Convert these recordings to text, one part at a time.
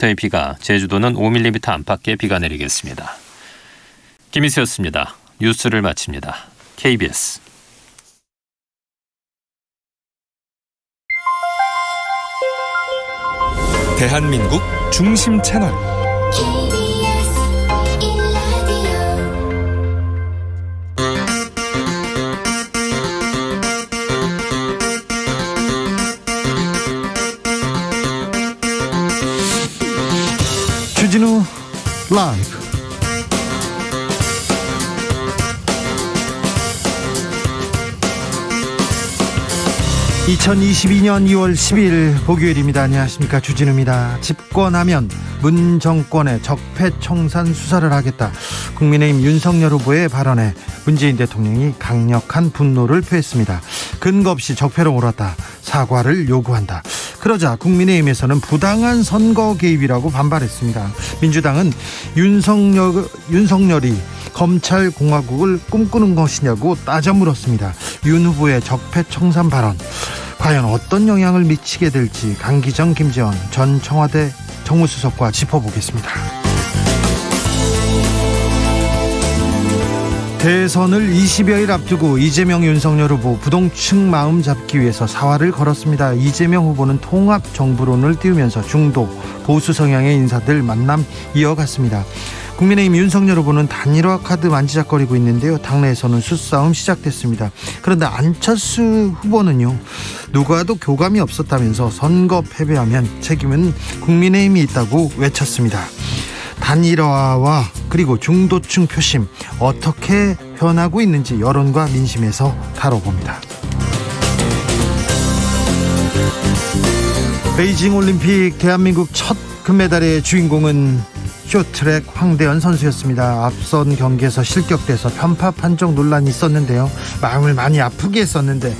의 비가, 제주도는 5mm 안팎의 비가 내리겠습니다. 김희수였습니다. 뉴스를 마칩니다. KBS 대한민국 중심 채널 주진우 라이브. (2022년 2월 10일) 목요일입니다. 안녕하십니까, 주진우입니다. 집권하면 문정권의 적폐청산 수사를 하겠다. 국민의힘 윤석열 후보의 발언에 문재인 대통령이 강력한 분노를 표했습니다. 근거 없이 적폐로 몰았다, 사과를 요구한다. 그러자 국민의힘에서는 부당한 선거 개입이라고 반발했습니다. 민주당은 윤석열이 검찰공화국을 꿈꾸는 것이냐고 따져 물었습니다. 윤 후보의 적폐청산 발언, 과연 어떤 영향을 미치게 될지 강기정, 김재원 전 청와대 정무수석과 짚어보겠습니다. 대선을 20여일 앞두고 이재명, 윤석열 후보 부동층 마음 잡기 위해서 사활을 걸었습니다. 이재명 후보는 통합정부론을 띄우면서 중도 보수 성향의 인사들 만남 이어갔습니다. 국민의힘 윤석열 후보는 단일화 카드 만지작거리고 있는데요. 당내에서는 수싸움 시작됐습니다. 그런데 안철수 후보는요, 누구와도 교감이 없었다면서 선거 패배하면 책임은 국민의힘이 있다고 외쳤습니다. 단일화와 그리고 중도층 표심 어떻게 변하고 있는지 여론과 민심에서 다뤄봅니다. 베이징 올림픽 대한민국 첫 금메달의 주인공은 쇼트트랙 황대현 선수였습니다. 앞선 경기에서 실격돼서 편파 판정 논란이 있었는데요. 마음을 많이 아프게 했었는데,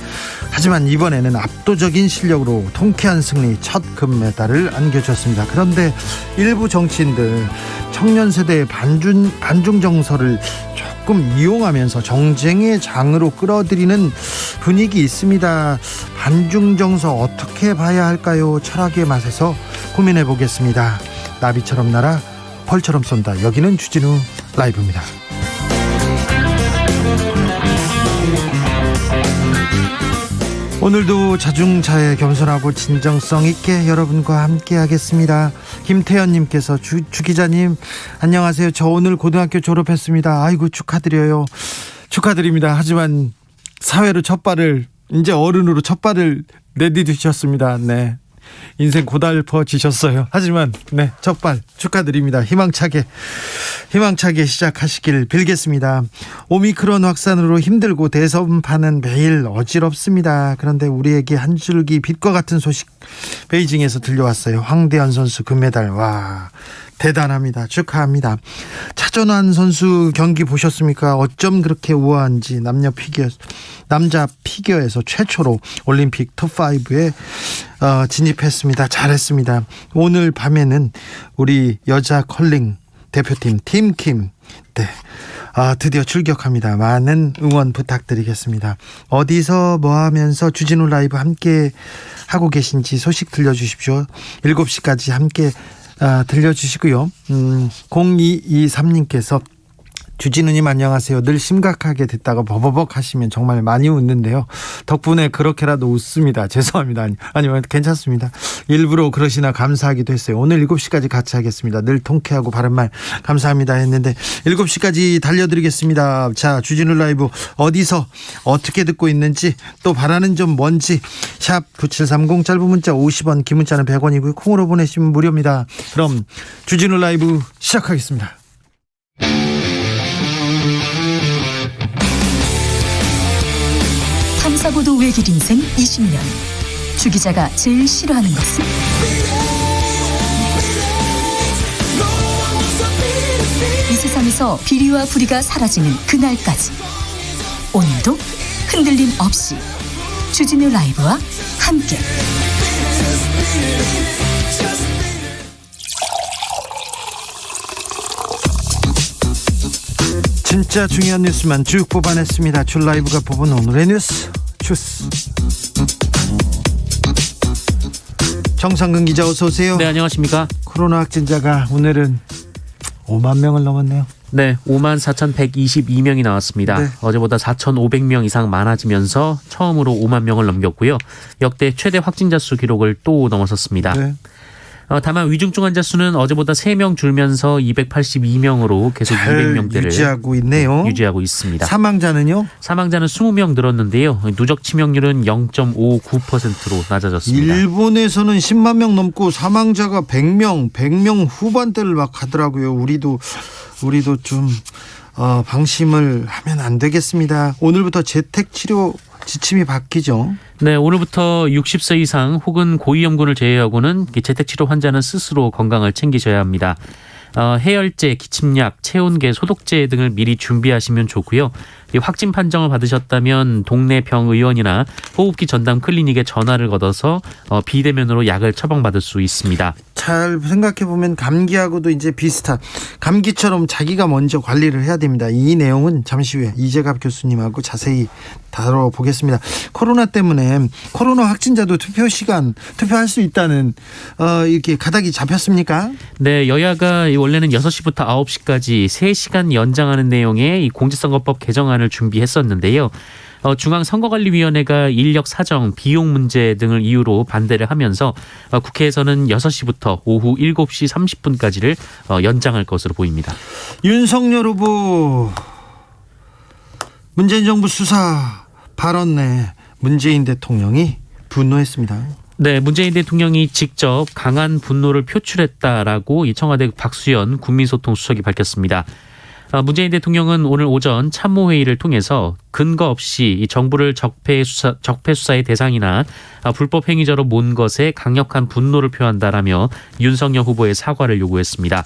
하지만 이번에는 압도적인 실력으로 통쾌한 승리, 첫 금메달을 안겨줬습니다. 그런데 일부 정치인들 청년 세대의 반중 정서를 조금 이용하면서 정쟁의 장으로 끌어들이는 분위기 있습니다. 반중 정서 어떻게 봐야 할까요? 철학의 맛에서 고민해 보겠습니다. 나비처럼 날아 벌처럼 쏜다. 여기는 주진우 라이브입니다. 오늘도 자중자애, 겸손하고 진정성 있게 여러분과 함께 하겠습니다. 김태현님께서 주 기자님 안녕하세요. 저 오늘 고등학교 졸업했습니다. 아이고 축하드려요. 축하드립니다. 하지만 사회로 이제 어른으로 첫 발을 내디디셨습니다. 네, 인생 고달퍼지셨어요. 하지만 네, 첫발 축하드립니다. 희망차게 시작하시길 빌겠습니다. 오미크론 확산으로 힘들고 대선판은 매일 어지럽습니다. 그런데 우리에게 한 줄기 빛과 같은 소식 베이징에서 들려왔어요. 황대현 선수 금메달. 와, 대단합니다. 축하합니다. 차전환 선수 경기 보셨습니까? 어쩜 그렇게 우아한지. 남자 피겨에서 최초로 올림픽 톱5에 진입했습니다. 잘했습니다. 오늘 밤에는 우리 여자 컬링 대표팀 팀킴, 네, 드디어 출격합니다. 많은 응원 부탁드리겠습니다. 어디서 뭐하면서 주진우 라이브 함께 하고 계신지 소식 들려주십시오. 7시까지 함께 들려주시고요. 0223님께서 주진우님 안녕하세요. 늘 심각하게 듣다가 버버벅 하시면 정말 많이 웃는데요. 덕분에 그렇게라도 웃습니다. 죄송합니다. 아니면 괜찮습니다. 일부러 그러시나 감사하기도 했어요. 오늘 7시까지 같이 하겠습니다. 늘 통쾌하고 바른말 감사합니다 했는데 7시까지 달려드리겠습니다. 자, 주진우 라이브 어디서 어떻게 듣고 있는지, 또 바라는 점 뭔지 샵 9730, 짧은 문자 50원, 긴 문자는 100원이고요. 콩으로 보내시면 무료입니다. 그럼 주진우 라이브 시작하겠습니다. 탐사보도 외길 인생 20년. 주 기자가 제일 싫어하는 것은? 이 세상에서 비리와 부리가 사라지는 그날까지, 오늘도 흔들림 없이 주진우 라이브와 함께 진짜 중요한 뉴스만 쭉 뽑아냈습니다. 줄 라이브가 뽑은 오늘의 뉴스 주스. 정상근 기자 어서 오세요. 네, 안녕하십니까. 코로나 확진자가 오늘은 5만 명을 넘었네요. 네, 54,122명이 나왔습니다. 네. 어제보다 4,500명 이상 많아지면서 처음으로 5만 명을 넘겼고요. 역대 최대 확진자 수 기록을 또 넘어섰습니다. 네. 다만 위중증 환자 수는 어제보다 3명 줄면서 282명으로 계속 잘 200명대를 유지하고 있네요. 유지하고 있습니다. 사망자는요? 사망자는 20명 늘었는데요. 누적 치명률은 0.59%로 낮아졌습니다. 일본에서는 10만 명 넘고 사망자가 100명 후반대를 막 하더라고요. 우리도 좀 방심을 하면 안 되겠습니다. 오늘부터 재택치료 지침이 바뀌죠. 네, 오늘부터 60세 이상 혹은 고위험군을 제외하고는 재택치료 환자는 스스로 건강을 챙기셔야 합니다. 해열제, 기침약, 체온계, 소독제 등을 미리 준비하시면 좋고요. 이 확진 판정을 받으셨다면 동네 병의원이나 호흡기 전담 클리닉에 전화를 걸어서 비대면으로 약을 처방받을 수 있습니다. 잘 생각해 보면 감기하고도 이제 비슷한, 감기처럼 자기가 먼저 관리를 해야 됩니다. 이 내용은 잠시 후에 이재갑 교수님하고 자세히 다뤄보겠습니다. 코로나 때문에 코로나 확진자도 투표할 수 있다는 이렇게 가닥이 잡혔습니까? 네, 여야가 원래는 6시부터 9시까지 3시간 연장하는 내용의 이 공직선거법 개정안을 준비했었는데요. 중앙선거관리위원회가 인력 사정, 비용 문제 등을 이유로 반대를 하면서 국회에서는 6시부터 오후 7시 30분까지를 연장할 것으로 보입니다. 윤석열 후보 문재인 정부 수사 발언 내 문재인 대통령이 분노했습니다. 네, 문재인 대통령이 직접 강한 분노를 표출했다라고 이 청와대 박수현 국민소통수석이 밝혔습니다. 문재인 대통령은 오늘 오전 참모회의를 통해서 근거 없이 이 정부를 적폐 수사의 대상이나 불법 행위자로 몬 것에 강력한 분노를 표한다라며 윤석열 후보의 사과를 요구했습니다.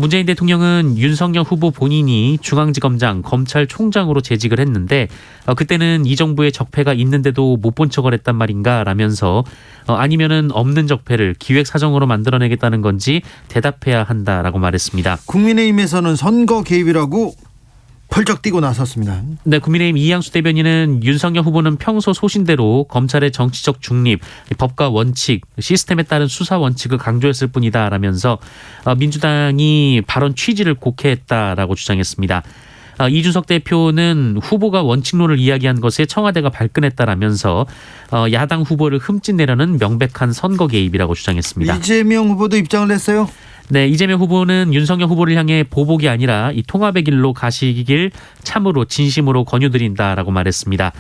문재인 대통령은 윤석열 후보 본인이 중앙지검장, 검찰총장으로 재직을 했는데 그때는 이 정부의 적폐가 있는데도 못 본 척을 했단 말인가 라면서 아니면은 없는 적폐를 기획사정으로 만들어내겠다는 건지 대답해야 한다라고 말했습니다. 국민의힘에서는 선거 개입이라고 펄쩍 뛰고 나섰습니다. 네, 국민의힘 이양수 대변인은 윤석열 후보는 평소 소신대로 검찰의 정치적 중립, 법과 원칙, 시스템에 따른 수사 원칙을 강조했을 뿐이다라면서 민주당이 발언 취지를 곡해했다라고 주장했습니다. 이준석 대표는 후보가 원칙론을 이야기한 것에 청와대가 발끈했다라면서 야당 후보를 흠집내려는 명백한 선거 개입이라고 주장했습니다. 이재명 후보도 입장을 냈어요. 네, 이재명 후보는 윤석열 후보를 향해 보복이 아니라 이 통합의 길로 가시길 참으로 진심으로 권유드린다라고 말했습니다.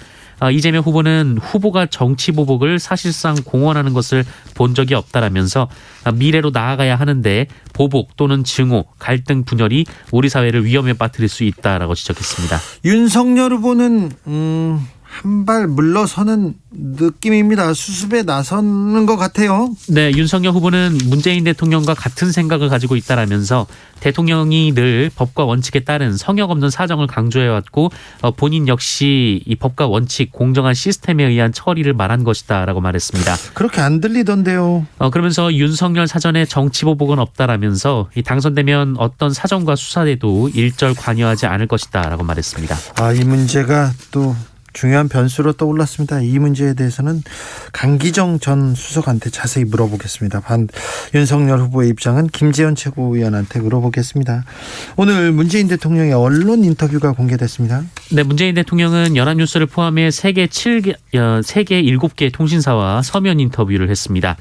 이재명 후보는 후보가 정치 보복을 사실상 공언하는 것을 본 적이 없다라면서 미래로 나아가야 하는데 보복 또는 증오, 갈등 분열이 우리 사회를 위험에 빠뜨릴 수 있다라고 지적했습니다. 윤석열 후보는 한 발 물러서는 느낌입니다. 수습에 나서는 것 같아요. 네, 윤석열 후보는 문재인 대통령과 같은 생각을 가지고 있다라면서 대통령이 늘 법과 원칙에 따른 성역 없는 사정을 강조해왔고 본인 역시 이 법과 원칙, 공정한 시스템에 의한 처리를 말한 것이다라고 말했습니다. 그렇게 안 들리던데요. 그러면서 윤석열 사전에 정치 보복은 없다라면서 이 당선되면 어떤 사정과 수사에도 일절 관여하지 않을 것이다라고 말했습니다. 이 문제가 또 중요한 변수로 떠올랐습니다. 이 문제에 대해서는 강기정 전 수석한테 자세히 물어보겠습니다. 윤석열 후보의 입장은 김재현 최고위원한테 물어보겠습니다. 오늘 문재인 대통령의 언론 인터뷰가 공개됐습니다. 네, 문재인 대통령은 연합뉴스를 포함해 세계 7개 통신사와 서면 인터뷰를 했습니다.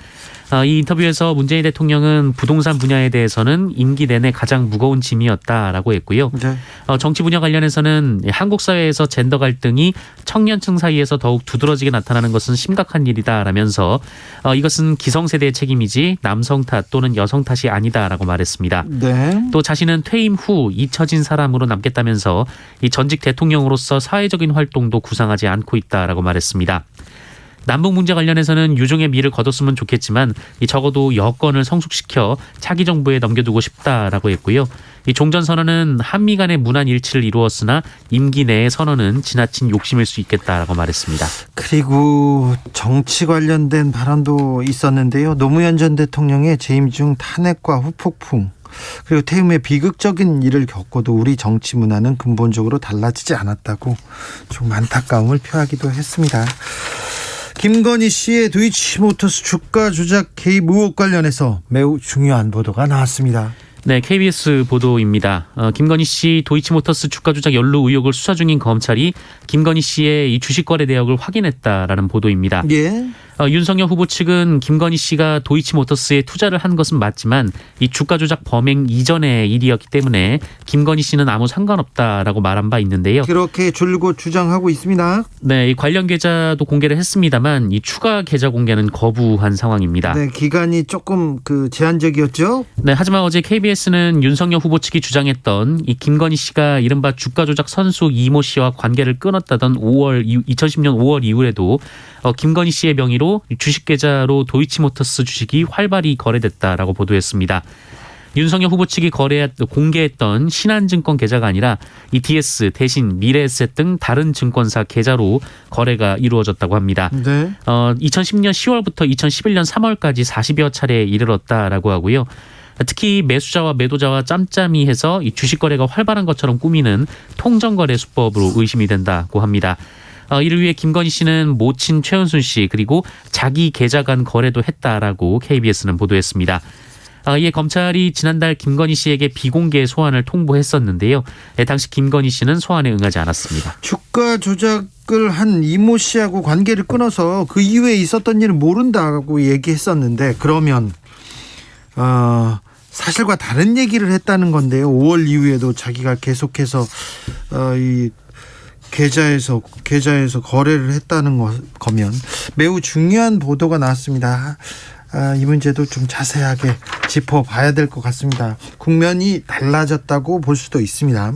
이 인터뷰에서 문재인 대통령은 부동산 분야에 대해서는 임기 내내 가장 무거운 짐이었다라고 했고요. 네. 정치 분야 관련해서는 한국 사회에서 젠더 갈등이 청년층 사이에서 더욱 두드러지게 나타나는 것은 심각한 일이다라면서 이것은 기성세대의 책임이지 남성 탓 또는 여성 탓이 아니다라고 말했습니다. 네. 또 자신은 퇴임 후 잊혀진 사람으로 남겠다면서 이 전직 대통령으로서 사회적인 활동도 구상하지 않고 있다라고 말했습니다. 남북 문제 관련해서는 유종의 미를 거뒀으면 좋겠지만 적어도 여건을 성숙시켜 차기 정부에 넘겨두고 싶다라고 했고요. 이 종전선언은 한미 간의 문안 일치를 이루었으나 임기 내의 선언은 지나친 욕심일 수 있겠다라고 말했습니다. 그리고 정치 관련된 발언도 있었는데요. 노무현 전 대통령의 재임 중 탄핵과 후폭풍 그리고 퇴임 후에 비극적인 일을 겪고도 우리 정치 문화는 근본적으로 달라지지 않았다고 좀 안타까움을 표하기도 했습니다. 김건희 씨의 도이치모터스 주가 조작 개입 의혹 관련해서 매우 중요한 보도가 나왔습니다. 네, KBS 보도입니다. 김건희 씨 도이치모터스 주가 조작 연루 의혹을 수사 중인 검찰이 김건희 씨의 이 주식 거래 내역을 확인했다라는 보도입니다. 예. 윤석열 후보 측은 김건희 씨가 도이치모터스에 투자를 한 것은 맞지만 이 주가 조작 범행 이전의 일이었기 때문에 김건희 씨는 아무 상관없다라고 말한 바 있는데요. 그렇게 줄곧 주장하고 있습니다. 네, 이 관련 계좌도 공개를 했습니다만 이 추가 계좌 공개는 거부한 상황입니다. 네, 기간이 조금 제한적이었죠. 네, 하지만 어제 KBS는 윤석열 후보 측이 주장했던 이 김건희 씨가 이른바 주가 조작 선수 이모 씨와 관계를 끊었다던 2010년 5월 이후에도 김건희 씨의 명의로 주식 계좌로 도이치모터스 주식이 활발히 거래됐다라고 보도했습니다. 윤석열 후보 측이 공개했던 신한증권 계좌가 아니라 이 DS 대신 미래에셋 등 다른 증권사 계좌로 거래가 이루어졌다고 합니다. 네. 2010년 10월부터 2011년 3월까지 40여 차례에 이르렀다라고 하고요. 특히 매수자와 매도자와 짬짬이 해서 이 주식 거래가 활발한 것처럼 꾸미는 통정거래 수법으로 의심이 된다고 합니다. 이를 위해 김건희 씨는 모친 최은순 씨 그리고 자기 계좌 간 거래도 했다라고 KBS는 보도했습니다. 이에 검찰이 지난달 김건희 씨에게 비공개 소환을 통보했었는데요. 당시 김건희 씨는 소환에 응하지 않았습니다. 주가 조작을 한 이모 씨하고 관계를 끊어서 그 이후에 있었던 일을 모른다고 얘기했었는데 그러면 사실과 다른 얘기를 했다는 건데요. 5월 이후에도 자기가 계속해서 이 계좌에서 거래를 했다는 거면 매우 중요한 보도가 나왔습니다. 이 문제도 좀 자세하게 짚어봐야 될 것 같습니다. 국면이 달라졌다고 볼 수도 있습니다.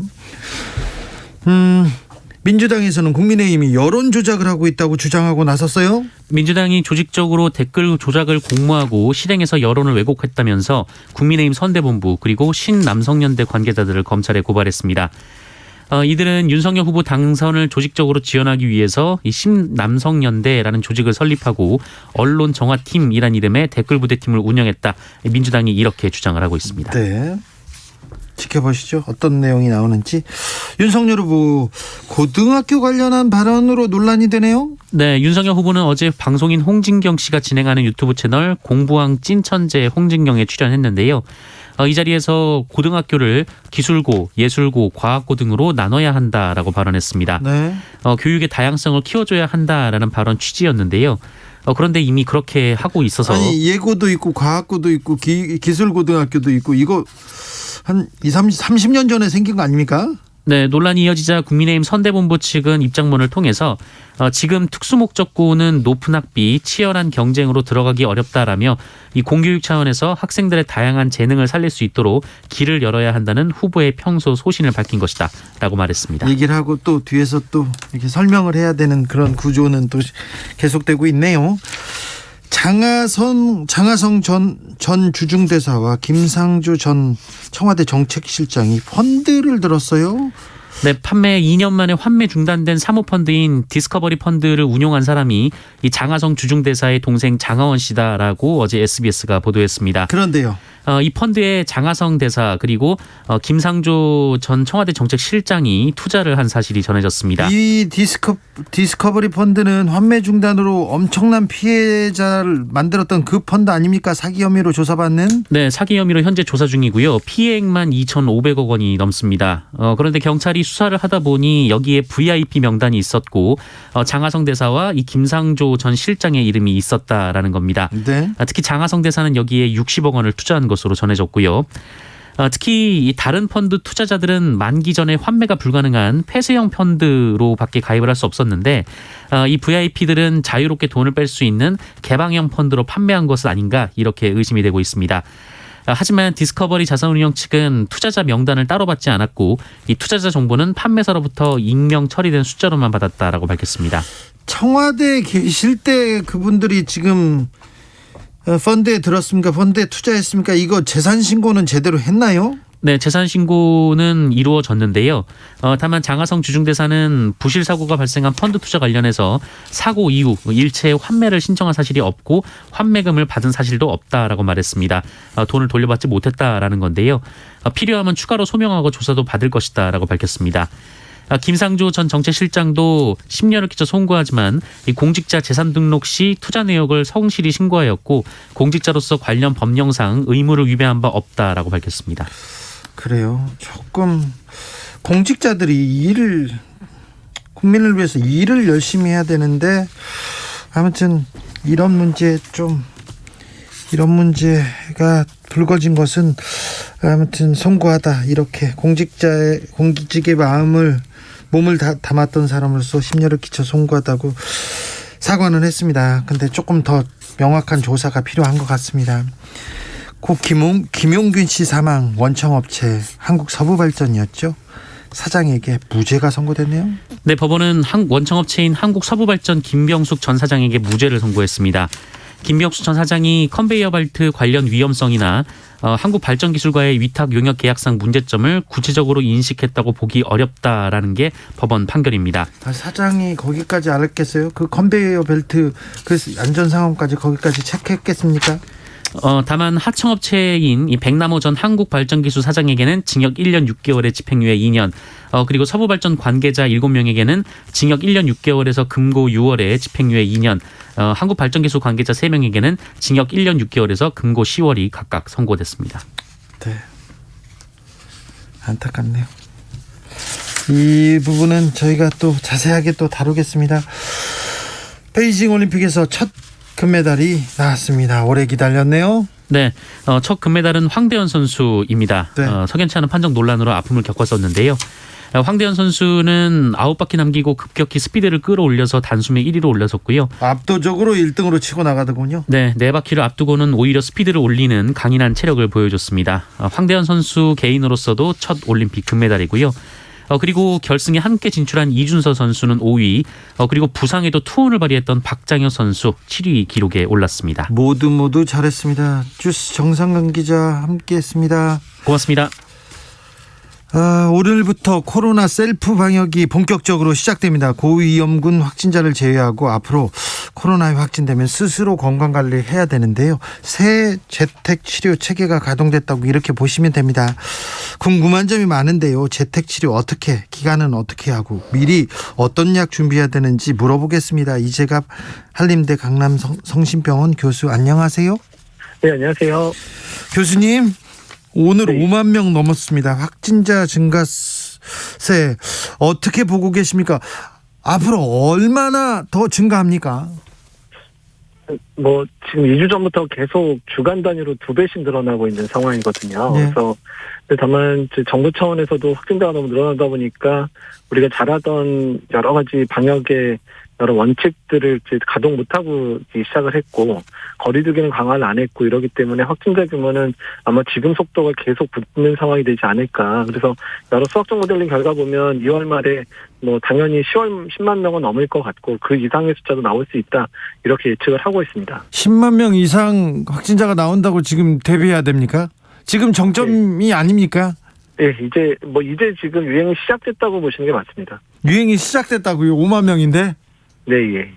민주당에서는 국민의힘이 여론 조작을 하고 있다고 주장하고 나섰어요. 민주당이 조직적으로 댓글 조작을 공모하고 실행해서 여론을 왜곡했다면서 국민의힘 선대본부 그리고 신남성연대 관계자들을 검찰에 고발했습니다. 이들은 윤석열 후보 당선을 조직적으로 지원하기 위해서 이 신남성연대라는 조직을 설립하고 언론 정화팀이란 이름의 댓글 부대팀을 운영했다. 민주당이 이렇게 주장을 하고 있습니다. 네. 지켜보시죠. 어떤 내용이 나오는지. 윤석열 후보 고등학교 관련한 발언으로 논란이 되네요. 네, 윤석열 후보는 어제 방송인 홍진경 씨가 진행하는 유튜브 채널 공부왕 찐천재 홍진경에 출연했는데요. 이 자리에서 고등학교를 기술고, 예술고, 과학고 등으로 나눠야 한다라고 발언했습니다. 네. 교육의 다양성을 키워줘야 한다라는 발언 취지였는데요. 그런데 이미 그렇게 하고 있어서 아니 예고도 있고 과학고도 있고 기술고등학교도 있고 이거 한 30년 전에 생긴 거 아닙니까? 네, 논란이 이어지자 국민의힘 선대본부 측은 입장문을 통해서 지금 특수목적고는 높은 학비, 치열한 경쟁으로 들어가기 어렵다라며 이 공교육 차원에서 학생들의 다양한 재능을 살릴 수 있도록 길을 열어야 한다는 후보의 평소 소신을 밝힌 것이다 라고 말했습니다. 얘기를 하고 또 뒤에서 또 이렇게 설명을 해야 되는 그런 구조는 또 계속되고 있네요. 장하성 전 주중대사와 김상조 전 청와대 정책실장이 펀드를 들었어요. 네, 판매 2년 만에 환매 중단된 사모펀드인 디스커버리 펀드를 운용한 사람이 이 장하성 주중대사의 동생 장하원 씨다라고 어제 SBS가 보도했습니다. 그런데요. 이 펀드에 장하성 대사 그리고 김상조 전 청와대 정책실장이 투자를 한 사실이 전해졌습니다. 이 디스커버리 펀드는 환매 중단으로 엄청난 피해자를 만들었던 그 펀드 아닙니까? 사기 혐의로 조사받는? 네, 사기 혐의로 현재 조사 중이고요. 피해액만 2,500억 원이 넘습니다. 그런데 경찰이 수사를 하다 보니 여기에 VIP 명단이 있었고 장하성 대사와 이 김상조 전 실장의 이름이 있었다라는 겁니다. 네. 특히 장하성 대사는 여기에 60억 원을 투자한 것으로 전해졌고요. 특히 이 다른 펀드 투자자들은 만기 전에 환매가 불가능한 폐쇄형 펀드로밖에 가입을 할 수 없었는데 이 VIP들은 자유롭게 돈을 뺄 수 있는 개방형 펀드로 판매한 것은 아닌가 이렇게 의심이 되고 있습니다. 하지만 디스커버리 자산운용 측은 투자자 명단을 따로 받지 않았고 이 투자자 정보는 판매사로부터 익명 처리된 숫자로만 받았다라고 밝혔습니다. 청와대에 계실 때 그분들이 지금 펀드에 들었습니까? 펀드에 투자했습니까? 이거 재산 신고는 제대로 했나요? 네, 재산 신고는 이루어졌는데요. 다만 장하성 주중대사는 부실 사고가 발생한 펀드 투자 관련해서 사고 이후 일체 환매를 신청한 사실이 없고 환매금을 받은 사실도 없다라고 말했습니다. 돈을 돌려받지 못했다라는 건데요. 필요하면 추가로 소명하고 조사도 받을 것이다라고 밝혔습니다. 김상조 전 정책실장도 심려를 끼쳐 송구하지만 이 공직자 재산 등록 시 투자 내역을 성실히 신고하였고 공직자로서 관련 법령상 의무를 위배한 바 없다라고 밝혔습니다. 그래요. 조금 공직자들이 국민을 위해서 일을 열심히 해야 되는데 아무튼 이런 문제가 불거진 것은 아무튼 송구하다. 이렇게 공직의 몸을 담았던 사람으로서 심려를 끼쳐 송구하다고 사과는 했습니다. 근데 조금 더 명확한 조사가 필요한 것 같습니다. 고 김용균 씨 사망 원청업체 한국서부발전이었죠. 사장에게 무죄가 선고됐네요. 네, 법원은 원청업체인 한국서부발전 김병숙 전 사장에게 무죄를 선고했습니다. 김병숙 전 사장이 컨베이어 벨트 관련 위험성이나 한국발전기술과의 위탁 용역 계약상 문제점을 구체적으로 인식했다고 보기 어렵다라는 게 법원 판결입니다. 사장이 거기까지 알았겠어요? 그 컨베이어 벨트 그 안전 상황까지 거기까지 체크했겠습니까? 다만 하청업체인 이 백남호 전 한국발전기술 사장에게는 징역 1년 6개월에 집행유예 2년, 그리고 서부발전 관계자 7명에게는 징역 1년 6개월에서 금고 6월에 집행유예 2년, 한국발전기술 관계자 3명에게는 징역 1년 6개월에서 금고 10월이 각각 선고됐습니다. 네, 안타깝네요. 이 부분은 저희가 또 자세하게 또 다루겠습니다. 베이징 올림픽에서 첫 금메달이 나왔습니다. 오래 기다렸네요. 네, 첫 금메달은 황대현 선수입니다. 네. 석연치 않은 판정 논란으로 아픔을 겪었었는데요. 황대현 선수는 9바퀴 남기고 급격히 스피드를 끌어올려서 단숨에 1위로 올라섰고요. 압도적으로 1등으로 치고 나가더군요. 네, 4바퀴를 앞두고는 오히려 스피드를 올리는 강인한 체력을 보여줬습니다. 황대현 선수 개인으로서도 첫 올림픽 금메달이고요. 그리고 결승에 함께 진출한 이준서 선수는 5위, 그리고 부상에도 투혼을 발휘했던 박장혁 선수 7위 기록에 올랐습니다. 모두 잘했습니다. 주스 정상근 기자 함께했습니다. 고맙습니다. 오늘부터 코로나 셀프 방역이 본격적으로 시작됩니다. 고위험군 확진자를 제외하고 앞으로 코로나에 확진되면 스스로 건강관리 해야 되는데요. 새 재택치료 체계가 가동됐다고 이렇게 보시면 됩니다. 궁금한 점이 많은데요. 재택치료 어떻게, 기간은 어떻게 하고 미리 어떤 약 준비해야 되는지 물어보겠습니다. 이재갑 한림대 강남성심병원 교수, 안녕하세요. 네, 안녕하세요. 교수님, 오늘 네. 5만 명 넘었습니다. 확진자 증가세 어떻게 보고 계십니까? 앞으로 얼마나 더 증가합니까? 지금 2주 전부터 계속 주간 단위로 2배씩 늘어나고 있는 상황이거든요. 네. 그래서 다만 정부 차원에서도 확진자가 너무 늘어나다 보니까 우리가 잘하던 여러 가지 방역의 여러 원칙들을 이제 가동 못하고 시작을 했고, 거리두기는 강화를 안 했고, 이러기 때문에 확진자 규모는 아마 지금 속도가 계속 붙는 상황이 되지 않을까. 그래서 여러 수학적 모델링 결과 보면 2월 말에 당연히 10만 명은 넘을 것 같고, 그 이상의 숫자도 나올 수 있다. 이렇게 예측을 하고 있습니다. 10만 명 이상 확진자가 나온다고 지금 대비해야 됩니까? 지금 정점이 아닙니까? 네, 이제 지금 유행이 시작됐다고 보시는 게 맞습니다. 유행이 시작됐다고요? 5만 명인데? 네, 예.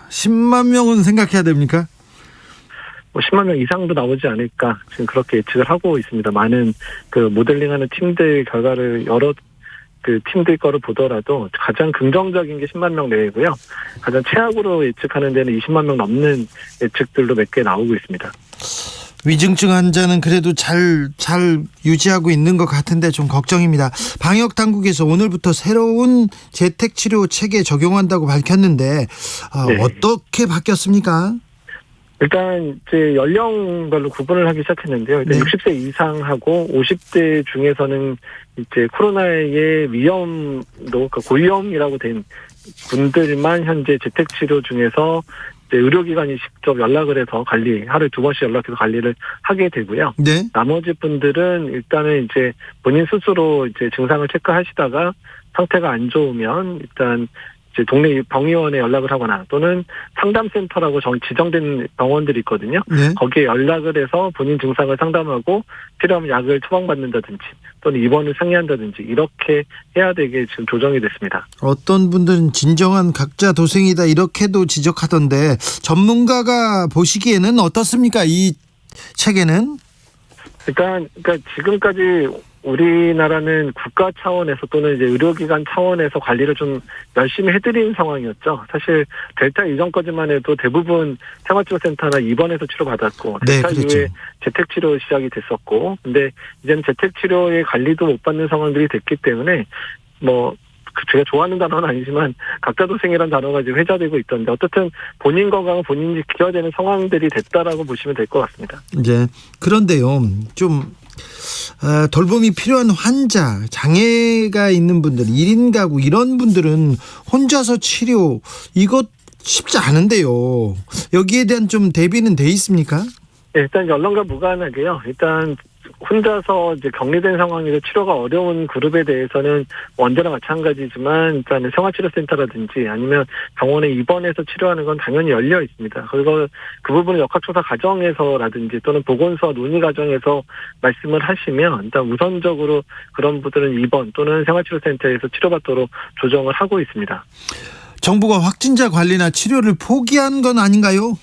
10만 명은 생각해야 됩니까? 10만 명 이상도 나오지 않을까, 지금 그렇게 예측을 하고 있습니다. 많은 모델링하는 팀들 결과를 여러 팀들 거를 보더라도 가장 긍정적인 게 10만 명 내외고요. 가장 최악으로 예측하는 데는 20만 명 넘는 예측들도 몇 개 나오고 있습니다. 위중증 환자는 그래도 잘 유지하고 있는 것 같은데 좀 걱정입니다. 방역 당국에서 오늘부터 새로운 재택치료 체계 적용한다고 밝혔는데 네. 어떻게 바뀌었습니까? 일단 이제 연령별로 구분을 하기 시작했는데요. 일단 네. 60세 이상하고 50대 중에서는 이제 코로나의 위험도, 고위험이라고 된 분들만 현재 재택치료 중에서 의료기관이 직접 연락을 해서 하루에 2번씩 연락해서 관리를 하게 되고요. 네. 나머지 분들은 일단은 이제 본인 스스로 이제 증상을 체크하시다가 상태가 안 좋으면 일단 이제 동네 병의원에 연락을 하거나 또는 상담센터라고 지정된 병원들이 있거든요. 네. 거기에 연락을 해서 본인 증상을 상담하고 필요하면 약을 처방받는다든지 또는 입원을 상의한다든지 이렇게 해야 되게 지금 조정이 됐습니다. 어떤 분들은 진정한 각자 도생이다 이렇게도 지적하던데 전문가가 보시기에는 어떻습니까? 이 체계는? 그러니까 지금까지 우리나라는 국가 차원에서 또는 이제 의료기관 차원에서 관리를 좀 열심히 해드린 상황이었죠. 사실 델타 이전까지만 해도 대부분 생활치료센터나 입원해서 치료받았고 네, 델타 그렇죠. 이후에 재택치료 시작이 됐었고 근데 이제는 재택치료의 관리도 못 받는 상황들이 됐기 때문에 제가 좋아하는 단어는 아니지만 각자도생이라는 단어가 이제 회자되고 있던데 어쨌든 본인 건강은 본인이 지켜야 되는 상황들이 됐다라고 보시면 될 것 같습니다. 이제 그런데요, 좀 돌봄이 필요한 환자, 장애가 있는 분들, 1인 가구 이런 분들은 혼자서 치료 이것 쉽지 않은데요. 여기에 대한 좀 대비는 돼 있습니까? 네, 일단 연령과 무관하게요. 일단 혼자서 이제 격리된 상황에서 치료가 어려운 그룹에 대해서는 언제나 마찬가지지만 일단은 생활치료센터라든지 아니면 병원에 입원해서 치료하는 건 당연히 열려 있습니다. 그리고 그 부분은 역학조사 과정에서라든지 또는 보건소와 논의 과정에서 말씀을 하시면 일단 우선적으로 그런 분들은 입원 또는 생활치료센터에서 치료받도록 조정을 하고 있습니다. 정부가 확진자 관리나 치료를 포기한 건 아닌가요?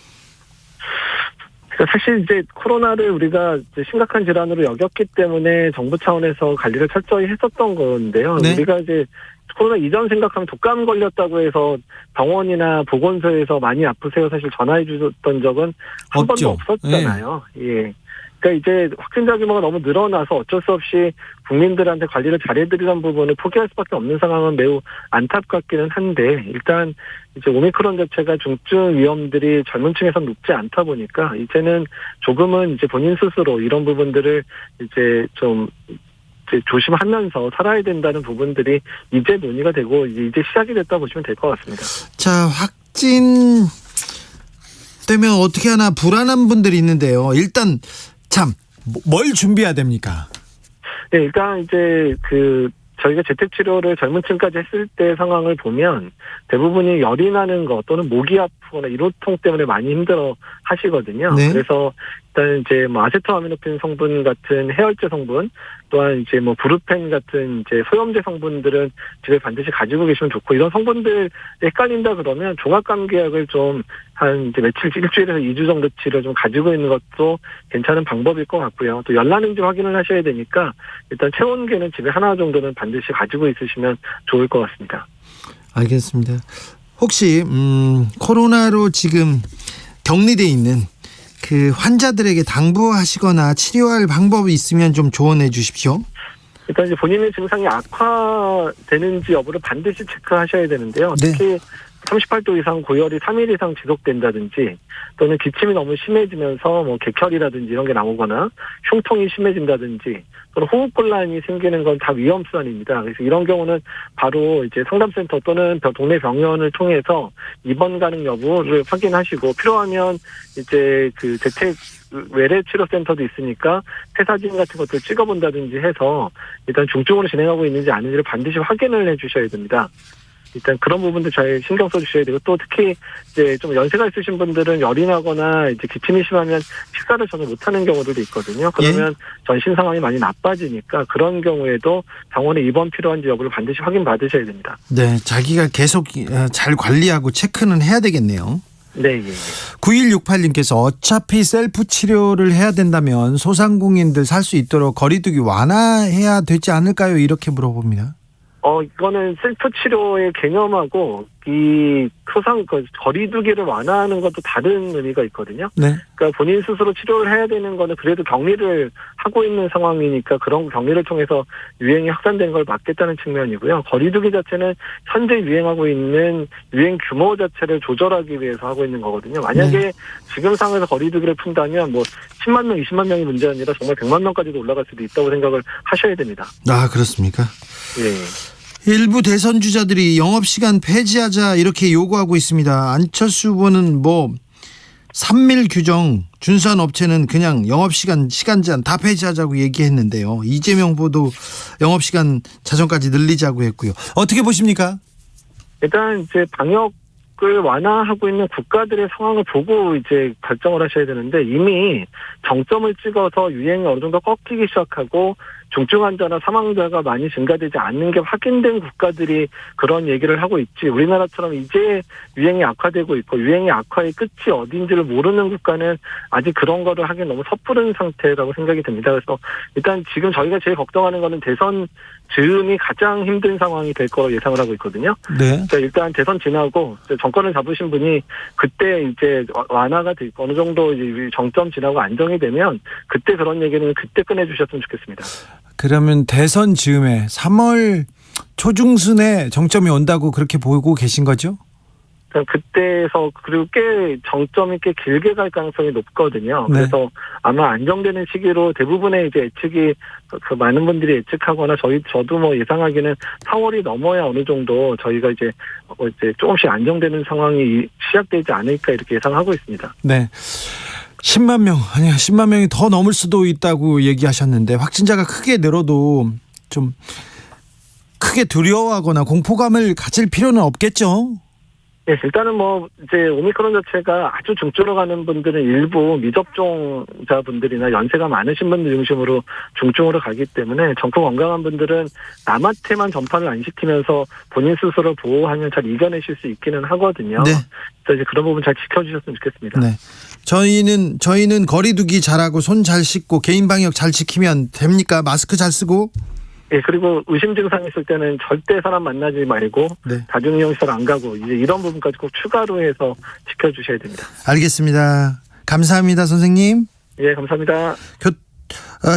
사실 이제 코로나를 우리가 이제 심각한 질환으로 여겼기 때문에 정부 차원에서 관리를 철저히 했었던 건데요. 네. 우리가 이제 코로나 이전 생각하면 독감 걸렸다고 해서 병원이나 보건소에서 많이 아프세요 사실 전화해 주셨던 적은 한 없죠. 번도 없었잖아요. 예. 그러니까 이제 확진자 규모가 너무 늘어나서 어쩔 수 없이 국민들한테 관리를 잘해드리던 부분을 포기할 수밖에 없는 상황은 매우 안타깝기는 한데 일단 이제 오미크론 자체가 중증 위험들이 젊은 층에서 높지 않다 보니까 이제는 조금은 이제 본인 스스로 이런 부분들을 이제 좀 조심하면서 살아야 된다는 부분들이 이제 논의가 되고 이제 시작이 됐다 보시면 될 것 같습니다. 자, 확진 되면 어떻게 하나 불안한 분들이 있는데요. 일단 참 뭘 준비해야 됩니까? 네, 일단 이제 저희가 재택치료를 젊은 층까지 했을 때 상황을 보면 대부분이 열이 나는 것 또는 목이 아프거나 이로통 때문에 많이 힘들어 하시거든요. 네. 그래서 일단 이제 아세토아미노펜 성분 같은 해열제 성분 또한 이제 브루펜 같은 이제 소염제 성분들은 집에 반드시 가지고 계시면 좋고 이런 성분들 헷갈린다 그러면 종합감기약을 좀 한 이제 며칠 일주일에서 2주 정도치를 좀 가지고 있는 것도 괜찮은 방법일 것 같고요. 또 열나는지 확인을 하셔야 되니까 일단 체온계는 집에 하나 정도는 반드시 가지고 있으시면 좋을 것 같습니다. 알겠습니다. 혹시 코로나로 지금 격리돼 있는 그 환자들에게 당부하시거나 치료할 방법이 있으면 좀 조언해 주십시오. 일단 이제 본인의 증상이 악화되는지 여부를 반드시 체크하셔야 되는데요. 네. 특히 38도 이상 고열이 3일 이상 지속된다든지 또는 기침이 너무 심해지면서 객혈이라든지 이런 게 나오거나 흉통이 심해진다든지 또는 호흡곤란이 생기는 건 다 위험수단입니다. 그래서 이런 경우는 바로 이제 상담센터 또는 동네 병원을 통해서 입원 가능 여부를 확인하시고 필요하면 이제 재택 외래 치료센터도 있으니까 폐사진 같은 것들 찍어본다든지 해서 일단 중증으로 진행하고 있는지 아닌지를 반드시 확인을 해주셔야 됩니다. 일단 그런 부분도 잘 신경 써주셔야 되고 또 특히 이제 좀 연세가 있으신 분들은 열이 나거나 이제 기침이 심하면 식사를 전혀 못하는 경우들도 있거든요. 그러면 전신 상황이 많이 나빠지니까 그런 경우에도 병원에 입원 필요한지 여부를 반드시 확인 받으셔야 됩니다. 네, 자기가 계속 잘 관리하고 체크는 해야 되겠네요. 네, 예. 9168님께서 어차피 셀프 치료를 해야 된다면 소상공인들 살 수 있도록 거리두기 완화해야 되지 않을까요? 이렇게 물어봅니다. 이거는 셀프 치료의 개념하고 거리두기를 완화하는 것도 다른 의미가 있거든요. 네. 그러니까 본인 스스로 치료를 해야 되는 거는 그래도 격리를 하고 있는 상황이니까 그런 격리를 통해서 유행이 확산되는 걸 막겠다는 측면이고요. 거리두기 자체는 현재 유행하고 있는 유행 규모 자체를 조절하기 위해서 하고 있는 거거든요. 만약에 지금 상황에서 거리두기를 푼다면 10만 명, 20만 명이 문제 아니라 정말 100만 명까지도 올라갈 수도 있다고 생각을 하셔야 됩니다. 아, 그렇습니까? 예. 일부 대선 주자들이 영업시간 폐지하자 이렇게 요구하고 있습니다. 안철수 후보는 3밀 규정 준수한 업체는 그냥 영업시간 시간 제한 다 폐지하자고 얘기했는데요. 이재명 후보도 영업시간 자정까지 늘리자고 했고요. 어떻게 보십니까? 일단 이제 방역 방역을 완화하고 있는 국가들의 상황을 보고 이제 결정을 하셔야 되는데 이미 정점을 찍어서 유행이 어느 정도 꺾이기 시작하고 중증 환자나 사망자가 많이 증가되지 않는 게 확인된 국가들이 그런 얘기를 하고 있지 우리나라처럼 이제 유행이 악화되고 있고 유행의 악화의 끝이 어딘지를 모르는 국가는 아직 그런 거를 하긴 너무 섣부른 상태라고 생각이 듭니다. 그래서 일단 지금 저희가 제일 걱정하는 거는 대선 즈음이 가장 힘든 상황이 될 거로 예상을 하고 있거든요. 네. 그러니까 일단 대선 지나고 정권을 잡으신 분이 그때 이제 완화가 되고 어느 정도 이제 정점 지나고 안정이 되면 그때 그런 얘기는 그때 꺼내주셨으면 좋겠습니다. 그러면 대선 즈음에 3월 초중순에 정점이 온다고 그렇게 보고 계신 거죠? 그때에서 그리고 꽤 정점이 꽤 길게 갈 가능성이 높거든요. 네. 그래서 아마 안정되는 시기로 대부분의 이제 예측이 그 많은 분들이 예측하거나 저도 뭐 예상하기는 4월이 넘어야 어느 정도 저희가 이제 조금씩 안정되는 상황이 시작되지 않을까 이렇게 예상하고 있습니다. 네. 10만 명, 아니야, 10만 명이 더 넘을 수도 있다고 얘기하셨는데 확진자가 크게 늘어도 좀 크게 두려워하거나 공포감을 가질 필요는 없겠죠? 네, 일단은 뭐 이제 오미크론 자체가 아주 중증으로 가는 분들은 일부 미접종자분들이나 연세가 많으신 분들 중심으로 중증으로 가기 때문에 정품 건강한 분들은 남한테만 전파를 안 시키면서 본인 스스로 보호하면 잘 이겨내실 수 있기는 하거든요. 네. 그래서 이제 그런 부분 잘 지켜주셨으면 좋겠습니다. 네. 저희는 거리두기 잘하고 손 잘 씻고 개인 방역 잘 지키면 됩니까? 마스크 잘 쓰고. 예, 그리고 의심 증상 있을 때는 절대 사람 만나지 말고 네. 다중이용시설 안 가고 이제 이런 부분까지 꼭 추가로 해서 지켜주셔야 됩니다. 알겠습니다. 감사합니다, 선생님. 예, 감사합니다.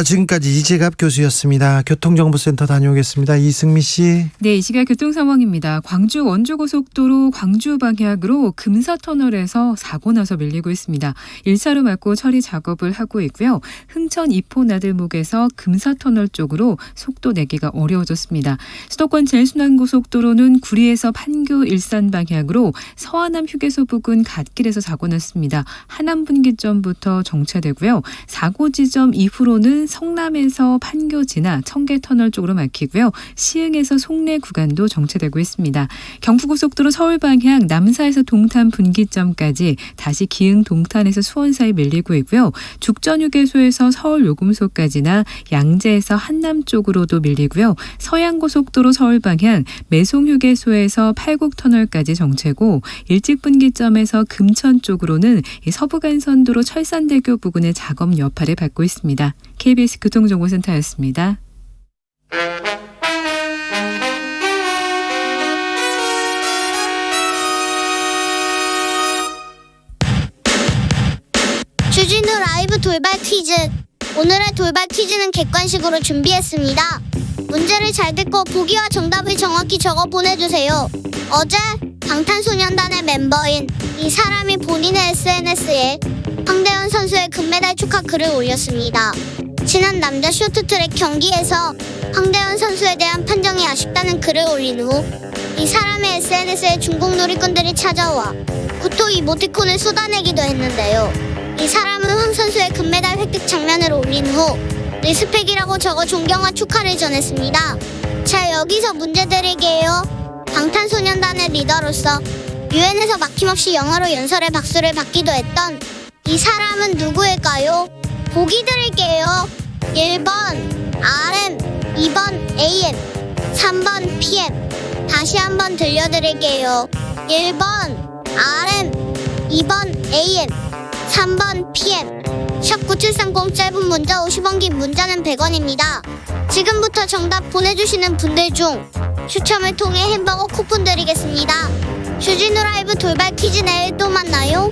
지금까지 이재갑 교수였습니다. 교통정보센터 다녀오겠습니다. 이승미 씨. 네, 이 시각 교통 상황입니다. 광주 원주고속도로 광주 방향으로 금사터널에서 사고 나서 밀리고 있습니다. 1차로 막고 처리 작업을 하고 있고요. 흥천 이포 나들목에서 금사터널 쪽으로 속도 내기가 어려워졌습니다. 수도권 제일순환고속도로는 구리에서 판교 일산 방향으로 서하남 휴게소 부근 갓길에서 사고 났습니다. 하남 분기점부터 정체되고요. 사고 지점 이후로는 성남에서 판교 지나 청계터널 쪽으로 막히고요. 시흥에서 송내 구간도 정체되고 있습니다. 경부고속도로 서울 방향 남사에서 동탄 분기점까지 다시 기흥 동탄에서 수원 사이 밀리고 있고요. 죽전휴게소에서 서울 요금소까지나 양재에서 한남 쪽으로도 밀리고요. 서양고속도로 서울 방향 매송휴게소에서 팔곡터널까지 정체고 일직분기점에서 금천 쪽으로는 서부간선도로 철산대교 부근의 작업 여파를 받고 있습니다. KBS 교통정보센터였습니다. 주진우 라이브 돌발 퀴즈. 오늘의 돌발 퀴즈는 객관식으로 준비했습니다. 문제를 잘 듣고 보기와 정답을 정확히 적어 보내주세요. 어제 방탄소년단의 멤버인 이 사람이 본인의 SNS에 황대현 선수의 금메달 축하 글을 올렸습니다. 지난 남자 쇼트트랙 경기에서 황대현 선수에 대한 판정이 아쉽다는 글을 올린 후 이 사람의 SNS에 중국 누리꾼들이 찾아와 구토 이모티콘을 쏟아내기도 했는데요. 이 사람은 황 선수의 금메달 획득 장면을 올린 후 리스펙이라고 적어 존경과 축하를 전했습니다. 자, 여기서 문제 드릴게요. 방탄소년단의 리더로서 유엔에서 막힘없이 영어로 연설의 박수를 받기도 했던 이 사람은 누구일까요? 보기 드릴게요. 1번 RM, 2번 AM, 3번 PM. 다시 한번 들려드릴게요. 1번 RM, 2번 AM, 3번 PM. 샵 9730 짧은 문자 50원, 긴 문자는 100원입니다. 지금부터 정답 보내주시는 분들 중 추첨을 통해 햄버거 쿠폰 드리겠습니다. 주진우 라이브 돌발 퀴즈 내일 또 만나요.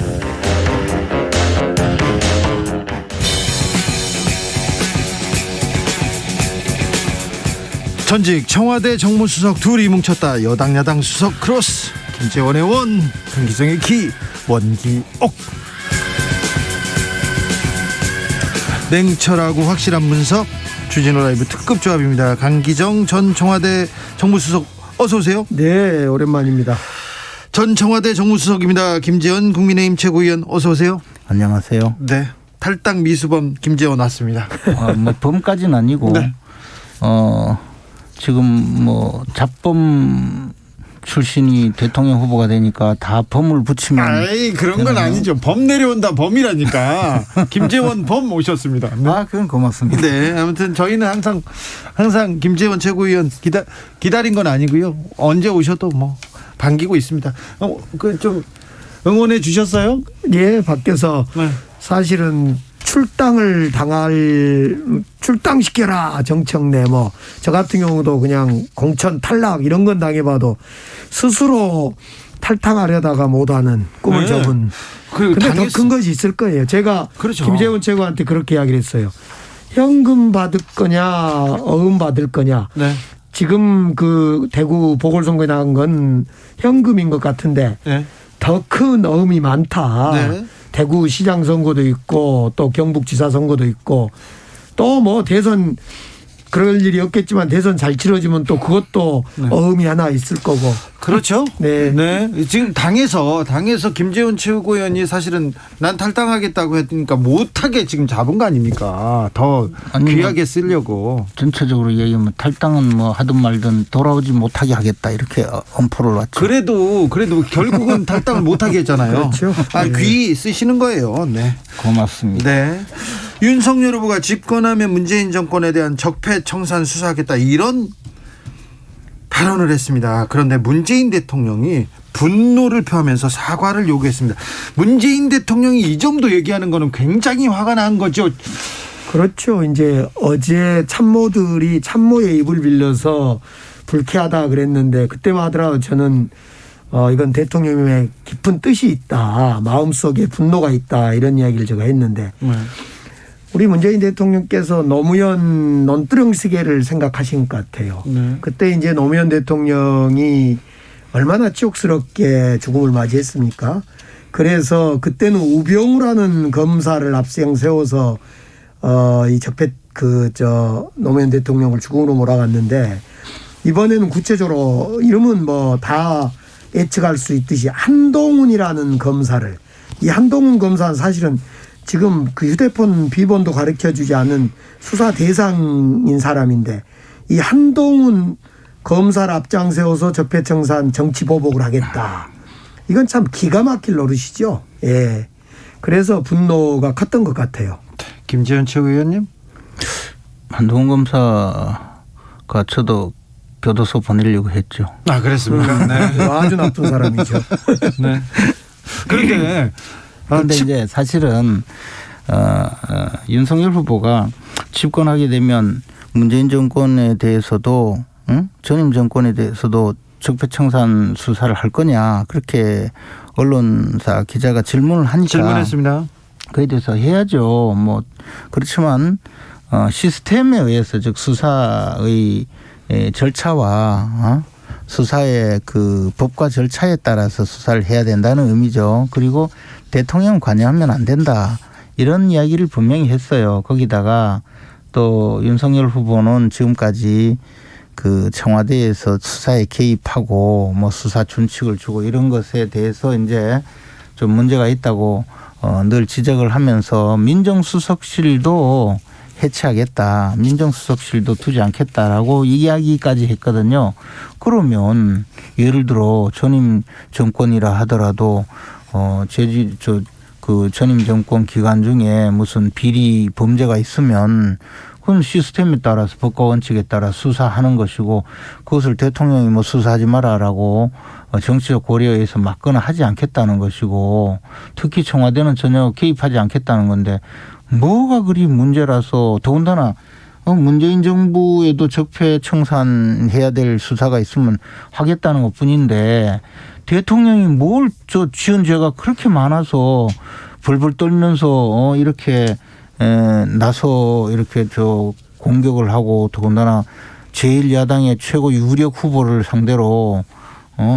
전직 청와대 정무수석 둘이 뭉쳤다. 여당 야당 수석 크로스. 김재원의 원, 강기정의 기, 원기옥. 냉철하고 확실한 분석, 주진우 라이브 특급 조합입니다. 강기정 전 청와대 정무수석, 어서 오세요. 네, 오랜만입니다. 전 청와대 정무수석입니다. 김재원 국민의힘 최고위원, 어서 오세요. 안녕하세요. 네, 탈당 미수범 김재원 왔습니다. 뭐 범까지는 아니고 네. 지금 뭐 잡범 출신이 대통령 후보가 되니까 다 범을 붙이면. 아이 그런 건 아니죠. 범 내려온다 범이라니까. 김재원 범 오셨습니다. 네. 아, 그건 고맙습니다. 네, 아무튼 저희는 항상 김재원 최고위원 기다린 건 아니고요. 언제 오셔도 뭐 반기고 있습니다. 그 좀 응원해 주셨어요? 예, 밖에서 네. 사실은 출당시켜라 정청래 뭐 저 같은 경우도 그냥 공천 탈락 이런 건 당해봐도 스스로 탈당하려다가 못하는 꿈을 네. 접은. 근데 더 큰 것이 있을 거예요. 제가 그렇죠. 김재원 최고한테 그렇게 이야기를 했어요. 현금 받을 거냐 어음 받을 거냐. 네. 지금 그 대구 보궐선거에 나간 건 현금인 것 같은데 네. 더 큰 어음이 많다. 네. 대구 시장 선거도 있고 또 경북지사 선거도 있고 또 뭐 대선 그럴 일이 없겠지만 대선 잘 치러지면 또 그것도 네. 어음이 하나 있을 거고. 그렇죠. 네. 네. 지금 당에서 김재원 최고위원이 사실은 난 탈당하겠다고 했으니까 못하게 지금 잡은 거 아닙니까? 더 아니, 귀하게 쓰려고. 전체적으로 얘기하면 탈당은 뭐 하든 말든 돌아오지 못하게 하겠다 이렇게 엄포를 놨죠. 그래도 결국은 탈당을 못하게 했잖아요. 그렇죠. 귀 쓰시는 거예요. 네. 고맙습니다. 네. 윤석열 후보가 집권하면 문재인 정권에 대한 적폐청산 수사하겠다 이런 발언을 했습니다. 그런데 문재인 대통령이 분노를 표하면서 사과를 요구했습니다. 문재인 대통령이 이 정도 얘기하는 거는 굉장히 화가 난 거죠. 그렇죠. 이제 어제 참모들이 참모의 입을 빌려서 불쾌하다 그랬는데 그때만 하더라도 저는 이건 대통령의 깊은 뜻이 있다. 마음속에 분노가 있다. 이런 이야기를 제가 했는데 우리 문재인 대통령께서 노무현 논두렁 시계를 생각하신 것 같아요. 네. 그때 이제 노무현 대통령이 얼마나 치욕스럽게 죽음을 맞이했습니까? 그래서 그때는 우병우라는 검사를 앞세워 세워서 이 적폐 노무현 대통령을 죽음으로 몰아갔는데 이번에는 구체적으로 이름은 뭐 다 예측할 수 있듯이 한동훈이라는 검사를 이 한동훈 검사는 사실은 지금 그 휴대폰 비번도 가르쳐주지 않은 수사 대상인 사람인데 이 한동훈 검사를 앞장 세워서 적폐청산 정치보복을 하겠다. 이건 참 기가 막힐 노릇이죠. 예. 그래서 분노가 컸던 것 같아요. 김재현 최고위원님. 한동훈 검사가 저도 교도소 보내려고 했죠. 아, 그랬습니까? 네. 아주 나쁜 사람이죠. 네. 그런데 그런데 이제 사실은 윤석열 후보가 집권하게 되면 문재인 정권에 대해서도 전임 정권에 대해서도 적폐청산 수사를 할 거냐 그렇게 언론사 기자가 질문을 하니까 질문했습니다. 그에 대해서 해야죠. 뭐 그렇지만 시스템에 의해서 즉 수사의 절차와 수사의 그 법과 절차에 따라서 수사를 해야 된다는 의미죠. 그리고 대통령 관여하면 안 된다. 이런 이야기를 분명히 했어요. 거기다가 또 윤석열 후보는 지금까지 그 청와대에서 수사에 개입하고 뭐 수사 준칙을 주고 이런 것에 대해서 이제 좀 문제가 있다고 늘 지적을 하면서 민정수석실도 해체하겠다. 민정수석실도 두지 않겠다라고 이야기까지 했거든요. 그러면 예를 들어 전임 정권이라 하더라도 그 전임 정권 기간 중에 무슨 비리 범죄가 있으면 그건 시스템에 따라서 법과 원칙에 따라 수사하는 것이고 그것을 대통령이 뭐 수사하지 마라라고 정치적 고려에 의해서 막거나 하지 않겠다는 것이고 특히 청와대는 전혀 개입하지 않겠다는 건데 뭐가 그리 문제라서 더군다나 문재인 정부에도 적폐 청산해야 될 수사가 있으면 하겠다는 것뿐인데 대통령이 뭘 지은 죄가 그렇게 많아서 벌벌 떨면서 이렇게 나서 이렇게 공격을 하고 더군다나 제1야당의 최고 유력 후보를 상대로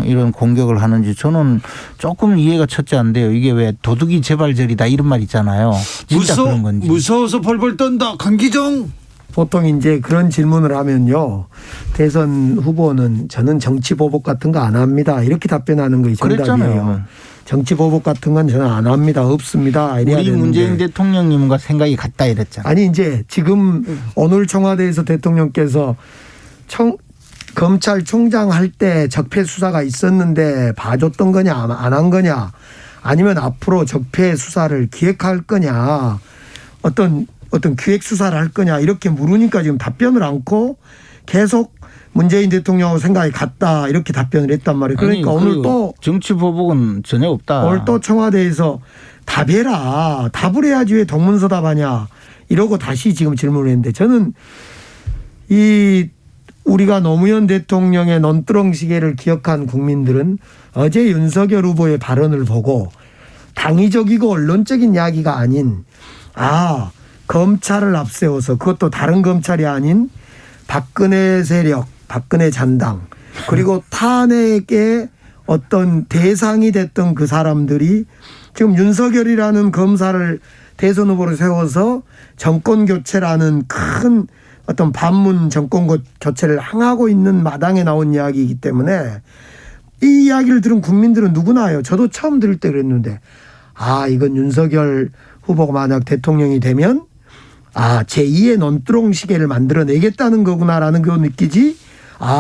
이런 공격을 하는지 저는 조금 이해가 첫째 안 돼요. 이게 왜 도둑이 재발절이다 이런 말 있잖아요. 진짜 그런 건지. 무서워서 벌벌 떤다. 강기정. 보통 이제 그런 질문을 하면요. 대선 후보는 저는 정치보복 같은 거 안 합니다. 이렇게 답변하는 것이 정답이에요. 그랬잖아요. 정치보복 같은 건 저는 안 합니다. 없습니다. 이래야 우리 되는데. 문재인 대통령님과 생각이 같다 이랬잖아요. 아니 이제 지금 오늘 청와대에서 대통령께서 검찰총장 할 때 적폐 수사가 있었는데 봐줬던 거냐 안 한 거냐 아니면 앞으로 적폐 수사를 기획할 거냐 어떤 기획 수사를 할 거냐 이렇게 물으니까 지금 답변을 않고 계속 문재인 대통령하고 생각이 같다 이렇게 답변을 했단 말이에요. 그러니까 아니, 오늘 또 정치 보복은 전혀 없다. 오늘 또 청와대에서 답해라. 답을 해야지 왜 동문서답하냐 이러고 다시 지금 질문을 했는데 저는 우리가 노무현 대통령의 논두렁 시계를 기억한 국민들은 어제 윤석열 후보의 발언을 보고 당위적이고 언론적인 이야기가 아닌 검찰을 앞세워서 그것도 다른 검찰이 아닌 박근혜 세력, 박근혜 잔당 그리고 탄핵의 어떤 대상이 됐던 그 사람들이 지금 윤석열이라는 검사를 대선 후보로 세워서 정권 교체라는 큰 어떤 반문 정권 교체를 향하고 있는 마당에 나온 이야기이기 때문에 이 이야기를 들은 국민들은 누구나요. 저도 처음 들을 때 그랬는데 이건 윤석열 후보가 만약 대통령이 되면 제2의 논두렁 시계를 만들어내겠다는 거구나라는 거 느끼지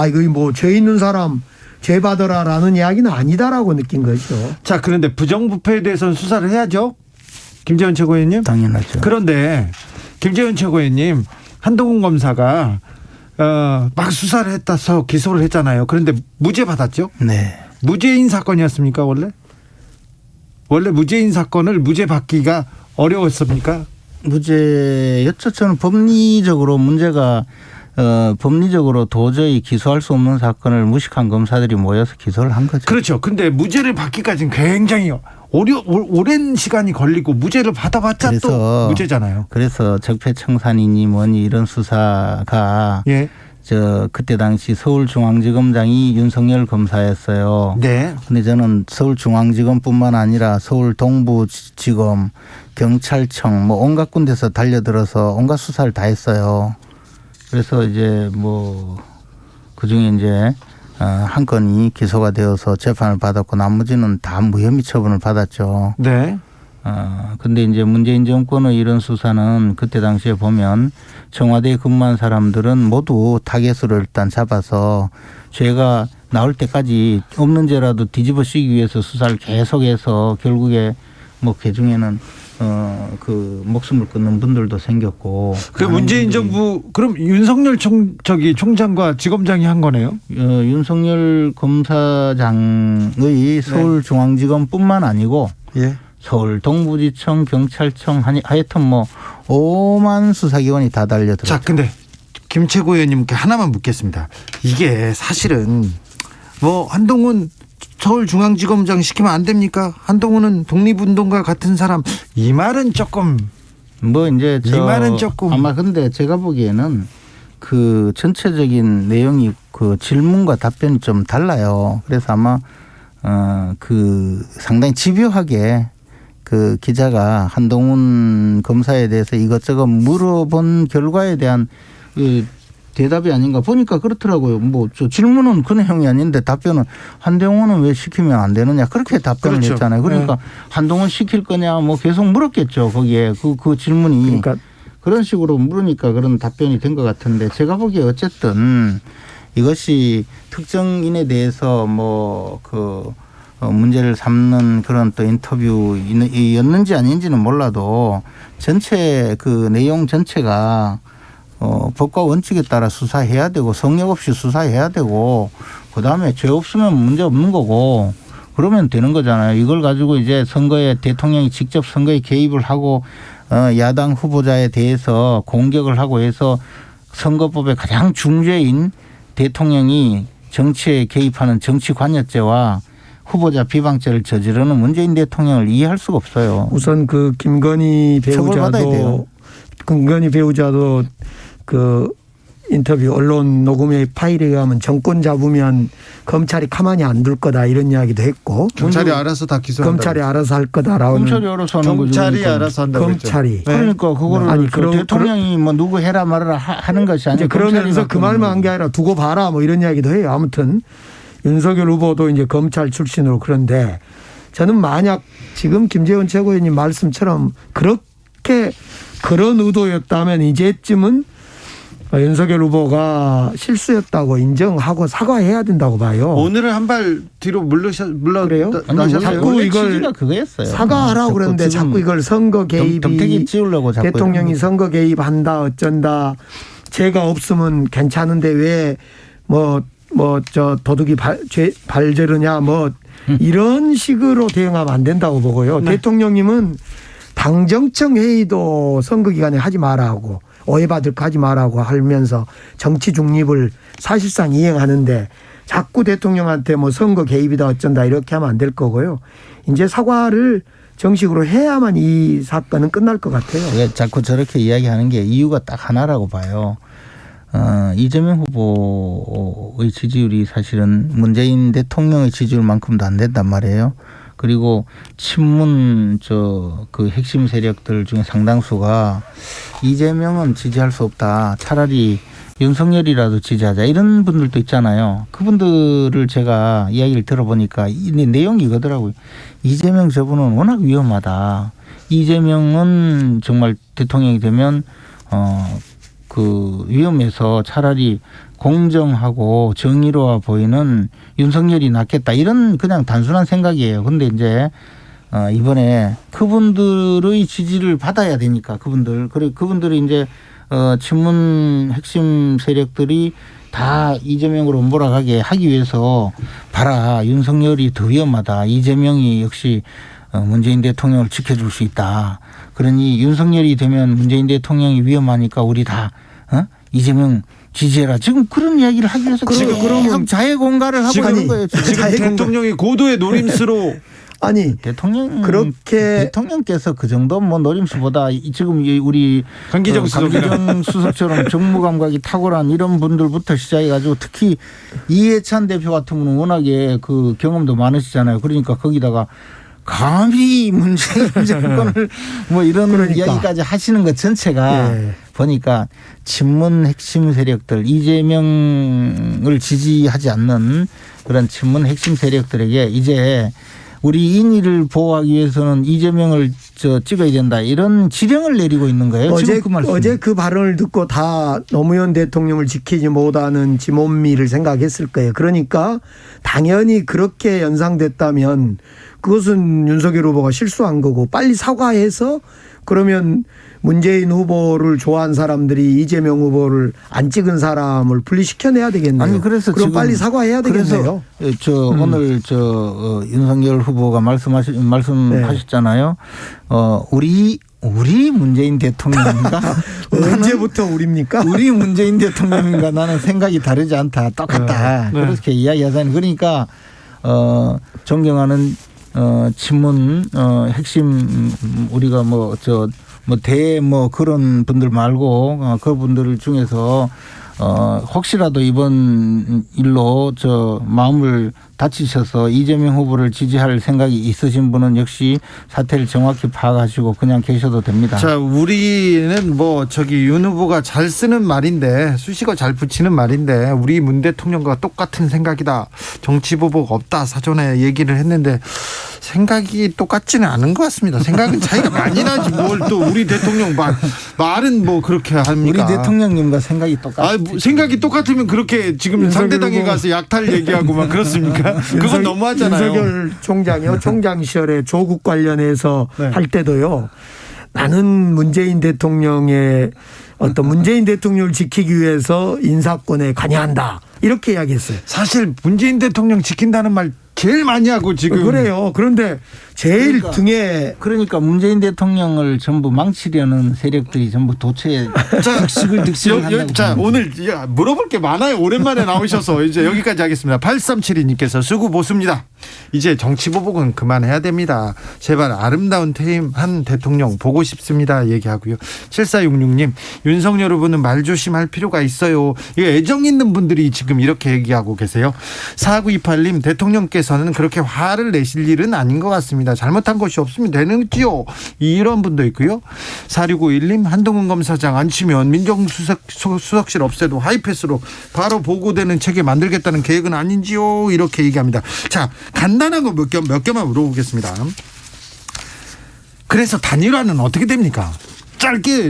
이거 뭐 죄 있는 사람 죄 받아라라는 이야기는 아니다라고 느낀 거죠. 자, 그런데 부정부패에 대해서는 수사를 해야죠. 김재원 최고위원님. 당연하죠. 그런데 김재원 최고위원님 한동훈 검사가 막 수사를 했다서 기소를 했잖아요. 그런데 무죄 받았죠? 네. 무죄인 사건이었습니까 원래? 원래 무죄인 사건을 무죄 받기가 어려웠습니까? 무죄였죠. 저는 법리적으로 문제가 법리적으로 도저히 기소할 수 없는 사건을 무식한 검사들이 모여서 기소를 한 거죠. 그렇죠. 근데 무죄를 받기까지는 굉장히 오랜 시간이 걸리고 무죄를 받아봤자 또 무죄잖아요. 그래서 적폐청산이니 뭐니 이런 수사가 그때 당시 서울중앙지검장이 윤석열 검사였어요. 네. 근데 저는 서울중앙지검뿐만 아니라 서울 동부지검, 경찰청 뭐 온갖 군데서 달려들어서 온갖 수사를 다 했어요. 그래서 이제 뭐 그중에 이제 한 건이 기소가 되어서 재판을 받았고 나머지는 다 무혐의 처분을 받았죠. 네. 근데 이제 문재인 정권의 이런 수사는 그때 당시에 보면 청와대에 근무한 사람들은 모두 타겟으로 일단 잡아서 죄가 나올 때까지 없는 죄라도 뒤집어 씌기 위해서 수사를 계속해서 결국에 뭐 그중에는 그 목숨을 끊는 분들도 생겼고. 그 문재인 정부 그럼 윤석열 총장과 지검장이 한 거네요? 윤석열 검사장의 서울중앙지검뿐만 아니고 서울 동부지청, 경찰청 하여튼 뭐 오만 수사기관이 다 달려들었죠. 자, 근데 김 최고위원님께 하나만 묻겠습니다. 이게 사실은 뭐 한동훈 서울중앙지검장 시키면 안 됩니까? 한동훈은 독립운동가 같은 사람 이 말은 조금 뭐 이제 이 말은 조금 아마 근데 제가 보기에는 그 전체적인 내용이 그 질문과 답변이 좀 달라요. 그래서 아마 그 상당히 집요하게 그 기자가 한동훈 검사에 대해서 이것저것 물어본 결과에 대한 그 대답이 아닌가 보니까 그렇더라고요. 뭐 저 질문은 그 내용이 아닌데 답변은 한동훈은 왜 시키면 안 되느냐 그렇게 답변을 했잖아요. 그러니까 한동훈 시킬 거냐 뭐 계속 물었겠죠. 거기에 그 질문이 그러니까 그런 식으로 물으니까 그런 답변이 된 것 같은데 제가 보기에 어쨌든 이것이 특정인에 대해서 뭐 그 문제를 삼는 그런 또 인터뷰였는지 아닌지는 몰라도 전체 그 내용 전체가 법과 원칙에 따라 수사해야 되고 성역 없이 수사해야 되고 그다음에 죄 없으면 문제 없는 거고 그러면 되는 거잖아요. 이걸 가지고 이제 선거에 대통령이 직접 선거에 개입을 하고 야당 후보자에 대해서 공격을 하고 해서 선거법의 가장 중죄인 대통령이 정치에 개입하는 정치관여죄와 후보자 비방죄를 저지르는 문재인 대통령을 이해할 수가 없어요. 우선 그 김건희 배우자도 그 인터뷰 언론 녹음의 파일에 의하면 정권 잡으면 검찰이 가만히 안 둘 거다 이런 이야기도 했고 경찰이 알아서 다 기소한다. 검찰이 알아서 할 거다라고 검찰이 알아서 하는 거죠. 경찰이 알아서 한다고 검찰이 했죠. 그러니까 그거를 대통령이 뭐 누구 해라 말아라 하는 것이 아니고 그러면서 그 말만 한 게 아니라 두고 봐라 뭐 이런 이야기도 해요. 아무튼 윤석열 후보도 이제 검찰 출신으로 그런데 저는 만약 지금 김재원 최고위원님 말씀처럼 그렇게 그런 의도였다면 이제쯤은 윤석열 후보가 실수였다고 인정하고 사과해야 된다고 봐요. 오늘은 한 발 뒤로 그래요? 나셨어요? 자꾸 이걸 그거였어요. 사과하라고 그러는데 자꾸 이걸 선거 개입이 덕택이 찌우려고 자꾸 대통령이 선거 개입한다 어쩐다. 제가 없으면 괜찮은데 왜 저 도둑이 발저르냐 이런 식으로 대응하면 안 된다고 보고요. 네. 대통령님은 당정청 회의도 선거 기간에 하지 말라고 오해받을까 하지 말라고 하면서 정치 중립을 사실상 이행하는데 자꾸 대통령한테 선거 개입이다 어쩐다 이렇게 하면 안 될 거고요. 이제 사과를 정식으로 해야만 이 사건은 끝날 것 같아요. 왜 자꾸 저렇게 이야기하는 게 이유가 딱 하나라고 봐요. 이재명 후보의 지지율이 사실은 문재인 대통령의 지지율만큼도 안 된단 말이에요. 그리고 친문 그 핵심 세력들 중에 상당수가 이재명은 지지할 수 없다. 차라리 윤석열이라도 지지하자. 이런 분들도 있잖아요. 그분들을 제가 이야기를 들어보니까 이 내용이 이거더라고요. 이재명 저분은 워낙 위험하다. 이재명은 정말 대통령이 되면 위험해서 차라리 공정하고 정의로워 보이는 윤석열이 낫겠다. 이런 그냥 단순한 생각이에요. 근데 이제 이번에 그분들의 지지를 받아야 되니까 그분들이 이제 친문 핵심 세력들이 다 이재명으로 몰아가게 하기 위해서 봐라 윤석열이 더 위험하다. 이재명이 역시 문재인 대통령을 지켜줄 수 있다. 그러니 윤석열이 되면 문재인 대통령이 위험하니까 우리 다 이재명 지지해라. 지금 그런 이야기를 하기 위해서 계속 자해 공갈을 하고 있는 거예요. 지금 대통령이 고도의 노림수로 아니 대통령께서 그 정도 노림수보다 지금 우리 강기정 수석처럼 정무 감각이 탁월한 이런 분들부터 시작해가지고 특히 이해찬 대표 같은 분은 워낙에 그 경험도 많으시잖아요. 그러니까 거기다가 감히 문재인 정권을 이런 이야기까지 하시는 것 전체가 보니까 친문 핵심 세력들 이재명을 지지하지 않는 그런 친문 핵심 세력들에게 이제 우리 인의를 보호하기 위해서는 이재명을 찍어야 된다 이런 지령을 내리고 있는 거예요. 어제 그 발언을 듣고 다 노무현 대통령을 지키지 못하는 지몬미를 생각했을 거예요. 그러니까 당연히 그렇게 연상됐다면 그것은 윤석열 후보가 실수한 거고 빨리 사과해서 그러면 문재인 후보를 좋아한 사람들이 이재명 후보를 안 찍은 사람을 분리시켜내야 되겠네요. 아니 그래서 그럼 빨리 사과해야 되겠네요. 오늘 윤석열 후보가 말씀하셨잖아요. 우리 문재인 대통령인가? 언제부터 우리입니까? 우리 문재인 대통령인가? 나는 생각이 다르지 않다. 똑같다. 그렇게 이야기하자니 그러니까 존경하는 친문 핵심 우리가 그런 분들 말고 그분들 중에서 혹시라도 이번 일로 마음을 다치셔서 이재명 후보를 지지할 생각이 있으신 분은 역시 사태를 정확히 파악하시고 그냥 계셔도 됩니다. 자, 우리는 윤 후보가 잘 쓰는 말인데 수식어 잘 붙이는 말인데 우리 문 대통령과 똑같은 생각이다. 정치 보복 없다. 사전에 얘기를 했는데 생각이 똑같지는 않은 것 같습니다. 생각은 차이가 많이 나지 뭘 또 우리 대통령 말은 그렇게 합니까? 우리 대통령님과 생각이 똑같아요. 생각이 똑같으면 그렇게 지금 상대당에 가서 약탈 얘기하고 막 그렇습니까? 그건 너무하잖아요. 윤석열 총장이요. 총장 시절에 조국 관련해서 할 때도요. 나는 문재인 대통령의 문재인 대통령을 지키기 위해서 인사권에 관여한다. 이렇게 이야기했어요. 사실 문재인 대통령 지킨다는 말 제일 많이 하고 지금. 그래요. 그런데 제일 등에. 그러니까 문재인 대통령을 전부 망치려는 세력들이 전부 도처에 득식을 한다고. 자, 오늘 물어볼 게 많아요. 오랜만에 나오셔서 이제 여기까지 하겠습니다. 8372님께서 수고보습니다. 이제 정치보복은 그만해야 됩니다. 제발 아름다운 퇴임한 대통령 보고 싶습니다. 얘기하고요. 7466님 윤석열 후보는 말 조심할 필요가 있어요. 이거 애정 있는 분들이 지금 이렇게 얘기하고 계세요. 4928님 대통령께서는 그렇게 화를 내실 일은 아닌 것 같습니다. 잘못한 것이 없으면 되는지요. 이런 분도 있고요. 4651님 한동훈 검사장 안 치면 민정수석실 없애도 하이패스로 바로 보고되는 체계 만들겠다는 계획은 아닌지요. 이렇게 얘기합니다. 자, 간단한 거 몇 개만 물어보겠습니다. 그래서 단일화는 어떻게 됩니까?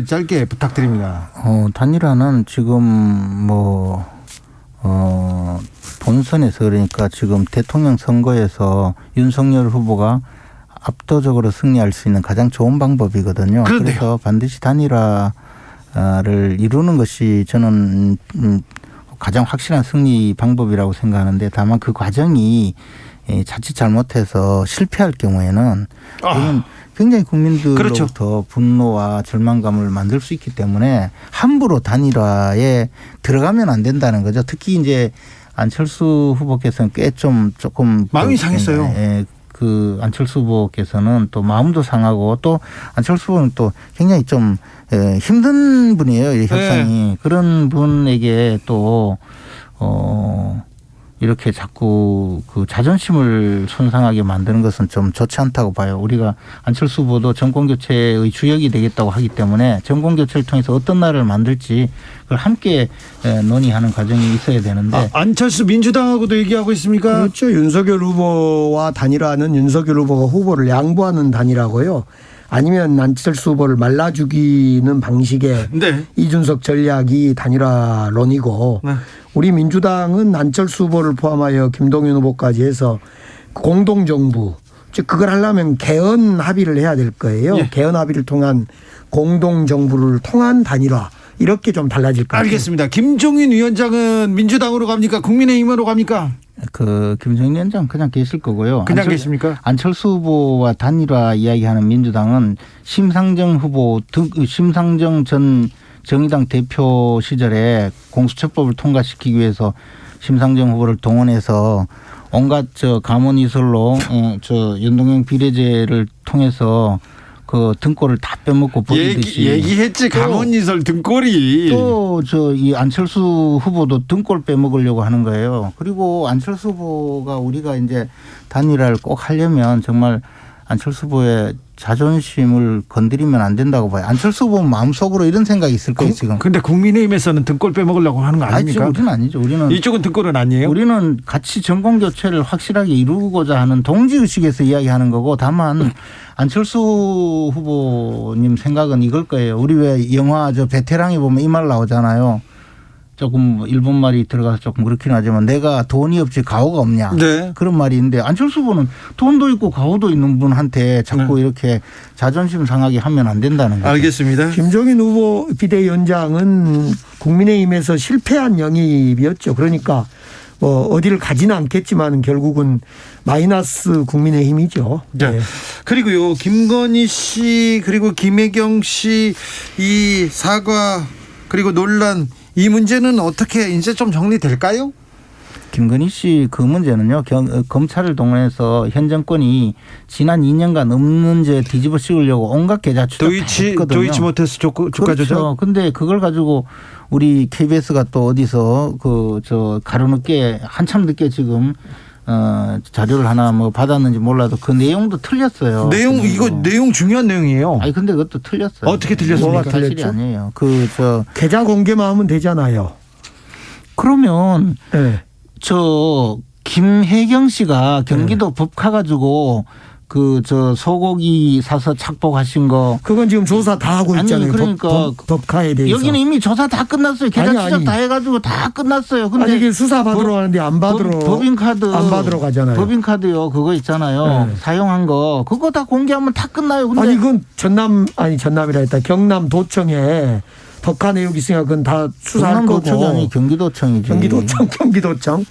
짧게 부탁드립니다. 단일화는 지금 본선에서 그러니까 지금 대통령 선거에서 윤석열 후보가 압도적으로 승리할 수 있는 가장 좋은 방법이거든요. 그런데요. 그래서 반드시 단일화를 이루는 것이 저는 가장 확실한 승리 방법이라고 생각하는데 다만 그 과정이 자칫 잘못해서 실패할 경우에는 이건 굉장히 국민들로부터 그렇죠. 분노와 절망감을 만들 수 있기 때문에 함부로 단일화에 들어가면 안 된다는 거죠. 특히 이제 안철수 후보께서는 꽤 조금 마음이 상했어요. 그 안철수 후보께서는 또 마음도 상하고 또 안철수 후보는 또 굉장히 좀 힘든 분이에요. 이 협상이. 그런 분에게 또 이렇게 자꾸 그 자존심을 손상하게 만드는 것은 좀 좋지 않다고 봐요. 우리가 안철수 후보도 정권교체의 주역이 되겠다고 하기 때문에 정권교체를 통해서 어떤 나라를 만들지 그걸 함께 논의하는 과정이 있어야 되는데. 안철수 민주당하고도 얘기하고 있습니까? 그렇죠. 윤석열 후보와 단일화는 윤석열 후보가 후보를 양보하는 단일화고요. 아니면 안철수 후보를 말라 죽이는 방식의 이준석 전략이 단일화론이고 우리 민주당은 안철수 후보를 포함하여 김동연 후보까지 해서 공동정부 즉 그걸 하려면 개헌 합의를 해야 될 거예요. 개헌 합의를 통한 공동정부를 통한 단일화 이렇게 좀 달라질 것 같아요. 알겠습니다. 김종인 위원장은 민주당으로 갑니까? 국민의힘으로 갑니까? 그 김종인 위원장 그냥 계실 거고요. 그냥 계십니까? 안철수 후보와 단일화 이야기하는 민주당은 심상정 전 정의당 대표 시절에 공수처법을 통과시키기 위해서 심상정 후보를 동원해서 온갖 감언이설로 연동형 비례제를 통해서 그 등골을 다 빼먹고 버리듯이 얘기했지. 감언이설 등골이. 또 이 안철수 후보도 등골 빼먹으려고 하는 거예요. 그리고 안철수 후보가 우리가 이제 단일화를 꼭 하려면 정말 안철수 후보의 자존심을 건드리면 안 된다고 봐요. 안철수 후보 마음속으로 이런 생각이 있을 거예요 지금. 근데 국민의힘에서는 등골 빼먹으려고 하는 거 아닙니까? 우리는 아니죠. 우리는 이쪽은 등골은 아니에요. 우리는 같이 정권 교체를 확실하게 이루고자 하는 동지 의식에서 이야기하는 거고 다만 안철수 후보님 생각은 이걸 거예요. 우리 왜 영화 베테랑에 보면 이 말 나오잖아요. 조금 일본 말이 들어가서 조금 그렇긴 하지만 내가 돈이 없지 가오가 없냐. 그런 말이 있는데 안철수 후보는 돈도 있고 가오도 있는 분한테 자꾸 이렇게 자존심 상하게 하면 안 된다는 거죠. 알겠습니다. 김종인 후보 비대위원장은 국민의힘에서 실패한 영입이었죠. 그러니까 어디를 가지는 않겠지만 결국은 마이너스 국민의힘이죠. 네. 그리고요 김건희 씨 그리고 김혜경 씨 이 사과 그리고 논란 이 문제는 어떻게 이제 좀 정리될까요? 김건희 씨 그 문제는요. 검찰을 동원해서 현 정권이 지난 2년간 없는 죄 뒤집어 씌우려고 온갖 계좌 추적 다 했거든요. 도이치모터스 주가 조작. 그렇죠. 근데 그걸 가지고 우리 KBS가 또 어디서 가로늦게 한참 늦게 지금 자료를 하나 받았는지 몰라도 그 내용도 틀렸어요. 내용 중요한 내용이에요. 아니 근데 그것도 틀렸어요. 어떻게 틀렸습니까? 뭐가 사실이 아니에요. 계좌 공개만 하면 되잖아요. 그러면 김혜경 씨가 경기도 법카 가지고 소고기 사서 착복하신 거 그건 지금 조사 다 하고 있잖아요. 그러니까 법카에 대해서 여기는 이미 조사 다 끝났어요. 계좌 추적 다 해가지고 다 끝났어요. 근데 이게 수사 받으러 가는데 안 받으러 법인카드 안 받으러 가잖아요. 법인카드요 그거 있잖아요. 사용한 거 그거 다 공개하면 다 끝나요. 근데 이건 전남이라 했다. 경남도청에 법카 내용이 있으니까 그건 다 수사할 거고. 경남도청이 아니 경기도청이지. 경기도청.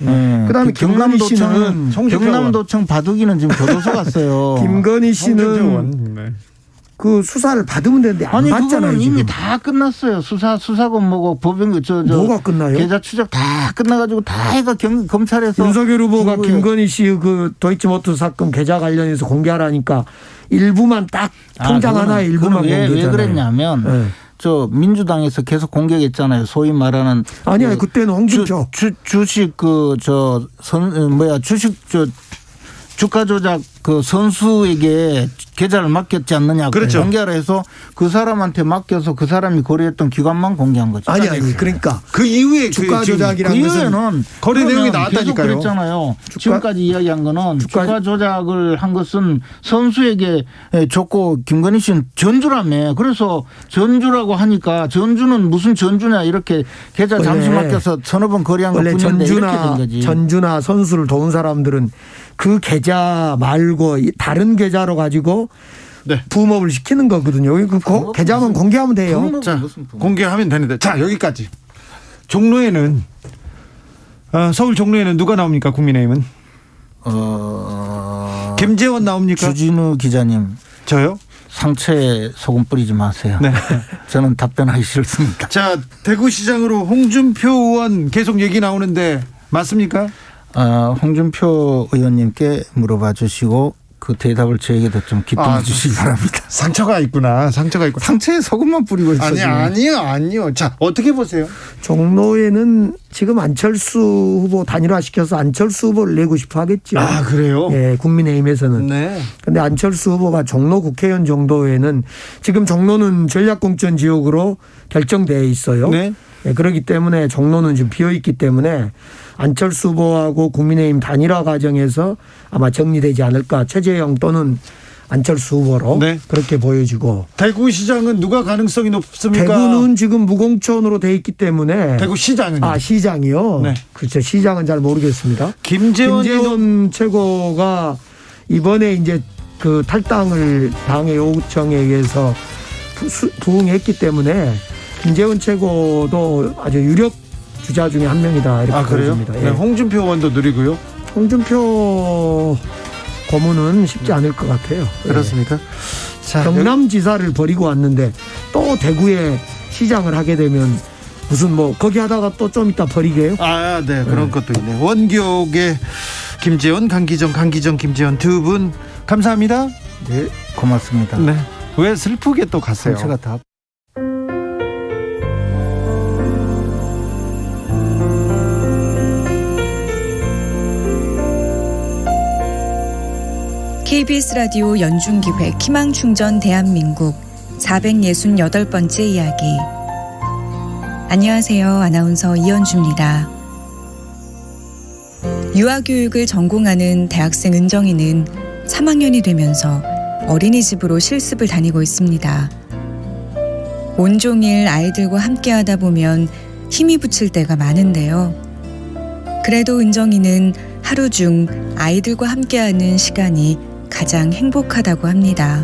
그다음에 김건희 씨는 경남도청 바둑이는 지금 교도소 갔어요. 김건희 씨는 그 수사를 받으면 되는데 안 받잖아요. 그거는 이미 다 끝났어요. 수사건 뭐고 법인 뭐가 끝나요? 계좌 추적 다 끝나가지고 다 해가 검찰에서 윤석열 후보가 김건희 씨 그 도이치모터 사건 계좌 관련해서 공개하라니까 일부만 딱 통장 하나에 일부만 공개잖아요. 왜 그랬냐면. 민주당에서 계속 공격했잖아요. 소위 말하는 아니야 그때는 홍준표 주식 주가 조작 그 선수에게 계좌를 맡겼지 않느냐. 그렇죠. 공개하라 해서 그 사람한테 맡겨서 그 사람이 거래했던 기관만 공개한 거죠. 아니 그러니까 그 이후에 주가 그 조작이라는 그 것은 이후에는 거래 내용이 계속 나왔다니까요. 그랬잖아요. 지금까지 이야기한 거는 주가 조작을 한 것은 선수에게 줬고 김건희 씨는 전주라며. 그래서 전주라고 하니까 전주는 무슨 전주냐 이렇게 계좌 잠수 맡겨서 서너 번 거래한 것뿐인데 이렇게 된 거지. 전주나 선수를 도운 사람들은 그 계좌 말고 다른 계좌로 가지고 네. 부업을 시키는 거거든요. 그 계좌만 공개하면 돼요. 자, 공개하면 되는데. 자, 여기까지. 종로에는 서울 종로에는 누가 나옵니까? 국민의힘은? 김재원 나옵니까? 주진우 기자님. 저요? 상처에 소금 뿌리지 마세요. 네. 저는 답변하기 싫습니다. 자, 대구시장으로 홍준표 의원 계속 얘기 나오는데 맞습니까? 홍준표 의원님께 물어봐 주시고 그 대답을 저에게도 좀 기쁨해 주시기 바랍니다. 상처가 있구나. 상처가 있고. 상처에 소금만 뿌리고 있어요. 아니요. 자, 어떻게 보세요? 종로에는 지금 안철수 후보 단일화시켜서 안철수 후보를 내고 싶어 하겠죠. 아, 그래요? 예, 국민의힘에서는. 네. 근데 안철수 후보가 종로 국회의원 정도에는 지금 종로는 전략공천 지역으로 결정되어 있어요. 네. 예, 그렇기 때문에 종로는 지금 비어있기 때문에 안철수 후보하고 국민의힘 단일화 과정에서 아마 정리되지 않을까. 최재형 또는 안철수 후보로 네. 그렇게 보여지고. 대구시장은 누가 가능성이 높습니까? 대구는 지금 무공천으로 돼 있기 때문에. 대구시장은요? 시장이요? 네. 그렇죠. 시장은 잘 모르겠습니다. 김재원 최고가 이번에 이제 그 탈당을 당의 요청에 의해서 부응했기 때문에 김재원 최고도 아주 유력 주자 중에 한 명이다 이렇게 보여집니다. 네, 홍준표 의원도 누리고요. 홍준표 고문은 쉽지 않을 것 같아요. 그렇습니까? 자, 경남지사를 버리고 왔는데 또 대구에 시장을 하게 되면 무슨 거기 하다가 또 좀 이따 버리게요? 네, 그런 것도 있네. 원기옥의 김재원, 강기정, 김재원 두 분 감사합니다. 네, 고맙습니다. 네. 왜 슬프게 또 갔어요? 상처가 다. KBS 라디오 연중기획 희망충전 대한민국 468번째 이야기. 안녕하세요. 아나운서 이현주입니다. 유아교육을 전공하는 대학생 은정이는 3학년이 되면서 어린이집으로 실습을 다니고 있습니다. 온종일 아이들과 함께하다 보면 힘이 붙일 때가 많은데요. 그래도 은정이는 하루 중 아이들과 함께하는 시간이 가장 행복하다고 합니다.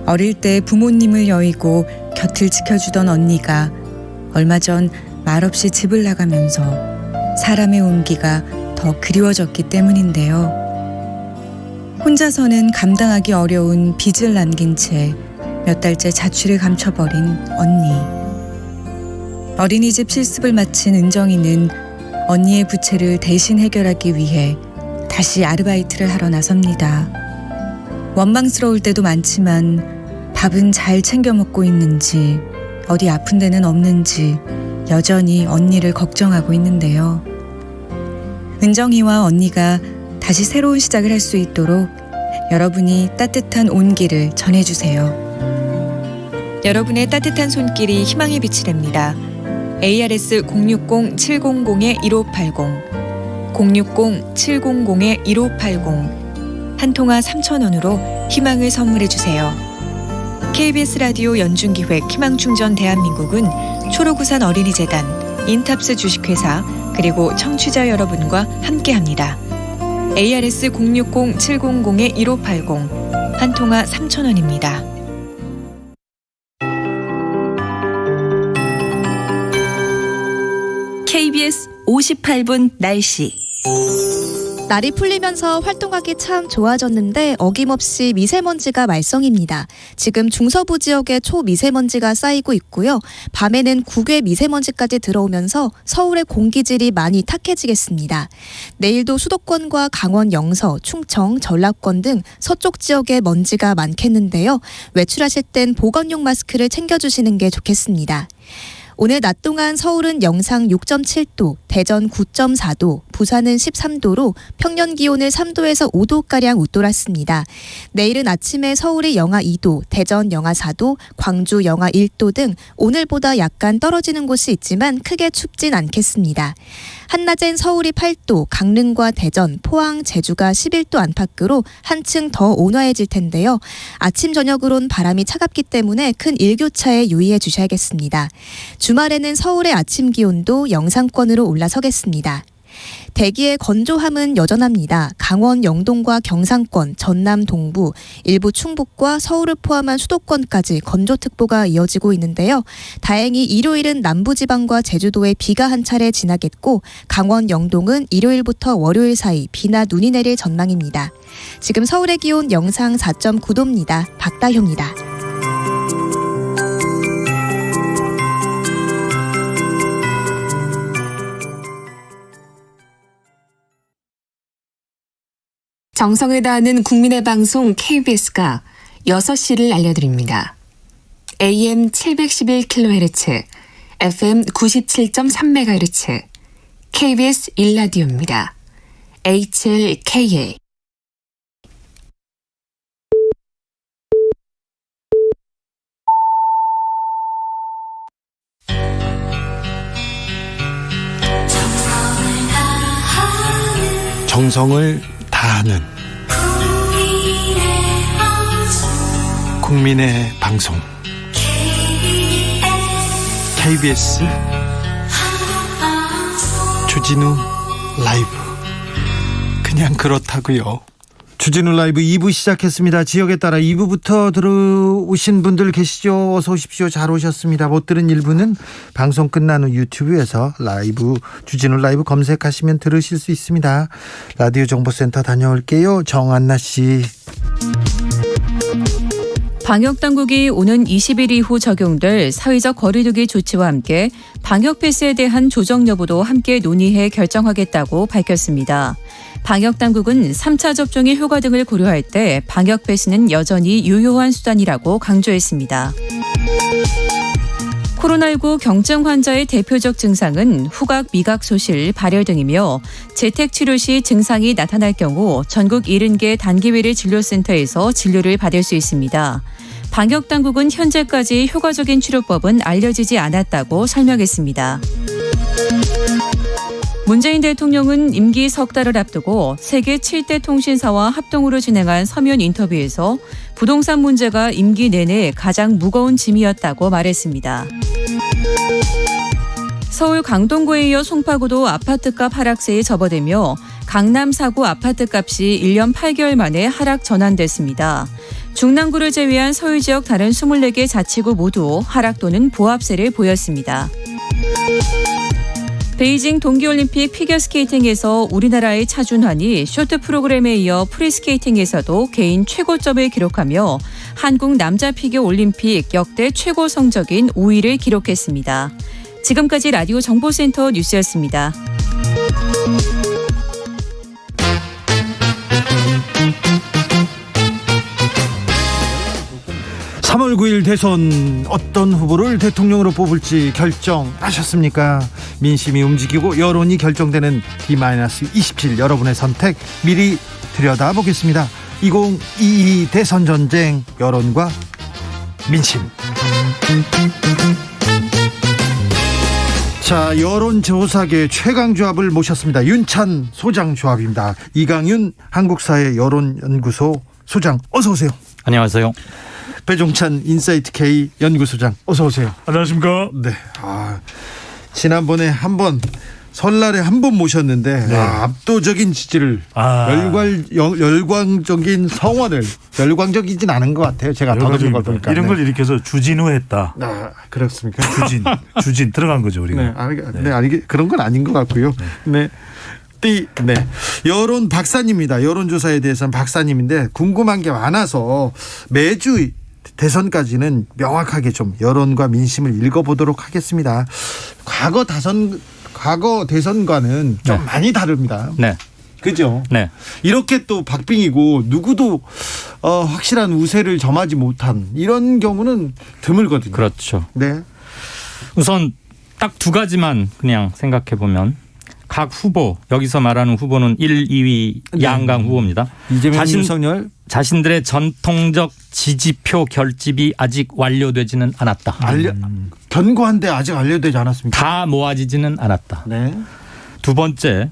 어릴 때 부모님을 여의고 곁을 지켜주던 언니가 얼마 전 말없이 집을 나가면서 사람의 온기가 더 그리워졌기 때문인데요. 혼자서는 감당하기 어려운 빚을 남긴 채 몇 달째 자취를 감춰버린 언니. 어린이집 실습을 마친 은정이는 언니의 부채를 대신 해결하기 위해 다시 아르바이트를 하러 나섭니다. 원망스러울 때도 많지만 밥은 잘 챙겨 먹고 있는지 어디 아픈 데는 없는지 여전히 언니를 걱정하고 있는데요. 은정이와 언니가 다시 새로운 시작을 할 수 있도록 여러분이 따뜻한 온기를 전해주세요. 여러분의 따뜻한 손길이 희망의 빛이 됩니다. ARS 060-700-1580 060-700-1580 한 통화 3,000원으로 희망을 선물해주세요. KBS 라디오 연중기획 희망충전 대한민국은 초록우산 어린이재단, 인탑스 주식회사 그리고 청취자 여러분과 함께합니다. ARS 060-700-1580 한 통화 3,000원입니다. KBS 58분 날씨. 날이 풀리면서 활동하기 참 좋아졌는데 어김없이 미세먼지가 말썽입니다. 지금 중서부 지역에 초미세먼지가 쌓이고 있고요. 밤에는 국외 미세먼지까지 들어오면서 서울의 공기질이 많이 탁해지겠습니다. 내일도 수도권과 강원 영서, 충청, 전라권 등 서쪽 지역에 먼지가 많겠는데요. 외출하실 땐 보건용 마스크를 챙겨주시는 게 좋겠습니다. 오늘 낮 동안 서울은 영상 6.7도, 대전 9.4도, 부산은 13도로 평년 기온을 3도에서 5도가량 웃돌았습니다. 내일은 아침에 서울이 영하 2도, 대전 영하 4도, 광주 영하 1도 등 오늘보다 약간 떨어지는 곳이 있지만 크게 춥진 않겠습니다. 한낮엔 서울이 8도, 강릉과 대전, 포항, 제주가 11도 안팎으로 한층 더 온화해질 텐데요. 아침 저녁으론 바람이 차갑기 때문에 큰 일교차에 유의해 주셔야겠습니다. 주말에는 서울의 아침 기온도 영상권으로 올라서겠습니다. 대기의 건조함은 여전합니다. 강원 영동과 경상권, 전남 동부, 일부 충북과 서울을 포함한 수도권까지 건조특보가 이어지고 있는데요. 다행히 일요일은 남부지방과 제주도에 비가 한 차례 지나겠고 강원 영동은 일요일부터 월요일 사이 비나 눈이 내릴 전망입니다. 지금 서울의 기온 영상 4.9도입니다. 박다효입니다. 정성을 다하는 국민의 방송 KBS가 6시를 알려드립니다. AM 711kHz, FM 97.3MHz, KBS 1라디오입니다. HLKA. 정성을 다하는 국민의 방송 KBS 주진우 라이브. 그냥 그렇다고요. 주진우 라이브 2부 시작했습니다. 지역에 따라 2부부터 들어오신 분들 계시죠? 어서 오십시오. 잘 오셨습니다. 못 들은 1부는 방송 끝난 후 유튜브에서 라이브 주진우 라이브 검색하시면 들으실 수 있습니다. 라디오 정보센터 다녀올게요. 정한나 씨. 방역당국이 오는 20일 이후 적용될 사회적 거리두기 조치와 함께 방역 패스에 대한 조정 여부도 함께 논의해 결정하겠다고 밝혔습니다. 방역당국은 3차 접종의 효과 등을 고려할 때 방역 패스는 여전히 유효한 수단이라고 강조했습니다. 코로나19 경증 환자의 대표적 증상은 후각, 미각 소실, 발열 등이며 재택치료 시 증상이 나타날 경우 전국 70개 단기외래 진료센터에서 진료를 받을 수 있습니다. 방역당국은 현재까지 효과적인 치료법은 알려지지 않았다고 설명했습니다. 문재인 대통령은 임기 석 달을 앞두고 세계 7대 통신사와 합동으로 진행한 서면 인터뷰에서 부동산 문제가 임기 내내 가장 무거운 짐이었다고 말했습니다. 서울 강동구에 이어 송파구도 아파트값 하락세에 접어들며 강남 4구 아파트값이 1년 8개월 만에 하락 전환됐습니다. 중랑구를 제외한 서울 지역 다른 24개 자치구 모두 하락 또는 보합세를 보였습니다. 베이징 동계올림픽 피겨스케이팅에서 우리나라의 차준환이 쇼트 프로그램에 이어 프리스케이팅에서도 개인 최고점을 기록하며 한국 남자 피겨올림픽 역대 최고 성적인 5위를 기록했습니다. 지금까지 라디오 정보센터 뉴스였습니다. 3월 9일 대선 어떤 후보를 대통령으로 뽑을지 결정하셨습니까? 민심이 움직이고 여론이 결정되는 D-27 여러분의 선택 미리 들여다보겠습니다. 2022 대선 전쟁 여론과 민심. 자, 여론조사계 최강조합을 모셨습니다. 윤찬 소장조합입니다. 이강윤 한국사회 여론연구소 소장, 어서 오세요. 안녕하세요. 배종찬 인사이트 K 연구소장, 어서 오세요. 안녕하십니까. 네. 지난번에 한번 설날에 한 번 모셨는데 네. 압도적인 지지를 열광적인 성원을 열광적이진 않은 것 같아요. 제가 더듬는 걸 보니까 이런 걸 일으켜서 주진우했다. 그렇습니까? 주진 들어간 거죠 우리가. 그런 건 아닌 것 같고요. 네. 여론 박사님입니다. 여론조사에 대해서는 박사님인데 궁금한 게 많아서 매주 대선까지는 명확하게 좀 여론과 민심을 읽어보도록 하겠습니다. 과거 대선과는 좀 많이 다릅니다. 네. 그죠? 네. 이렇게 또 박빙이고 누구도 확실한 우세를 점하지 못한 이런 경우는 드물거든요. 그렇죠. 네. 우선 딱 두 가지만 그냥 생각해 보면 각 후보 여기서 말하는 후보는 1, 2위 양강 후보입니다. 이재명, 윤석열 자신들의 전통적 지지표 결집이 아직 완료되지는 않았다. 견고한데 아직 완료되지 않았습니다. 다 모아지지는 않았다. 네. 두 번째,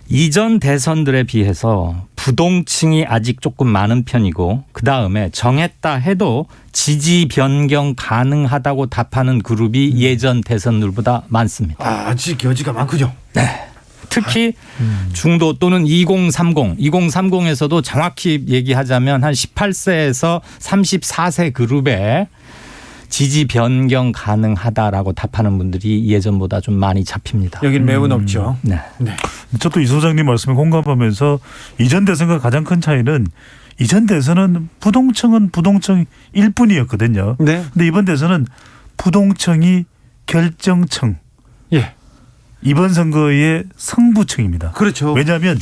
이전 대선들에 비해서 부동층이 아직 조금 많은 편이고 그다음에 정했다 해도 지지 변경 가능하다고 답하는 그룹이 예전 대선들보다 많습니다. 아직 여지가 많군요. 네. 특히 중도 또는 2030에서도 정확히 얘기하자면 한 18세에서 34세 그룹에 지지 변경 가능하다라고 답하는 분들이 예전보다 좀 많이 잡힙니다. 여기는 매우 높죠. 네. 저도 이 소장님 말씀에 공감하면서 이전 대선과 가장 큰 차이는 이전 대선은 부동층은 부동층일 뿐이었거든요. 네. 근데 이번 대선은 부동층이 결정층. 예. 이번 선거의 성부층입니다. 그렇죠. 왜냐하면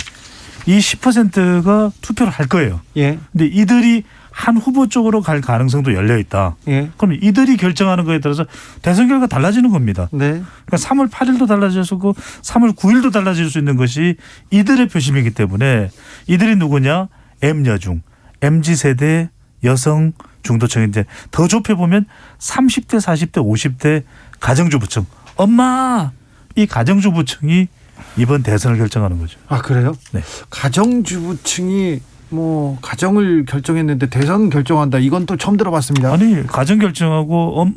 이 10%가 투표를 할 거예요. 예. 근데 이들이 한 후보 쪽으로 갈 가능성도 열려 있다. 예. 그럼 이들이 결정하는 거에 따라서 대선 결과 달라지는 겁니다. 네. 그러니까 3월 8일도 달라질 수 있고 3월 9일도 달라질 수 있는 것이 이들의 표심이기 때문에 이들이 누구냐? M여중, MZ세대 여성 중도층인데 더 좁혀보면 30대, 40대, 50대 가정주부층. 엄마! 이 가정주부층이 이번 대선을 결정하는 거죠. 아, 그래요? 네. 가정주부층이 뭐 가정을 결정했는데 대선 결정한다. 이건 또 처음 들어봤습니다. 아니 가정 결정하고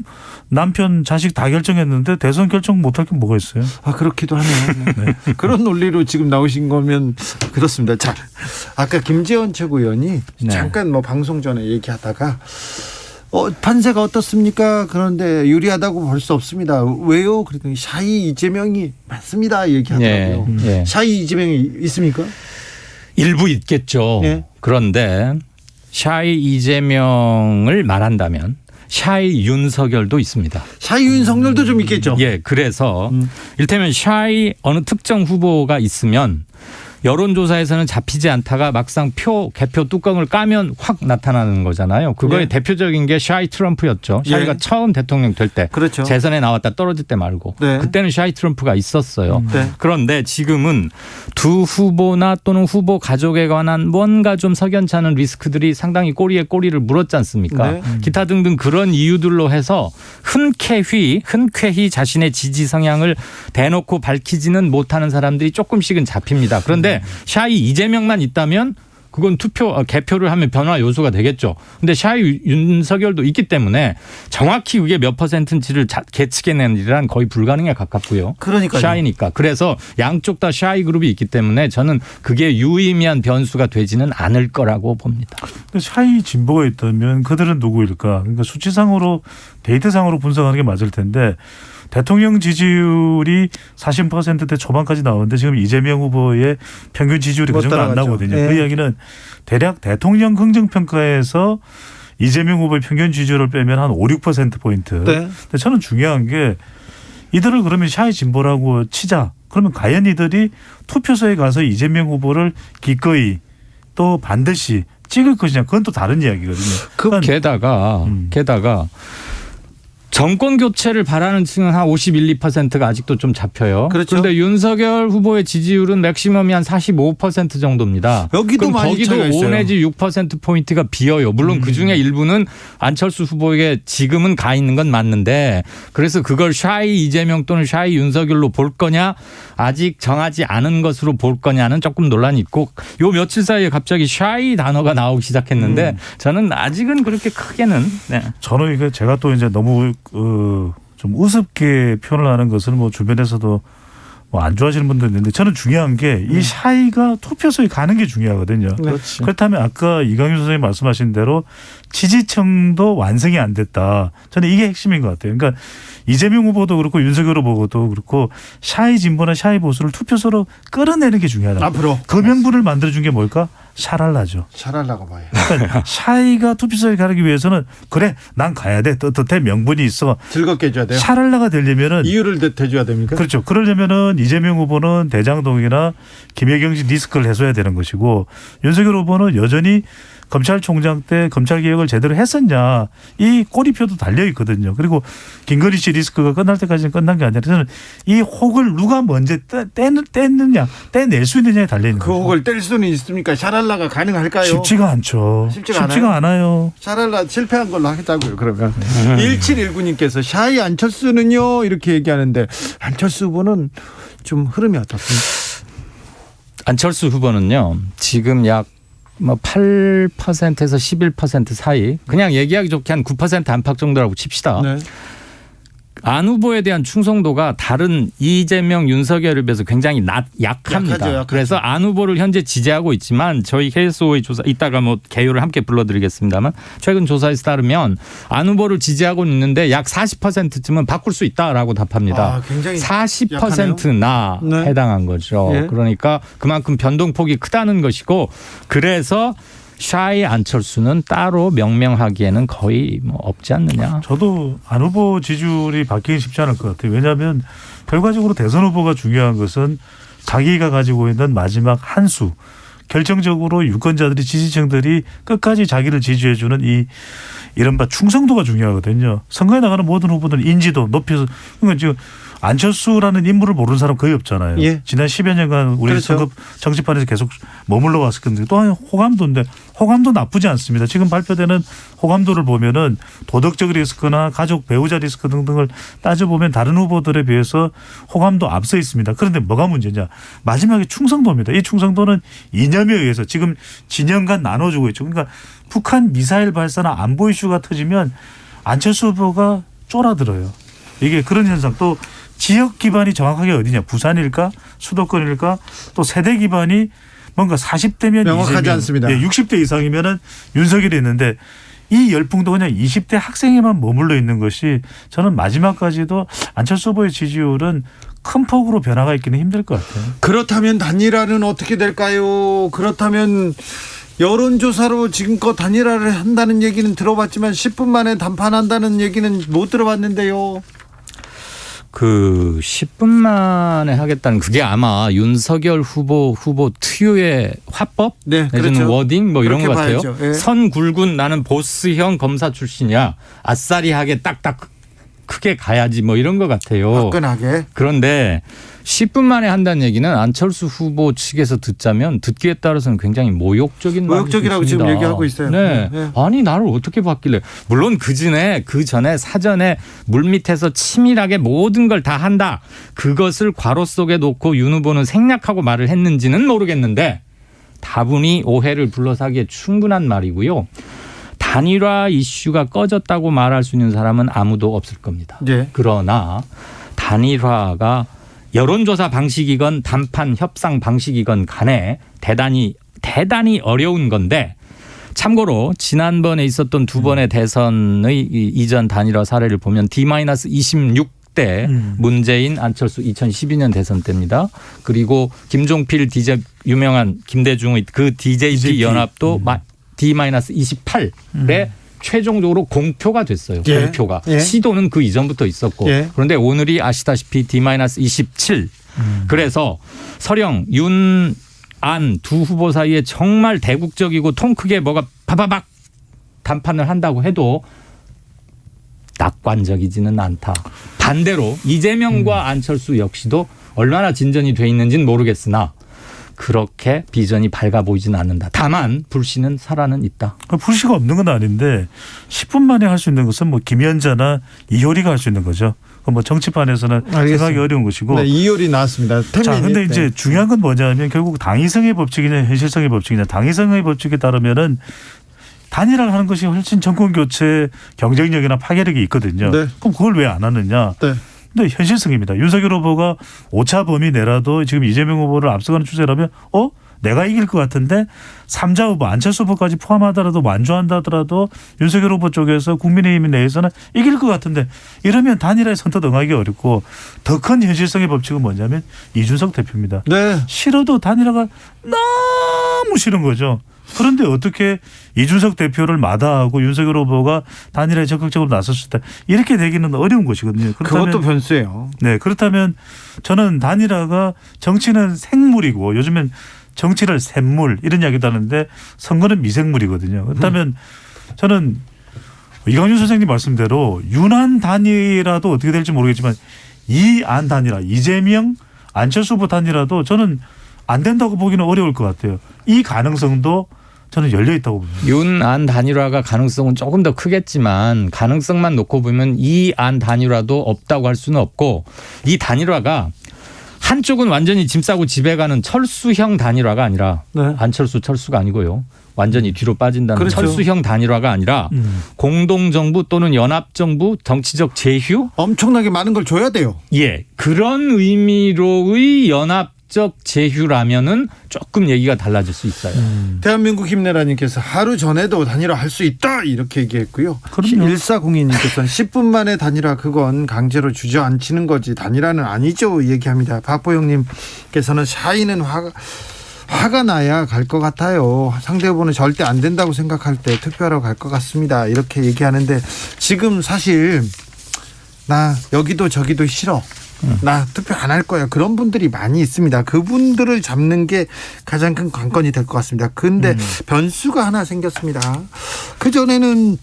남편 자식 다 결정했는데 대선 결정 못할 게 뭐가 있어요? 아, 그렇기도 하네요. 네. 그런 논리로 지금 나오신 거면 그렇습니다. 자, 아까 김재원 최고위원이 잠깐 뭐 방송 전에 얘기하다가 판세가 어떻습니까? 그런데 유리하다고 볼 수 없습니다. 왜요? 그랬더니 샤이 이재명이 맞습니다. 얘기하더라고요. 예. 샤이 이재명이 있습니까? 일부 있겠죠. 예. 그런데 샤이 이재명을 말한다면 샤이 윤석열도 있습니다. 샤이 윤석열도 좀 있겠죠. 예, 그래서 이를테면 샤이 어느 특정 후보가 있으면 여론조사에서는 잡히지 않다가 막상 개표 뚜껑을 까면 확 나타나는 거잖아요. 그거의 예. 대표적인 게 샤이 트럼프였죠. 샤이가 예. 처음 대통령 될 때. 그렇죠. 재선에 나왔다 떨어질 때 말고. 네. 그때는 샤이 트럼프가 있었어요. 네. 그런데 지금은 두 후보나 또는 후보 가족에 관한 뭔가 좀 석연치 않은 리스크들이 상당히 꼬리에 꼬리를 물었지 않습니까? 네. 기타 등등 그런 이유들로 해서 흔쾌히 자신의 지지 성향을 대놓고 밝히지는 못하는 사람들이 조금씩은 잡힙니다. 그런데 샤이 이재명만 있다면 그건 개표를 하면 변화 요소가 되겠죠. 근데 샤이 윤석열도 있기 때문에 정확히 그게 몇 %인지를 계측해내는 일은 거의 불가능에 가깝고요. 그러니까요. 샤이니까. 그래서 양쪽 다 샤이 그룹이 있기 때문에 저는 그게 유의미한 변수가 되지는 않을 거라고 봅니다. 근데 샤이 진보가 있다면 그들은 누구일까? 그러니까 수치상으로 데이터상으로 분석하는 게 맞을 텐데 대통령 지지율이 40%대 초반까지 나오는데 지금 이재명 후보의 평균 지지율이 그 정도 안 나오거든요. 네. 그 이야기는 대략 대통령 긍정평가에서 이재명 후보의 평균 지지율을 빼면 한 5, 6%포인트. 네. 근데 저는 중요한 게 이들을 그러면 샤이 진보라고 치자. 그러면 과연 이들이 투표소에 가서 이재명 후보를 기꺼이 또 반드시 찍을 것이냐. 그건 또 다른 이야기거든요. 게다가 정권 교체를 바라는 층은 한 51, 2%가 아직도 좀 잡혀요. 그렇죠. 그런데 윤석열 후보의 지지율은 맥시멈이 한 45% 정도입니다. 여기도 많이 거기도 차이가 있어요. 5 내지 6%포인트가 비어요. 물론 그중에 일부는 안철수 후보에게 지금은 가 있는 건 맞는데 그래서 그걸 샤이 이재명 또는 샤이 윤석열로 볼 거냐 아직 정하지 않은 것으로 볼 거냐는 조금 논란이 있고 요 며칠 사이에 갑자기 샤이 단어가 나오기 시작했는데 저는 아직은 그렇게 크게는 저는 이게 제가 또 이제 너무 좀 우습게 표현을 하는 것을 뭐 주변에서도 뭐 안 좋아하시는 분도 있는데 저는 중요한 게 이 샤이가 투표소에 가는 게 중요하거든요. 그렇지. 그렇다면 아까 이강윤 선생님 말씀하신 대로 지지층도 완성이 안 됐다. 저는 이게 핵심인 것 같아요. 그러니까 이재명 후보도 그렇고 윤석열 후보도 그렇고 샤이 진보나 샤이 보수를 투표소로 끌어내는 게 중요하다. 앞으로 그 명분을 만들어준 게 뭘까? 샤랄라죠. 샤랄라고 봐요. 그러니까 샤이가 투표소에 가기 위해서는 그래 난 가야 돼. 떳떳해 명분이 있어. 즐겁게 해줘야 돼요. 샤랄라가 되려면은 이유를 대줘야 됩니까? 그렇죠. 그러려면은 이재명 후보는 대장동이나 김혜경 씨 리스크를 해소해야 되는 것이고 윤석열 후보는 여전히 검찰총장 때 검찰개혁을 제대로 했었냐 이 꼬리표도 달려 있거든요. 그리고 김건희 씨 리스크가 끝날 때까지는 끝난 게 아니라 저는 이 혹을 누가 먼저 떼느냐 떼낼 수 있느냐에 달려 있는 그 거죠. 혹을 뗄 수는 있습니까? 샤랄라가 가능할까요? 쉽지가 않죠. 쉽지가 않아요. 샤랄라 실패한 걸로 하겠다고요. 그러면 1719님께서 샤이 안철수는요 이렇게 얘기하는데 안철수 후보는 좀 흐름이 어떻습니까? 안철수 후보는요. 지금 약 8%에서 11% 사이 그냥 얘기하기 좋게 한 9% 안팎 정도라고 칩시다. 네. 안 후보에 대한 충성도가 다른 이재명, 윤석열에 비해서 굉장히 약합니다. 약하죠. 그래서 안 후보를 현재 지지하고 있지만 저희 KSO의 조사 이따가 개요를 함께 불러드리겠습니다만 최근 조사에서 따르면 안 후보를 지지하고 있는데 약 40%쯤은 바꿀 수 있다라고 답합니다. 굉장히 40%나 네. 해당한 거죠. 예. 그러니까 그만큼 변동폭이 크다는 것이고 그래서 샤이 안철수는 따로 명명하기에는 거의 없지 않느냐. 저도 안 후보 지지율이 바뀌기 쉽지 않을 것 같아요. 왜냐하면 결과적으로 대선 후보가 중요한 것은 자기가 가지고 있는 마지막 한 수. 결정적으로 유권자들이 지지층들이 끝까지 자기를 지지해주는 이 이른바 충성도가 중요하거든요. 선거에 나가는 모든 후보들은 인지도 높여서 그러니까 지금 안철수라는 인물을 모르는 사람 거의 없잖아요. 예. 지난 10여 년간 우리 그렇죠. 선거 정치판에서 계속 머물러 왔을 건데 또한 호감도인데 호감도 나쁘지 않습니다. 지금 발표되는 호감도를 보면은 도덕적 리스크나 가족 배우자 리스크 등등을 따져보면 다른 후보들에 비해서 호감도 앞서 있습니다. 그런데 뭐가 문제냐. 마지막에 충성도입니다. 이 충성도는 이념에 의해서 지금 진영 간 나눠주고 있죠. 그러니까 북한 미사일 발사나 안보 이슈가 터지면 안철수 후보가 쫄아들어요. 이게 그런 현상 또 지역 기반이 정확하게 어디냐. 부산일까 수도권일까 또 세대 기반이 뭔가 40대면 명확하지 이재명, 않습니다. 60대 이상이면은 윤석열이 있는데 이 열풍도 그냥 20대 학생에만 머물러 있는 것이 저는 마지막까지도 안철수 후보의 지지율은 큰 폭으로 변화가 있기는 힘들 것 같아요. 그렇다면 단일화는 어떻게 될까요? 그렇다면 여론조사로 지금껏 단일화를 한다는 얘기는 들어봤지만 10분 만에 단판한다는 얘기는 못 들어봤는데요. 그 10분 만에 하겠다는 그게 아마 윤석열 후보 트유의 화법 내지는 그렇죠. 워딩 이런 것 같아요. 봐야죠. 예. 선 굵은 나는 보스형 검사 출신이야. 아싸리하게 딱딱 크게 가야지 이런 것 같아요. 화끈하게. 그런데 10분 만에 한다는 얘기는 안철수 후보 측에서 듣기에 따라서는 굉장히 모욕적이라고 지금 얘기하고 있어요. 네. 네. 아니 나를 어떻게 바뀌래. 물론 그 전에 사전에 물밑에서 치밀하게 모든 걸 다 한다. 그것을 괄호 속에 놓고 윤 후보는 생략하고 말을 했는지는 모르겠는데 다분히 오해를 불러사기에 충분한 말이고요. 단일화 이슈가 꺼졌다고 말할 수 있는 사람은 아무도 없을 겁니다. 네. 그러나 단일화가 여론조사 방식이건 담판 협상 방식이건 간에 대단히 어려운 건데 참고로 지난번에 있었던 두 번의 대선의 이전 단일화 사례를 보면 D-26대 문재인 안철수 2012년 대선 때입니다. 그리고 김종필 DJ 유명한 김대중의 그 DJP 연합도 D-28에 최종적으로 공표가 됐어요. 예. 공표가. 예. 시도는 그 이전부터 있었고. 예. 그런데 오늘이 아시다시피 D-27. 그래서 설령 윤, 안 두 후보 사이에 정말 대국적이고 통 크게 뭐가 바바박 단판을 한다고 해도 낙관적이지는 않다. 반대로 이재명과 안철수 역시도 얼마나 진전이 돼 있는지는 모르겠으나 그렇게 비전이 밝아 보이지는 않는다. 다만 불씨는 살아는 있다. 불씨가 없는 건 아닌데 10분 만에 할 수 있는 것은 김연자나 이효리가 할 수 있는 거죠. 정치판에서는 생각이 어려운 것이고. 네, 이효리 나왔습니다. 자, 근데 이제 중요한 건 뭐냐면 결국 당위성의 법칙이냐 현실성의 법칙이냐. 당위성의 법칙에 따르면은 단일화를 하는 것이 훨씬 정권 교체 경쟁력이나 파괴력이 있거든요. 네. 그럼 그걸 왜 안 하느냐. 네. 근데 현실성입니다. 윤석열 후보가 5차 범위 내라도 지금 이재명 후보를 앞서가는 추세라면 내가 이길 것 같은데 3자 후보 안철수 후보까지 포함하더라도 완주한다더라도 윤석열 후보 쪽에서 국민의힘 내에서는 이길 것 같은데 이러면 단일화에 선뜻 응하기 어렵고 더 큰 현실성의 법칙은 뭐냐면 이준석 대표입니다. 네. 싫어도 단일화가 너무 싫은 거죠. 그런데 어떻게 이준석 대표를 마다하고 윤석열 후보가 단일화에 적극적으로 나섰을 때 이렇게 되기는 어려운 것이거든요. 그것도 변수예요. 네, 그렇다면 저는 단일화가 정치는 생물이고 요즘엔 정치를 샘물 이런 이야기도 하는데 선거는 미생물이거든요. 그렇다면 저는 이광준 선생님 말씀대로 윤한 단위라도 어떻게 될지 모르겠지만 이안 단위라 이재명 안철수 후보 단위라도 저는 안 된다고 보기는 어려울 것 같아요. 이 가능성도 저는 열려 있다고 봅니다. 윤안 단일화가 가능성은 조금 더 크겠지만 가능성만 놓고 보면 이 안 단일화도 없다고 할 수는 없고 이 단일화가 한쪽은 완전히 짐 싸고 집에 가는 철수형 단일화가 아니라 안철수 철수가 아니고요. 완전히 뒤로 빠진다는 그렇죠. 철수형 단일화가 아니라 공동정부 또는 연합정부 정치적 제휴? 엄청나게 많은 걸 줘야 돼요. 예. 그런 의미로의 연합적 제휴라면은 조금 얘기가 달라질 수 있어요. 대한민국 힘내라님께서 하루 전에도 단일화 할 수 있다 이렇게 얘기했고요. 1402님께서는 10분 만에 단일화 그건 강제로 주저앉히는 거지 단일화는 아니죠 얘기합니다. 박보영님께서는 샤이는 화가 나야 갈 것 같아요. 상대 후보는 절대 안 된다고 생각할 때 투표하러 갈 것 같습니다. 이렇게 얘기하는데 지금 사실 나 여기도 저기도 싫어. 나 투표 안 할 거야. 그런 분들이 많이 있습니다. 그분들을 잡는 게 가장 큰 관건이 될 것 같습니다. 근데 변수가 하나 생겼습니다. 그전에는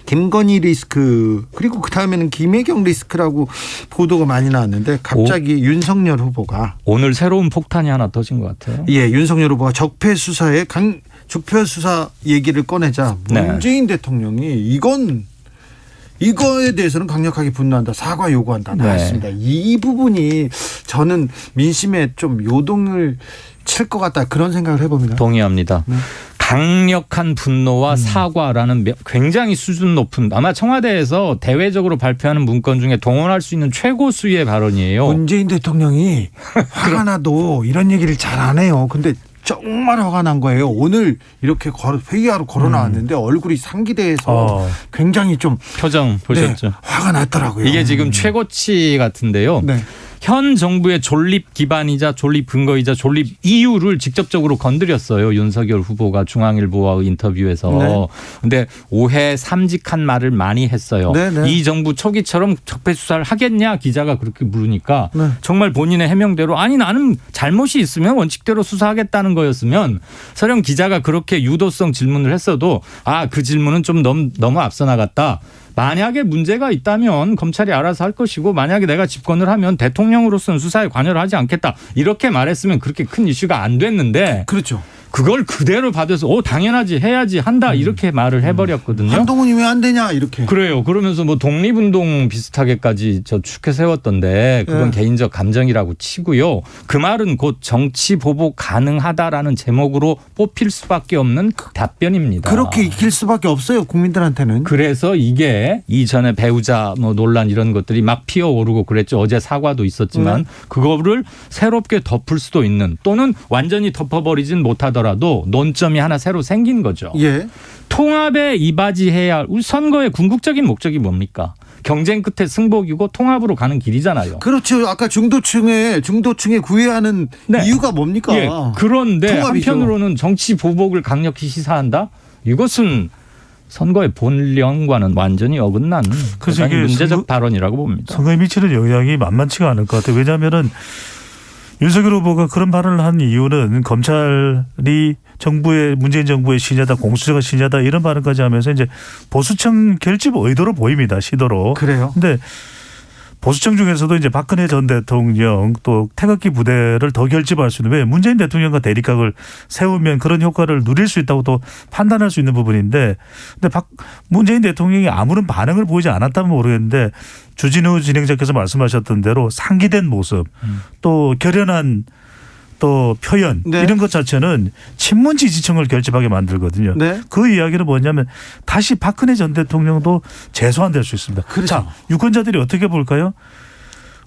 김건희 리스크 그리고 그다음에는 김혜경 리스크라고 보도가 많이 나왔는데 갑자기 윤석열 후보가 오늘 새로운 폭탄이 하나 터진 것 같아요. 예, 윤석열 후보가 적폐 수사에 적폐 수사 얘기를 꺼내자 문재인 대통령이 이거에 대해서는 강력하게 분노한다. 사과 요구한다. 나왔습니다. 이 부분이 저는 민심에 좀 요동을 칠 것 같다. 그런 생각을 해봅니다. 동의합니다. 강력한 분노와 사과라는 굉장히 수준 높은 아마 청와대에서 대외적으로 발표하는 문건 중에 동원할 수 있는 최고 수위의 발언이에요. 문재인 대통령이 화가 나도 이런 얘기를 잘 안 해요. 근데 정말 화가 난 거예요. 오늘 이렇게 회의하러 걸어 나왔는데 얼굴이 상기돼서 굉장히 좀 표정 보셨죠? 화가 났더라고요. 이게 지금 최고치 같은데요. 현 정부의 존립 기반이자 존립 근거이자 존립 이유를 직접적으로 건드렸어요. 윤석열 후보가 중앙일보와의 인터뷰에서. 근데 오해 삼직한 말을 많이 했어요. 이 정부 초기처럼 적폐 수사를 하겠냐 기자가 그렇게 물으니까 정말 본인의 해명대로 아니 나는 잘못이 있으면 원칙대로 수사하겠다는 거였으면 설령 기자가 그렇게 유도성 질문을 했어도 그 질문은 좀 너무 앞서 나갔다. 만약에 문제가 있다면 검찰이 알아서 할 것이고 만약에 내가 집권을 하면 대통령으로서는 수사에 관여를 하지 않겠다. 이렇게 말했으면 그렇게 큰 이슈가 안 됐는데 그렇죠. 그걸 그대로 받아서 당연하지 해야지 한다 이렇게 말을 해버렸거든요. 한동훈이 왜 안 되냐 이렇게. 그래요. 그러면서 뭐 독립운동 비슷하게까지 추켜 세웠던데 그건 개인적 감정이라고 치고요. 그 말은 곧 정치 보복 가능하다라는 제목으로 뽑힐 수밖에 없는 답변입니다. 그렇게 익힐 수밖에 없어요. 국민들한테는. 그래서 이게 이전에 배우자 논란 이런 것들이 막 피어오르고 그랬죠. 어제 사과도 있었지만 그거를 새롭게 덮을 수도 있는 또는 완전히 덮어버리진 못하더라도 논점이 하나 새로 생긴 거죠. 통합에 이바지해야 할 선거의 궁극적인 목적이 뭡니까? 경쟁 끝에 승복이고 통합으로 가는 길이잖아요. 그렇죠. 아까 중도층에 구애하는 이유가 뭡니까? 그런데 통합이죠. 한편으로는 정치 보복을 강력히 시사한다? 이것은 선거의 본령과는 완전히 어긋나는 그래서 이게 문제적 발언이라고 봅니다. 선거에 미치는 영향이 만만치가 않을 것 같아요. 왜냐하면은 윤석열 후보가 그런 발언을 한 이유는 검찰이 문재인 정부의 신여다, 공수처가 신여다 이런 발언까지 하면서 이제 보수층 결집 의도로 보입니다. 시도로. 그래요. 근데 보수층 중에서도 이제 박근혜 전 대통령 또 태극기 부대를 더 결집할 수 있는 왜 문재인 대통령과 대립각을 세우면 그런 효과를 누릴 수 있다고 또 판단할 수 있는 부분인데 근데 문재인 대통령이 아무런 반응을 보이지 않았다면 모르겠는데 주진우 진행자께서 말씀하셨던 대로 상기된 모습 또 결연한 또 표현 이런 것 자체는 친문 지지층을 결집하게 만들거든요. 그 이야기는 뭐냐면 다시 박근혜 전 대통령도 재소환될 수 있습니다. 자, 유권자들이 어떻게 볼까요?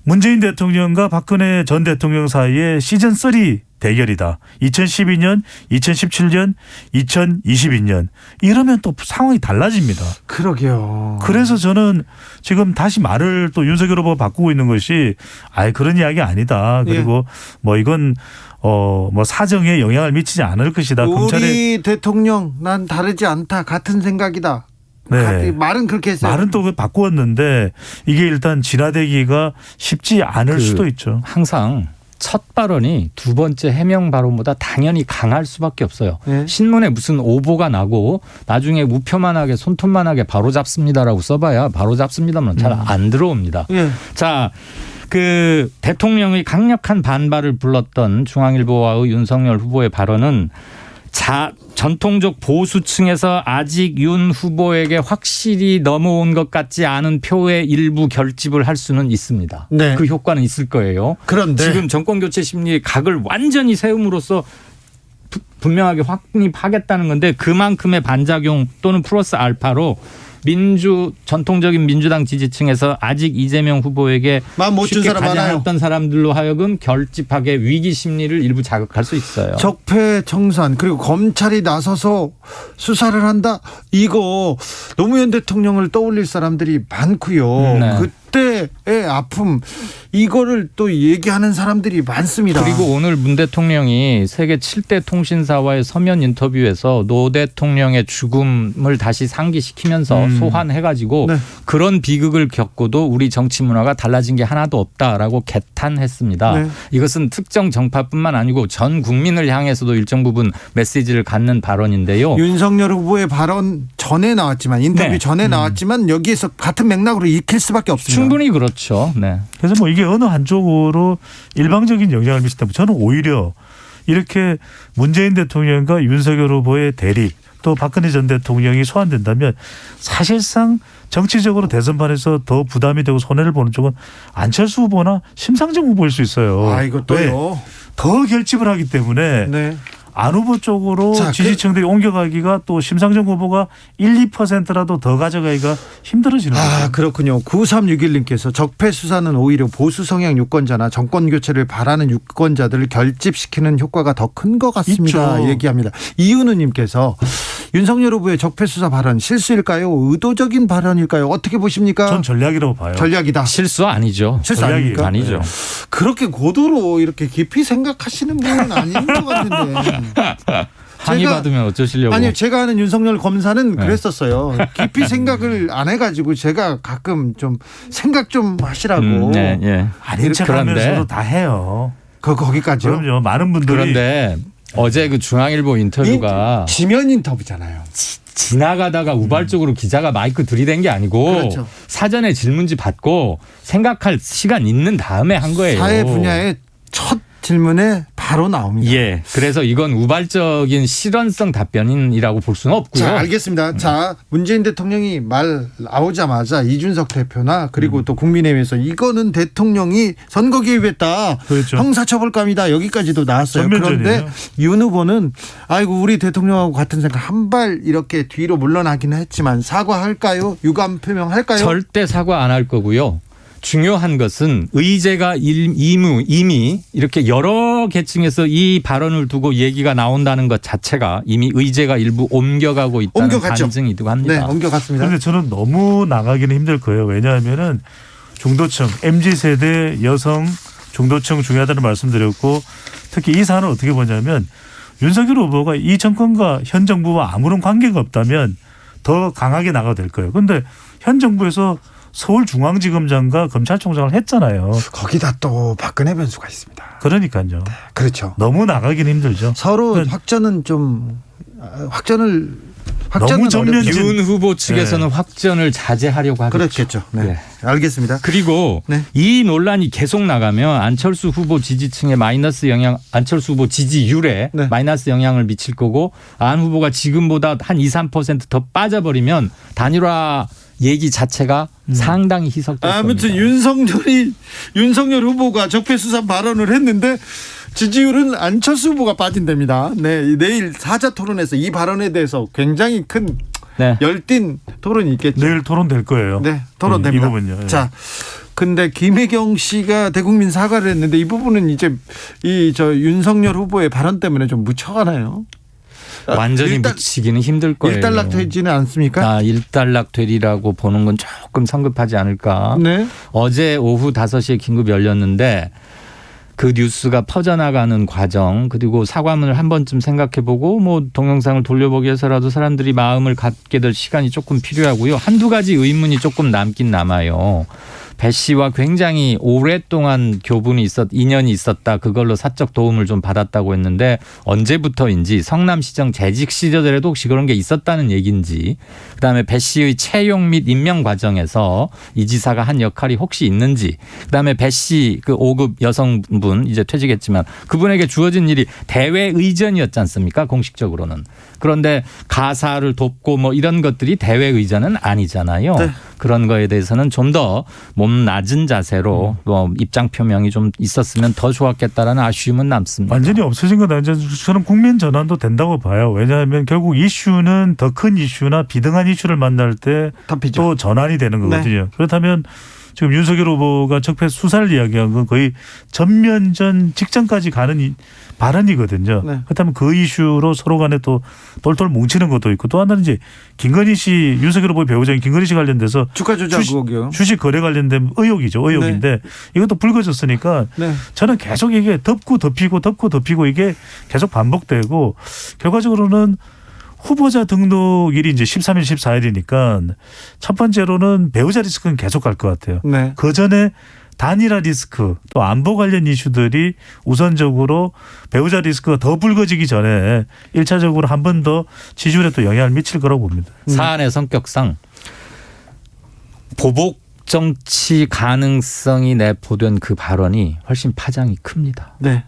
문재인 대통령과 박근혜 전 대통령 사이에 시즌3 대결이다. 2012년, 2017년, 2022년. 이러면 또 상황이 달라집니다. 그러게요. 그래서 저는 지금 다시 말을 또 윤석열 후보가 바꾸고 있는 것이 그런 이야기 아니다. 그리고 뭐 이건 뭐 사정에 영향을 미치지 않을 것이다. 우리 대통령 난 다르지 않다. 같은 생각이다. 말은 그렇게 했어요. 말은 또 바꾸었는데 이게 일단 진화되기가 쉽지 않을 수도 있죠. 항상 첫 발언이 두 번째 해명 발언보다 당연히 강할 수밖에 없어요. 네. 신문에 무슨 오보가 나고 나중에 우표만하게 손톱만하게 바로 잡습니다라고 써봐야 바로 잡습니다만 잘 안 들어옵니다. 예. 자, 그 대통령의 강력한 반발을 불렀던 중앙일보와의 윤석열 후보의 발언은 전통적 보수층에서 아직 윤 후보에게 확실히 넘어온 것 같지 않은 표의 일부 결집을 할 수는 있습니다. 네. 그 효과는 있을 거예요. 그런데 지금 정권교체 심리의 각을 완전히 세움으로써 분명하게 확립하겠다는 건데 그만큼의 반작용 또는 플러스 알파로 전통적인 민주당 지지층에서 아직 이재명 후보에게 마음 못 준 쉽게 사람 가지 많아요. 않았던 사람들로 하여금 결집하게 위기 심리를 일부 자극할 수 있어요. 적폐 청산 그리고 검찰이 나서서 수사를 한다. 이거 노무현 대통령을 떠올릴 사람들이 많고요. 네. 그때의 아픔 이거를 또 얘기하는 사람들이 많습니다. 그리고 오늘 문 대통령이 세계 7대 통신사와의 서면 인터뷰에서 노 대통령의 죽음을 다시 상기시키면서 소환해가지고 네. 그런 비극을 겪고도 우리 정치 문화가 달라진 게 하나도 없다라고 개탄했습니다. 네. 이것은 특정 정파뿐만 아니고 전 국민을 향해서도 일정 부분 메시지를 갖는 발언인데요. 윤석열 후보의 발언 전에 나왔지만 인터뷰 네. 전에 나왔지만 여기에서 같은 맥락으로 읽힐 수밖에 없습니다. 충분히 그렇죠. 네. 그래서 뭐 이게 어느 한쪽으로 일방적인 영향을 미친다면 저는 오히려 이렇게 문재인 대통령과 윤석열 후보의 대립 또 박근혜 전 대통령이 소환된다면 사실상 정치적으로 대선판에서 더 부담이 되고 손해를 보는 쪽은 안철수 후보나 심상정 후보일 수 있어요. 아 이것도요. 더 결집을 하기 때문에 네. 안 후보 쪽으로 자, 지지층들이 옮겨가기가 또 심상정 후보가 1, 2%라도 더 가져가기가 힘들어지는 거죠. 아 그렇군요. 9361님께서 적폐 수사는 오히려 보수 성향 유권자나 정권 교체를 바라는 유권자들을 결집시키는 효과가 더 큰 것 같습니다. 있죠. 얘기합니다. 이윤우님께서 윤석열 후보의 적폐 수사 발언 실수일까요? 의도적인 발언일까요? 어떻게 보십니까? 전 전략이라고 봐요. 전략이다. 실수 아니죠. 실수 아닙니까? 아니죠. 네. 그렇게 고도로 이렇게 깊이 생각하시는 분은 아닌 것 같은데. 항의 받으면 어쩌시려고. 아니요. 제가 아는 윤석열 검사는 네. 그랬었어요. 깊이 생각을 안 해가지고 제가 가끔 좀 생각 좀 하시라고. 네, 예. 아닌 척하면서도 다 해요. 거기까지요? 그럼요. 많은 분들이. 그런데 어제 그 중앙일보 인터뷰가 지면 인터뷰잖아요. 지나가다가 우발적으로 기자가 마이크 들이댄 게 아니고 그렇죠. 사전에 질문지 받고 생각할 시간 있는 다음에 한 거예요. 사회 분야의 첫 질문에 바로 나옵니다. 예. 그래서 이건 우발적인 실언성 답변이라고 볼 수는 없고요. 자, 알겠습니다. 자, 문재인 대통령이 말 나오자마자 이준석 대표나 그리고 또 국민의힘에서 이거는 대통령이 선거 개입했다. 그렇죠. 형사처벌감이다. 여기까지도 나왔어요. 전면전이에요. 그런데 윤 후보는 아이고 우리 대통령하고 같은 생각 한 발 이렇게 뒤로 물러나기는 했지만 사과할까요? 유감 표명할까요? 절대 사과 안 할 거고요. 중요한 것은 의제가 이미 이렇게 여러 계층에서 이 발언을 두고 얘기가 나온다는 것 자체가 이미 의제가 일부 옮겨가고 있다는 옮겨갔죠. 반증이기도 합니다. 네, 옮겨갔습니다. 그런데 저는 너무 나가기는 힘들 거예요. 왜냐하면은 중도층, MZ세대 여성 중도층 중요하다는 말씀드렸고 특히 이 사안을 어떻게 보냐면 윤석열 후보가 이 정권과 현 정부와 아무런 관계가 없다면 더 강하게 나가도 될 거예요. 그런데 현 정부에서 서울중앙지검장과 검찰총장을 했잖아요. 거기다 또 박근혜 변수가 있습니다. 그러니까요. 그렇죠. 너무 나가기는 힘들죠. 서로 확전은 좀 확전을 너무 전면 윤 후보 측에서는 네. 확전을 자제하려고 하겠죠. 그렇겠죠. 네. 네. 알겠습니다. 그리고 네. 이 논란이 계속 나가면 안철수 후보 지지층에 마이너스 영향, 안철수 후보 지지율에 네. 마이너스 영향을 미칠 거고 안 후보가 지금보다 한 2, 3% 더 빠져버리면 단일화 얘기 자체가 상당히 희석될 겁니다. 아무튼 윤석열 후보가 적폐 수사 발언을 했는데 지지율은 안철수 후보가 빠진답니다. 네, 내일 사자 토론에서 이 발언에 대해서 굉장히 큰 네. 열띤 토론이 있겠죠. 내일 토론될 거예요. 네, 토론됩니다. 이 부분요. 자, 근데 김혜경 씨가 대국민 사과를 했는데 이 부분은 이제 저 윤석열 후보의 발언 때문에 좀 묻혀가나요? 완전히 묻히기는 힘들 거예요. 일단락되지는 않습니까? 일단락되리라고 보는 건 조금 성급하지 않을까. 네. 어제 오후 5시에 긴급 열렸는데 그 뉴스가 퍼져나가는 과정 그리고 사과문을 한 번쯤 생각해보고 뭐 동영상을 돌려보기 위해서라도 사람들이 마음을 갖게 될 시간이 조금 필요하고요. 한두 가지 의문이 조금 남긴 남아요. 배 씨와 굉장히 오랫동안 교분이 인연이 있었다. 그걸로 사적 도움을 좀 받았다고 했는데 언제부터인지 성남시정 재직 시절에도 혹시 그런 게 있었다는 얘기인지 그다음에 배 씨의 채용 및 임명 과정에서 이 지사가 한 역할이 혹시 있는지 그다음에 배 씨 그 5급 여성분 이제 퇴직했지만 그분에게 주어진 일이 대외 의전이었지 않습니까? 공식적으로는. 그런데 가사를 돕고 뭐 이런 것들이 대외 의전은 아니잖아요. 네. 그런 거에 대해서는 좀 더 몸 낮은 자세로 입장 표명이 좀 있었으면 더 좋았겠다라는 아쉬움은 남습니다. 완전히 없어진 건 아니죠. 저는 국민 전환도 된다고 봐요. 왜냐하면 결국 이슈는 더 큰 이슈나 비등한 이슈를 만날 때 또 전환이 되는 거거든요. 네. 그렇다면 지금 윤석열 후보가 적폐 수사를 이야기한 건 거의 전면전 직전까지 가는 발언이거든요. 네. 그렇다면 그 이슈로 서로 간에 또 똘똘 뭉치는 것도 있고 또 하나는 이제 김건희 씨 윤석열 후보의 배우자인 김건희 씨 관련돼서 주가 조작 의혹이요. 주식 거래 관련된 의혹이죠. 의혹인데 네. 이것도 불거졌으니까 네. 저는 계속 이게 덮고 덮이고 이게 계속 반복되고 결과적으로는 후보자 등록일이 이제 13일, 14일이니까 첫 번째로는 배우자 리스크는 계속 갈 것 같아요. 네. 그 전에 단일화 리스크 또 안보 관련 이슈들이 우선적으로 배우자 리스크가 더 불거지기 전에 1차적으로 한 번 더 지지율에 또 영향을 미칠 거라고 봅니다. 사안의 성격상 보복 정치 가능성이 내포된 그 발언이 훨씬 파장이 큽니다. 네.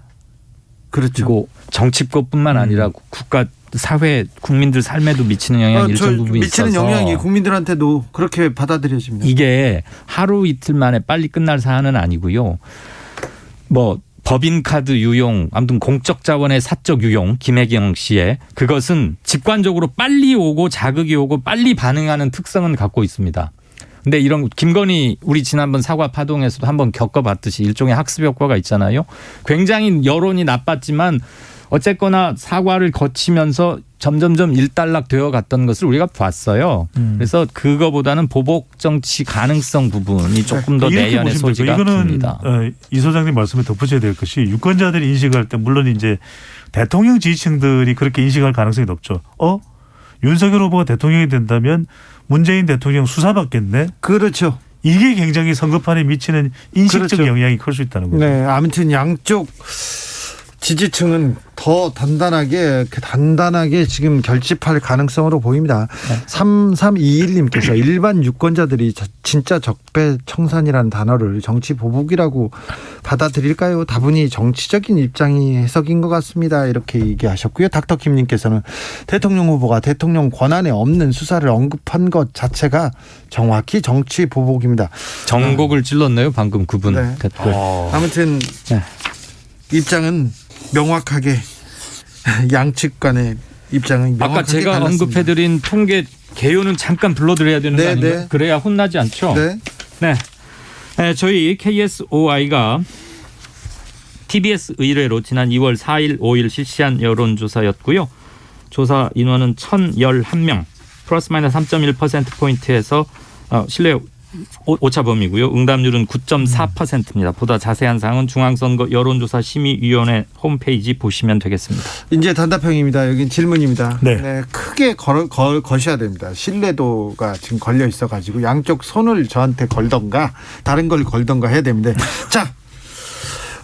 그렇죠. 그리고 정치권뿐만 아니라 국가 사회 국민들 삶에도 미치는 영향이 일정 부분 미치는 있어서 영향이 국민들한테도 그렇게 받아들여집니다. 이게 하루 이틀 만에 빨리 끝날 사안은 아니고요. 뭐 법인카드 유용 아무튼 공적 자원의 사적 유용 김혜경 씨의 그것은 직관적으로 빨리 오고 자극이 오고 빨리 반응하는 특성은 갖고 있습니다. 근데 이런 김건희 우리 지난번 사과 파동에서도 한번 겪어봤듯이 일종의 학습 효과가 있잖아요. 굉장히 여론이 나빴지만 어쨌거나 사과를 거치면서 점점점 일단락 되어 갔던 것을 우리가 봤어요. 그래서 그거보다는 보복 정치 가능성 부분이 조금 더 내연의 소지가 큽니다. 이거는 이 소장님 말씀에 덧붙여야 될 것이 유권자들이 인식할 때 물론 이제 대통령 지지층들이 그렇게 인식할 가능성이 높죠. 윤석열 후보가 대통령이 된다면 문재인 대통령 수사받겠네. 그렇죠. 이게 굉장히 선거판에 미치는 인식적 그렇죠. 영향이 클 수 있다는 거죠. 네, 아무튼 양쪽 지지층은 더 단단하게 지금 결집할 가능성으로 보입니다. 3321님께서 일반 유권자들이 진짜 적폐 청산이라는 단어를 정치 보복이라고 받아들일까요? 다분히 정치적인 입장이 해석인 것 같습니다. 이렇게 얘기하셨고요. 닥터킴님께서는 대통령 후보가 대통령 권한에 없는 수사를 언급한 것 자체가 정확히 정치 보복입니다. 정곡을 찔렀네요. 방금 그분 네. 댓글. 아무튼 입장은 명확하게 양측 간의 입장은 명확하게 아까 제가 갈랐습니다. 언급해드린 통계 개요는 잠깐 불러드려야 되는 거 아닌가요? 네. 그래야 혼나지 않죠? 네. 저희 KSOI가 TBS 의뢰로 지난 2월 4일, 5일 실시한 여론조사였고요. 조사 인원은 1,011명, 플러스 마이너스 3.1%포인트에서 신뢰 오차 범위고요. 응답률은 9.4%입니다. 보다 자세한 사항은 중앙선거 여론조사 심의위원회 홈페이지 보시면 되겠습니다. 이제 단답형입니다. 여긴 질문입니다. 네. 크게 거셔야 됩니다. 신뢰도가 지금 걸려 있어가지고 양쪽 손을 저한테 걸던가 다른 걸 걸던가 해야 됩니다. 자,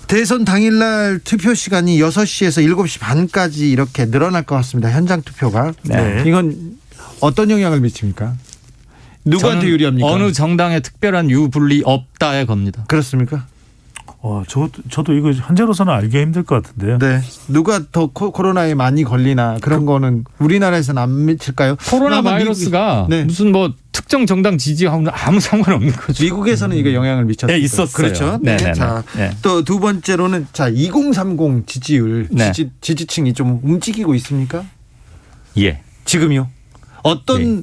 대선 당일날 투표 시간이 6시에서 7시 반까지 이렇게 늘어날 것 같습니다. 현장 투표가. 네. 이건 어떤 영향을 미칩니까? 누구한테 유리합니까? 어느 정당에 특별한 유불리 없다에 겁니다. 그렇습니까? 저도 이거 현재로서는 알기 힘들 것 같은데요. 네. 누가 더 코로나에 많이 걸리나 그런 거는 우리나라에서는 안 미칠까요? 코로나 바이러스가 무슨 뭐 특정 정당 지지하고는 아무 상관없는 거죠. 미국에서는 이거 영향을 미쳤어요. 네, 있었어요. 그렇죠. 네. 자, 또 두 번째로는 2030 지지율 지지층이 좀 움직이고 있습니까? 예. 지금요? 어떤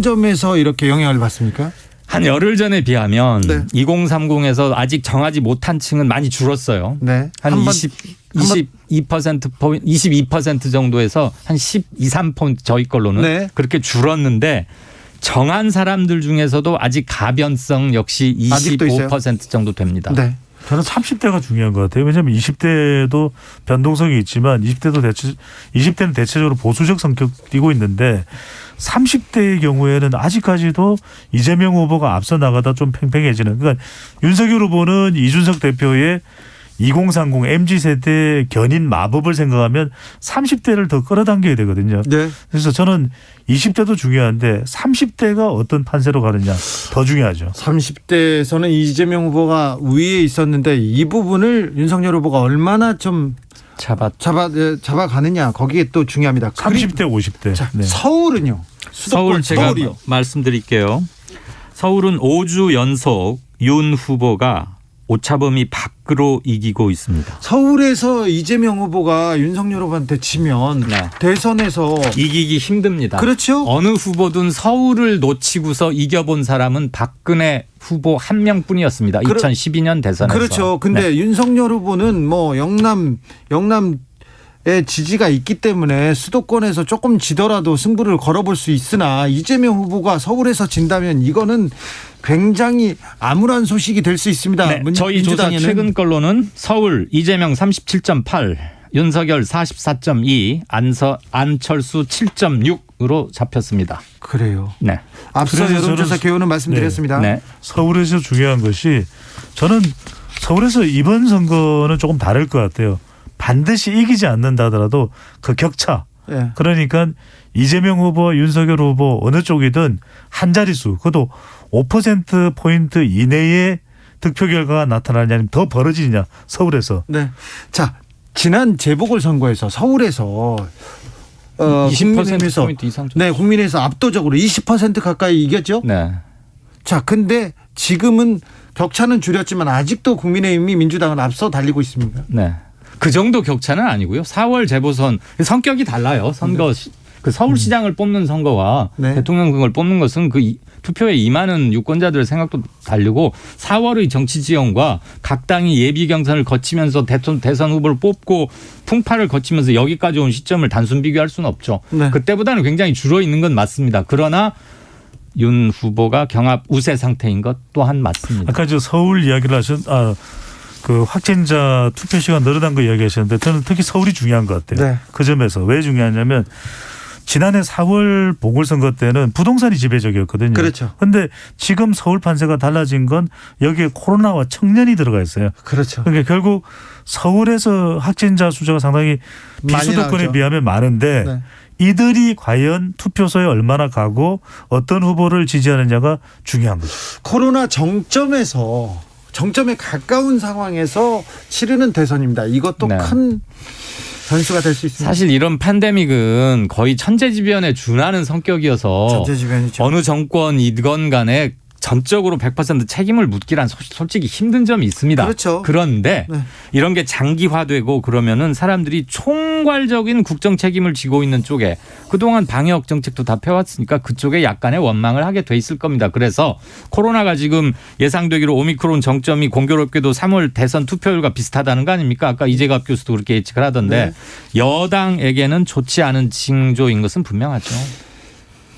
점에서 이렇게 영향을 받습니까? 한 열흘 전에 비하면 2030에서 아직 정하지 못한 층은 많이 줄었어요. 네. 한 22% 정도에서 한 12, 3% 저희 걸로는 그렇게 줄었는데 정한 사람들 중에서도 아직 가변성 역시 25% 정도 됩니다. 네. 저는 30대가 중요한 것 같아요. 왜냐하면 20대도 변동성이 있지만 20대는 대체적으로 보수적 성격 띠고 있는데 30대의 경우에는 아직까지도 이재명 후보가 앞서 나가다 좀 팽팽해지는. 그러니까 윤석열 후보는 이준석 대표의 2030 MZ세대 견인 마법을 생각하면 30대를 더 끌어당겨야 되거든요. 네. 그래서 저는 20대도 중요한데 30대가 어떤 판세로 가느냐 더 중요하죠. 30대에서는 이재명 후보가 우위에 있었는데 이 부분을 윤석열 후보가 얼마나 좀 잡아가느냐 거기에 또 중요합니다. 30대 50대. 자, 네. 서울은요. 서울 제가 서울이요. 말씀드릴게요. 서울은 5주 연속 윤 후보가 오차범위 밖으로 이기고 있습니다. 서울에서 이재명 후보가 윤석열 후보한테 지면 대선에서 이기기 힘듭니다. 그렇죠. 어느 후보든 서울을 놓치고서 이겨본 사람은 박근혜 후보 한 명뿐이었습니다. 2012년 대선에서. 그렇죠. 근데 윤석열 후보는 뭐 영남의 지지가 있기 때문에 수도권에서 조금 지더라도 승부를 걸어볼 수 있으나 이재명 후보가 서울에서 진다면 이거는 굉장히 암울한 소식이 될 수 있습니다. 네, 저희 조사 최근 걸로는 서울 이재명 37.8, 윤석열 44.2, 안철수 7.6으로 잡혔습니다. 그래요. 네. 앞서 여론조사 개요는 말씀드렸습니다. 네. 서울에서 중요한 것이 저는 서울에서 이번 선거는 조금 다를 것 같아요. 반드시 이기지 않는다 하더라도 그 격차. 네. 그러니까 이재명 후보, 윤석열 후보 어느 쪽이든 한 자릿수, 그것도 5%포인트 이내의 득표 결과가 나타나냐 아니면 더 벌어지냐 서울에서. 네. 자, 지난 재보궐선거에서 서울에서 20%포인트 이상. 네, 국민의힘에서 압도적으로 20% 가까이 이겼죠. 네. 자, 근데 지금은 격차는 줄였지만 아직도 국민의힘이 민주당을 앞서 달리고 있습니다. 네. 그 정도 격차는 아니고요. 4월 재보선 성격이 달라요. 선거 그 서울시장을 뽑는 선거와 대통령 선거를 뽑는 것은 그 투표에 임하는 유권자들의 생각도 다르고 4월의 정치 지형과 각 당이 예비 경선을 거치면서 대선 후보를 뽑고 풍파를 거치면서 여기까지 온 시점을 단순 비교할 수는 없죠. 네. 그때보다는 굉장히 줄어 있는 건 맞습니다. 그러나 윤 후보가 경합 우세 상태인 것 또한 맞습니다. 아까 저 서울 이야기를 그 확진자 투표 시간 늘어난 거 이야기하셨는데 저는 특히 서울이 중요한 것 같아요. 네. 그 점에서 왜 중요하냐면 지난해 4월 보궐선거 때는 부동산이 지배적이었거든요. 그렇죠. 그런데 지금 서울 판세가 달라진 건 여기에 코로나와 청년이 들어가 있어요. 그렇죠. 그러니까 결국 서울에서 확진자 수가 상당히 비수도권에 비하면 많은데 네. 이들이 과연 투표소에 얼마나 가고 어떤 후보를 지지하느냐가 중요한 거죠. 코로나 정점에 가까운 상황에서 치르는 대선입니다. 이것도 네. 큰 변수가 될 수 있습니다. 사실 이런 팬데믹은 거의 천재지변에 준하는 성격이어서 천재지변이죠. 어느 정권이건 간에 전적으로 100% 책임을 묻기란 솔직히 힘든 점이 있습니다. 그렇죠. 그런데 이런 게 장기화되고 그러면은 사람들이 총괄적인 국정 책임을 지고 있는 쪽에 그동안 방역 정책도 다 펴왔으니까 그쪽에 약간의 원망을 하게 돼 있을 겁니다. 그래서 코로나가 지금 예상되기로 오미크론 정점이 공교롭게도 3월 대선 투표율과 비슷하다는 거 아닙니까? 아까 이재갑 교수도 그렇게 예측을 하던데 여당에게는 좋지 않은 징조인 것은 분명하죠.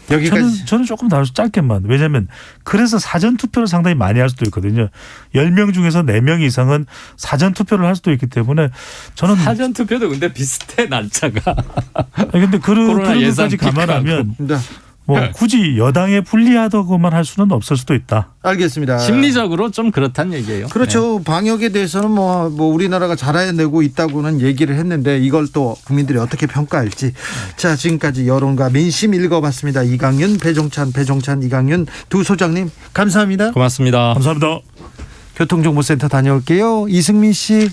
여기까지. 저는 조금 다르서 짧게만. 왜냐하면 그래서 사전투표를 상당히 많이 할 수도 있거든요. 10명 중에서 4명 이상은 사전투표를 할 수도 있기 때문에 저는 사전투표도 근데 비슷해 날짜가. 근데 그런 것까지 감안하면 뭐 굳이 여당에 불리하다고만 할 수는 없을 수도 있다. 알겠습니다. 심리적으로 좀 그렇다는 얘기예요. 그렇죠. 네. 방역에 대해서는 뭐 우리나라가 잘해내고 있다고는 얘기를 했는데 이걸 또 국민들이 어떻게 평가할지. 자, 지금까지 여론과 민심 읽어봤습니다. 이강윤, 배종찬, 이강윤 두 소장님 감사합니다. 고맙습니다. 감사합니다. 교통정보센터 다녀올게요. 이승민 씨.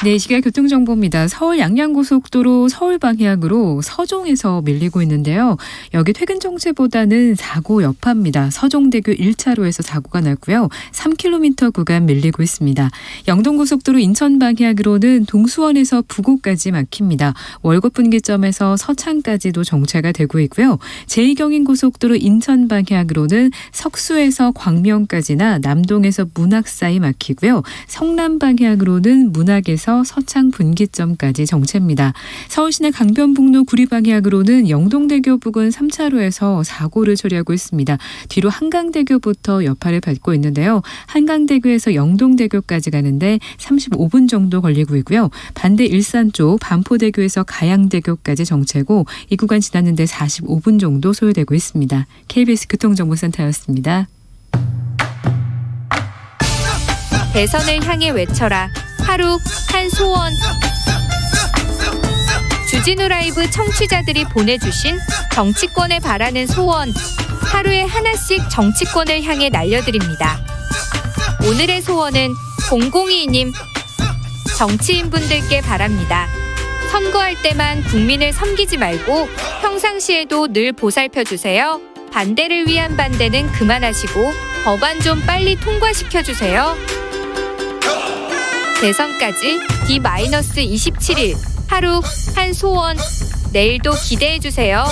네, 시각 교통정보입니다. 서울 양양고속도로 서울 방향으로 서종에서 밀리고 있는데요. 여기 퇴근 정체보다는 사고 여파입니다. 서종대교 1차로에서 사고가 났고요. 3km 구간 밀리고 있습니다. 영동고속도로 인천 방향으로는 동수원에서 부곡까지 막힙니다. 월곡 분기점에서 서창까지도 정체가 되고 있고요. 제2경인고속도로 인천 방향으로는 석수에서 광명까지나 남동에서 문학 사이 막히고요. 성남 방향으로는 문학에서 방향에서 서창 분기점까지 정체입니다. 서울시내 강변북로 구리 방향으로는 영동대교 부근 3차로에서 사고를 처리하고 있습니다. 뒤로 한강대교부터 여파를 받고 있는데요. 한강대교에서 영동대교까지 가는데 35분 정도 걸리고 있고요. 반대 일산 쪽 반포대교에서 가양대교까지 정체고 이 구간 지났는데 45분 정도 소요되고 있습니다. KBS 교통정보센터였습니다. 대선을 향해 외쳐라. 하루 한 소원. 주진우 라이브 청취자들이 보내주신 정치권에 바라는 소원. 하루에 하나씩 정치권을 향해 날려드립니다. 오늘의 소원은 002님. 정치인분들께 바랍니다. 선거할 때만 국민을 섬기지 말고 평상시에도 늘 보살펴주세요. 반대를 위한 반대는 그만하시고 법안 좀 빨리 통과시켜주세요. 대선까지 D-27일 하루 한 소원. 내일도 기대해주세요.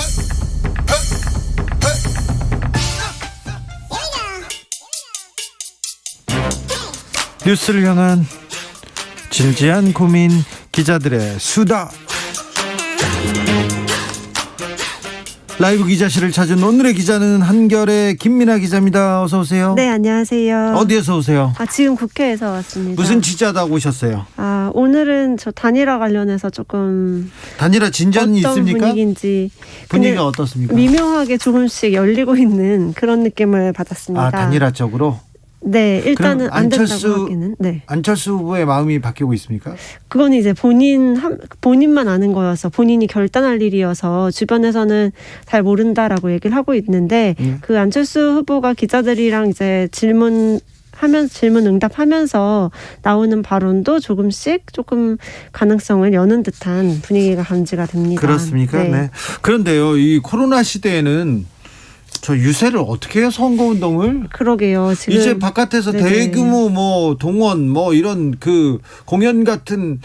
뉴스를 향한 진지한 고민, 기자들의 수다. 라이브 기자실을 찾은 오늘의 기자는 한결의 김민아 기자입니다. 어서 오세요. 네, 안녕하세요. 어디에서 오세요? 지금 국회에서 왔습니다. 무슨 취재하다 오셨어요? 오늘은 저 단일화 관련해서 조금 단일화 진전이 어떤 있습니까? 분위기인지 분위기가 어떻습니까? 미묘하게 조금씩 열리고 있는 그런 느낌을 받았습니다. 단일화적으로? 네, 일단은 그럼 안 된다고 하기는. 네. 안철수 후보의 마음이 바뀌고 있습니까? 그건 이제 본인만 아는 거여서 본인이 결단할 일이어서 주변에서는 잘 모른다라고 얘기를 하고 있는데 그 안철수 후보가 기자들이랑 이제 질문 응답하면서 나오는 발언도 조금 가능성을 여는 듯한 분위기가 감지가 됩니다. 그렇습니까? 네. 그런데요, 이 코로나 시대에는 저 유세를 어떻게 해요? 선거운동을? 그러게요. 지금 이제 바깥에서 네네. 대규모 동원 이런 그 공연 같은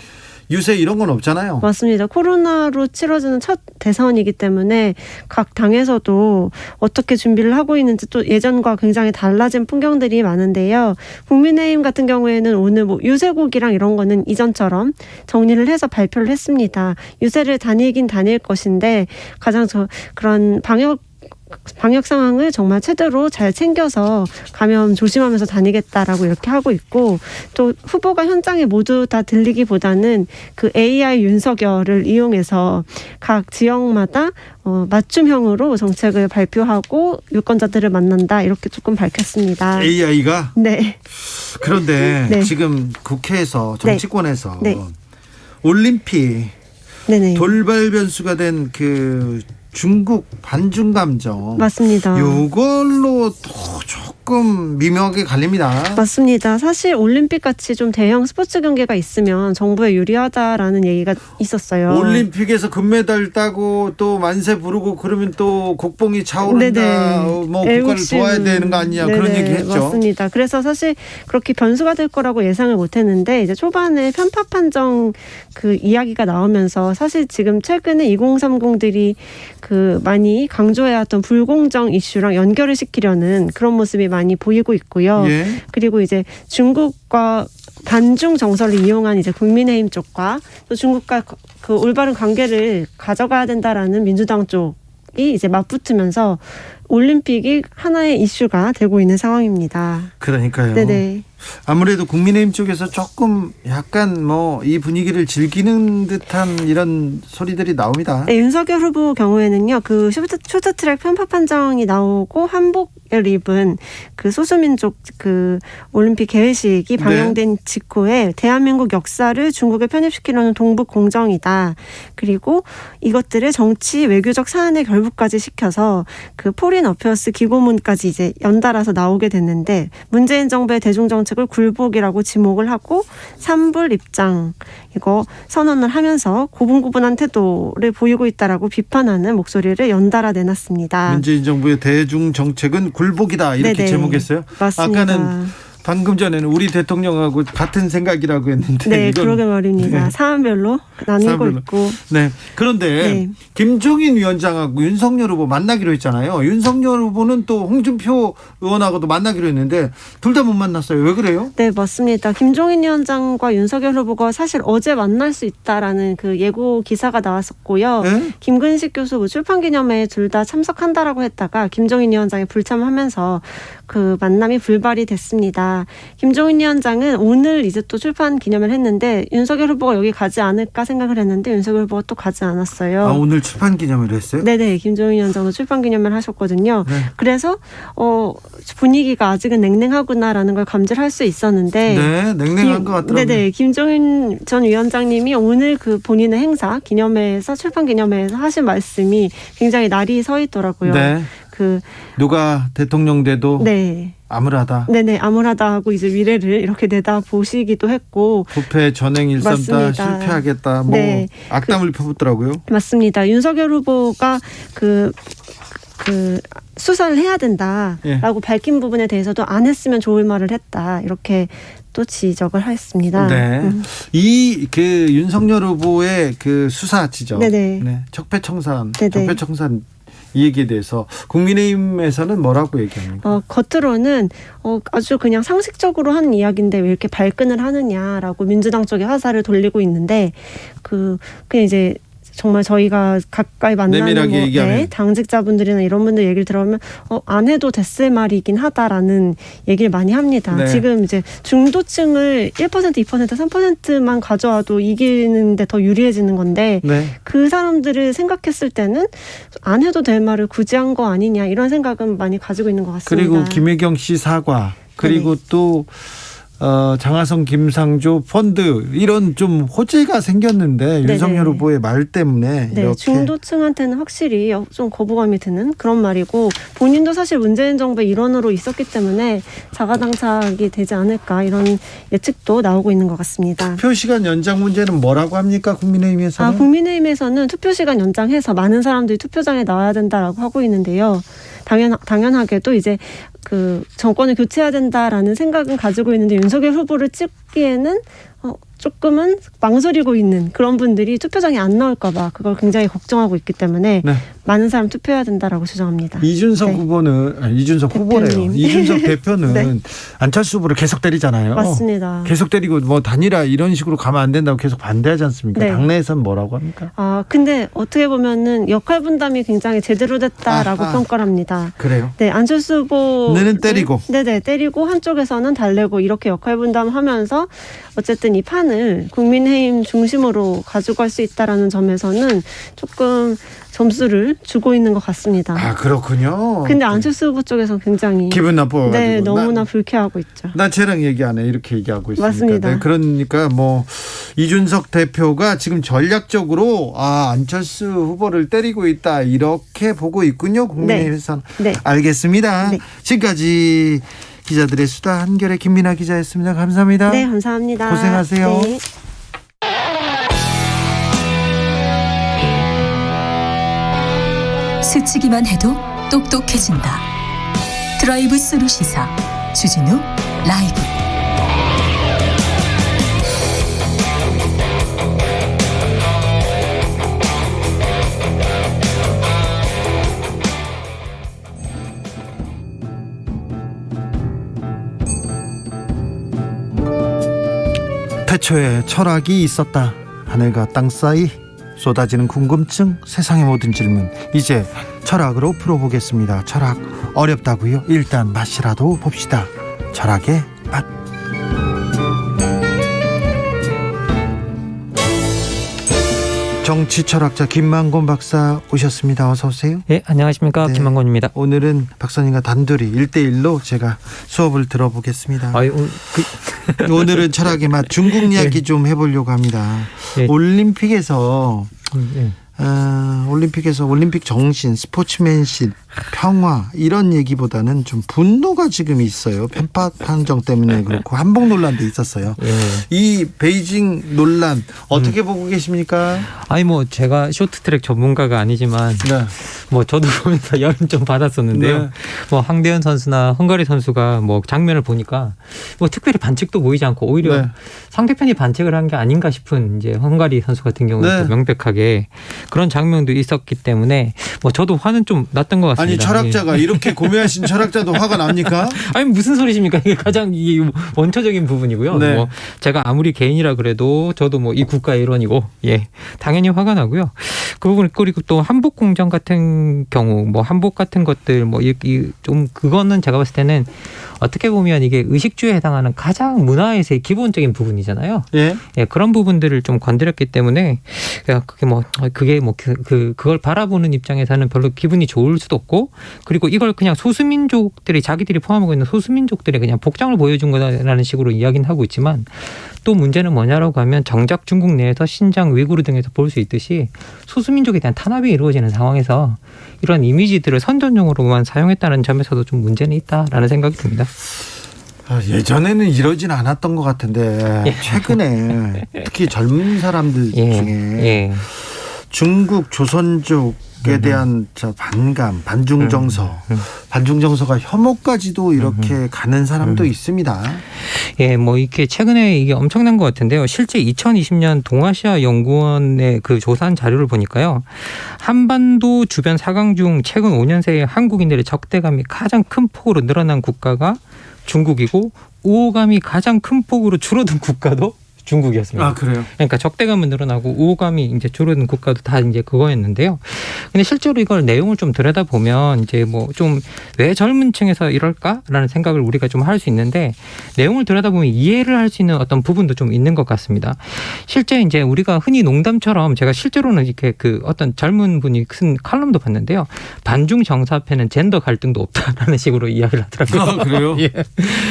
유세 이런 건 없잖아요. 맞습니다. 코로나로 치러지는 첫 대선이기 때문에 각 당에서도 어떻게 준비를 하고 있는지 또 예전과 굉장히 달라진 풍경들이 많은데요. 국민의힘 같은 경우에는 오늘 유세곡이랑 이런 거는 이전처럼 정리를 해서 발표를 했습니다. 유세를 다니긴 다닐 것인데 가장 그런 방역 상황을 정말 최대로 잘 챙겨서 감염 조심하면서 다니겠다라고 이렇게 하고 있고, 또 후보가 현장에 모두 다 들리기보다는 그 AI 윤석열을 이용해서 각 지역마다 맞춤형으로 정책을 발표하고 유권자들을 만난다 이렇게 조금 밝혔습니다. AI가? 네. 그런데 네. 지금 국회에서 정치권에서 네. 올림픽 네네. 돌발 변수가 된 그 중국 반중 감정 맞습니다. 이걸로 또 조금 미묘하게 갈립니다. 맞습니다. 사실 올림픽 같이 좀 대형 스포츠 경기가 있으면 정부에 유리하다라는 얘기가 있었어요. 올림픽에서 금메달 따고 또 만세 부르고 그러면 또 국뽕이 차오른다. 국가를 도와야 되는 거 아니냐. 네네. 그런 얘기 했죠. 맞습니다. 그래서 사실 그렇게 변수가 될 거라고 예상을 못했는데 이제 초반에 편파 판정 그 이야기가 나오면서 사실 지금 최근에 2030들이 그 많이 강조해왔던 불공정 이슈랑 연결을 시키려는 그런 모습이 많이 보이고 있고요. 예. 그리고 이제 중국과 반중 정서를 이용한 이제 국민의힘 쪽과 또 중국과 그 올바른 관계를 가져가야 된다라는 민주당 쪽이 이제 맞붙으면서 올림픽이 하나의 이슈가 되고 있는 상황입니다. 그러니까요. 네네. 아무래도 국민의힘 쪽에서 조금 약간 이 분위기를 즐기는 듯한 이런 소리들이 나옵니다. 네, 윤석열 후보 경우에는요, 그 쇼트트랙 편파 판정이 나오고 한복을 입은 그 소수민족 그 올림픽 개회식이 방영된 직후에 대한민국 역사를 중국에 편입시키려는 동북 공정이다. 그리고 이것들을 정치 외교적 사안의 결부까지 시켜서 그 포린 어페어스 기고문까지 이제 연달아서 나오게 됐는데 문재인 정부의 대중정책을 굴복이라고 지목을 하고 산불 입장 이거 선언을 하면서 고분고분한 태도를 보이고 있다라고 비판하는 목소리를 연달아 내놨습니다. 문재인 정부의 대중 정책은 굴복이다 이렇게 네네. 제목했어요. 맞습니다. 아까는 방금 전에는 우리 대통령하고 같은 생각이라고 했는데. 네, 이건, 그러게 말입니다. 네. 사안별로 나뉘고 사안별로. 있고. 네. 그런데 네. 김종인 위원장하고 윤석열 후보 만나기로 했잖아요. 윤석열 후보는 또 홍준표 의원하고도 만나기로 했는데 둘 다 못 만났어요. 왜 그래요? 네, 맞습니다. 김종인 위원장과 윤석열 후보가 사실 어제 만날 수 있다라는 그 예고 기사가 나왔었고요. 네? 김근식 교수 뭐 출판 기념회에 둘 다 참석한다라고 했다가 김종인 위원장이 불참하면서 그 만남이 불발이 됐습니다. 김종인 위원장은 오늘 이제 또 출판 기념회를 했는데 윤석열 후보가 여기 가지 않을까 생각을 했는데 윤석열 후보가 또 가지 않았어요. 아, 오늘 출판 기념회를 했어요? 네네, 김종인 위원장도 출판 기념회를 하셨거든요. 네. 그래서 분위기가 아직은 냉랭하구나라는 걸 감지를 할 수 있었는데, 네, 냉랭한 것 같더라고요. 네네, 김종인 전 위원장님이 오늘 그 본인의 행사 기념회에서 출판 기념회에서 하신 말씀이 굉장히 날이 서 있더라고요. 네. 누가 대통령 돼도 네. 암울하다. 네네, 암울하다 하고 이제 미래를 이렇게 내다 보시기도 했고. 부패 전행 일삼다 맞습니다. 실패하겠다. 뭐 네. 악담을 퍼붓더라고요. 맞습니다. 윤석열 후보가 그 수사를 해야 된다라고 밝힌 부분에 대해서도 안 했으면 좋을 말을 했다. 이렇게 또 지적을 했습니다. 네. 이 그 윤석열 후보의 그 수사 지적. 네네. 네. 적폐청산. 네네. 적폐청산 이 얘기에 대해서 국민의힘에서는 뭐라고 얘기합니까? 겉으로는 아주 그냥 상식적으로 하는 이야기인데 왜 이렇게 발끈을 하느냐라고 민주당 쪽에 화살을 돌리고 있는데 그냥 이제 정말 저희가 가까이 만나는 네, 당직자분들이나 이런 분들 얘기를 들어보면 안 해도 됐을 말이긴 하다라는 얘기를 많이 합니다. 네. 지금 이제 중도층을 1%, 2%, 3%만 가져와도 이기는데 더 유리해지는 건데 네. 그 사람들을 생각했을 때는 안 해도 될 말을 굳이 한 거 아니냐 이런 생각은 많이 가지고 있는 것 같습니다. 그리고 김혜경 씨 사과 그리고 또 장하성 김상조 펀드 이런 좀 호재가 생겼는데 네네. 윤석열 후보의 말 때문에 네, 이렇게 중도층한테는 확실히 좀 거부감이 드는 그런 말이고 본인도 사실 문재인 정부의 일원으로 있었기 때문에 자가당착이 되지 않을까 이런 예측도 나오고 있는 것 같습니다. 투표시간 연장 문제는 뭐라고 합니까? 국민의힘에서는? 국민의힘에서는 투표시간 연장해서 많은 사람들이 투표장에 나와야 된다라고 하고 있는데요. 당연하게도 이제 그 정권을 교체해야 된다라는 생각은 가지고 있는데 윤석열 후보를 찍기에는 조금은 망설이고 있는 그런 분들이 투표장에 안 나올까 봐 그걸 굉장히 걱정하고 있기 때문에 네. 많은 사람 투표해야 된다라고 주장합니다. 이준석 네. 후보는 이준석 후보래요. 이준석 대표는 네. 안철수 후보를 계속 때리잖아요. 맞습니다. 계속 때리고 뭐 단일화 이런 식으로 가면 안 된다고 계속 반대하지 않습니까? 네. 당내에서는 뭐라고 합니까? 근데 어떻게 보면은 역할 분담이 굉장히 제대로 됐다라고 평가를 합니다. 그래요? 네, 안철수 후보는 때리고. 네네, 때리고 한쪽에서는 달래고 이렇게 역할 분담하면서 어쨌든 이 판을 국민의힘 중심으로 가져갈 수 있다라는 점에서는 조금 점수를 주고 있는 것 같습니다. 아, 그렇군요. 근데 안철수 후보 쪽에서는 굉장히 기분 나빠가지고. 네, 너무나 불쾌하고 있죠. 나 쟤랑 얘기 안 해. 이렇게 얘기하고 있습니다. 맞습니다. 네, 그러니까 뭐 이준석 대표가 지금 전략적으로 안철수 후보를 때리고 있다. 이렇게 보고 있군요. 국민의힘에서는. 네. 알겠습니다. 네. 지금까지 기자들의 수다 한결의 김민아 기자였습니다. 감사합니다. 네, 감사합니다. 고생하세요. 네. 스치기만 해도 똑똑해진다. 드라이브 스루 시사 주진우 라이브. 태초에 철학이 있었다. 하늘과 땅 사이 쏟아지는 궁금증, 세상의 모든 질문, 이제 철학으로 풀어보겠습니다. 철학 어렵다고요? 일단 맛이라도 봅시다. 철학의 맛. 정치철학자 김만곤 박사 오셨습니다. 어서 오세요. 네, 안녕하십니까. 김만곤입니다. 오늘은 박사님과 단둘이 1대1로 제가 수업을 들어보겠습니다. 오늘은 철학의 맛 중국 이야기 좀 해보려고 합니다. 올림픽에서 올림픽에서 올림픽 정신, 스포츠맨십, 평화 이런 얘기보다는 좀 분노가 지금 있어요. 편파 판정 때문에 그렇고 한복 논란도 있었어요. 이 베이징 논란 어떻게 보고 계십니까? 아니 뭐 제가 쇼트트랙 전문가가 아니지만 뭐 저도 보면서 열은 좀 받았었는데요. 뭐 황대현 선수나 헝가리 선수가 뭐 장면을 보니까 뭐 특별히 반칙도 보이지 않고 오히려 상대편이 반칙을 한 게 아닌가 싶은 이제 헝가리 선수 같은 경우는 또 명백하게 그런 장면도 있었기 때문에 뭐 저도 화는 좀 났던 것 같습니다. 아니 철학자가 이렇게 고매하신 철학자도 화가 납니까? 아니 무슨 소리십니까? 이게 가장 이게 원초적인 부분이고요. 뭐 제가 아무리 개인이라 그래도 저도 뭐 이 국가의 일원이고 당연히 화가 나고요. 그 부분 그리고 또 한복 공정 같은 경우 뭐 한복 같은 것들 뭐 좀 그거는 제가 봤을 때는 어떻게 보면 이게 의식주에 해당하는 가장 문화에서의 기본적인 부분이잖아요. 그런 부분들을 좀 건드렸기 때문에 그게 그걸 바라보는 입장에서는 별로 기분이 좋을 수도 없고 그리고 이걸 그냥 소수민족들이 자기들이 포함하고 있는 소수민족들의 그냥 복장을 보여준 거다라는 식으로 이야기는 하고 있지만 또 문제는 뭐냐라고 하면 정작 중국 내에서 신장, 위구르 등에서 볼 수 있듯이 소수민족에 대한 탄압이 이루어지는 상황에서 이런 이미지들을 선전용으로만 사용했다는 점에서도 좀 문제는 있다라는 생각이 듭니다. 예전에는 이러진 않았던 것 같은데 최근에 특히 젊은 사람들 중에 중국 조선족에 대한 반감, 반중정서가 혐오까지도 이렇게 가는 사람도 있습니다. 뭐 이게 최근에 이게 엄청난 것 같은데요. 실제 2020년 동아시아 연구원의 그 조사한 자료를 보니까요. 한반도 주변 4강 중 최근 5년 새에 한국인들의 적대감이 가장 큰 폭으로 늘어난 국가가 중국이고 우호감이 가장 큰 폭으로 줄어든 국가도 중국이었습니다. 아, 그래요? 그러니까 적대감은 늘어나고 우호감이 이제 줄어든 국가도 다 이제 그거였는데요. 근데 실제로 이걸 내용을 좀 들여다보면 이제 뭐 좀 왜 젊은 층에서 이럴까라는 생각을 우리가 좀 할 수 있는데 내용을 들여다보면 이해를 할 수 있는 어떤 부분도 좀 있는 것 같습니다. 실제 이제 우리가 흔히 농담처럼 제가 실제로는 이렇게 그 어떤 젊은 분이 쓴 칼럼도 봤는데요. 반중 정서 앞에는 젠더 갈등도 없다라는 식으로 이야기를 하더라고요. 아, 그래요?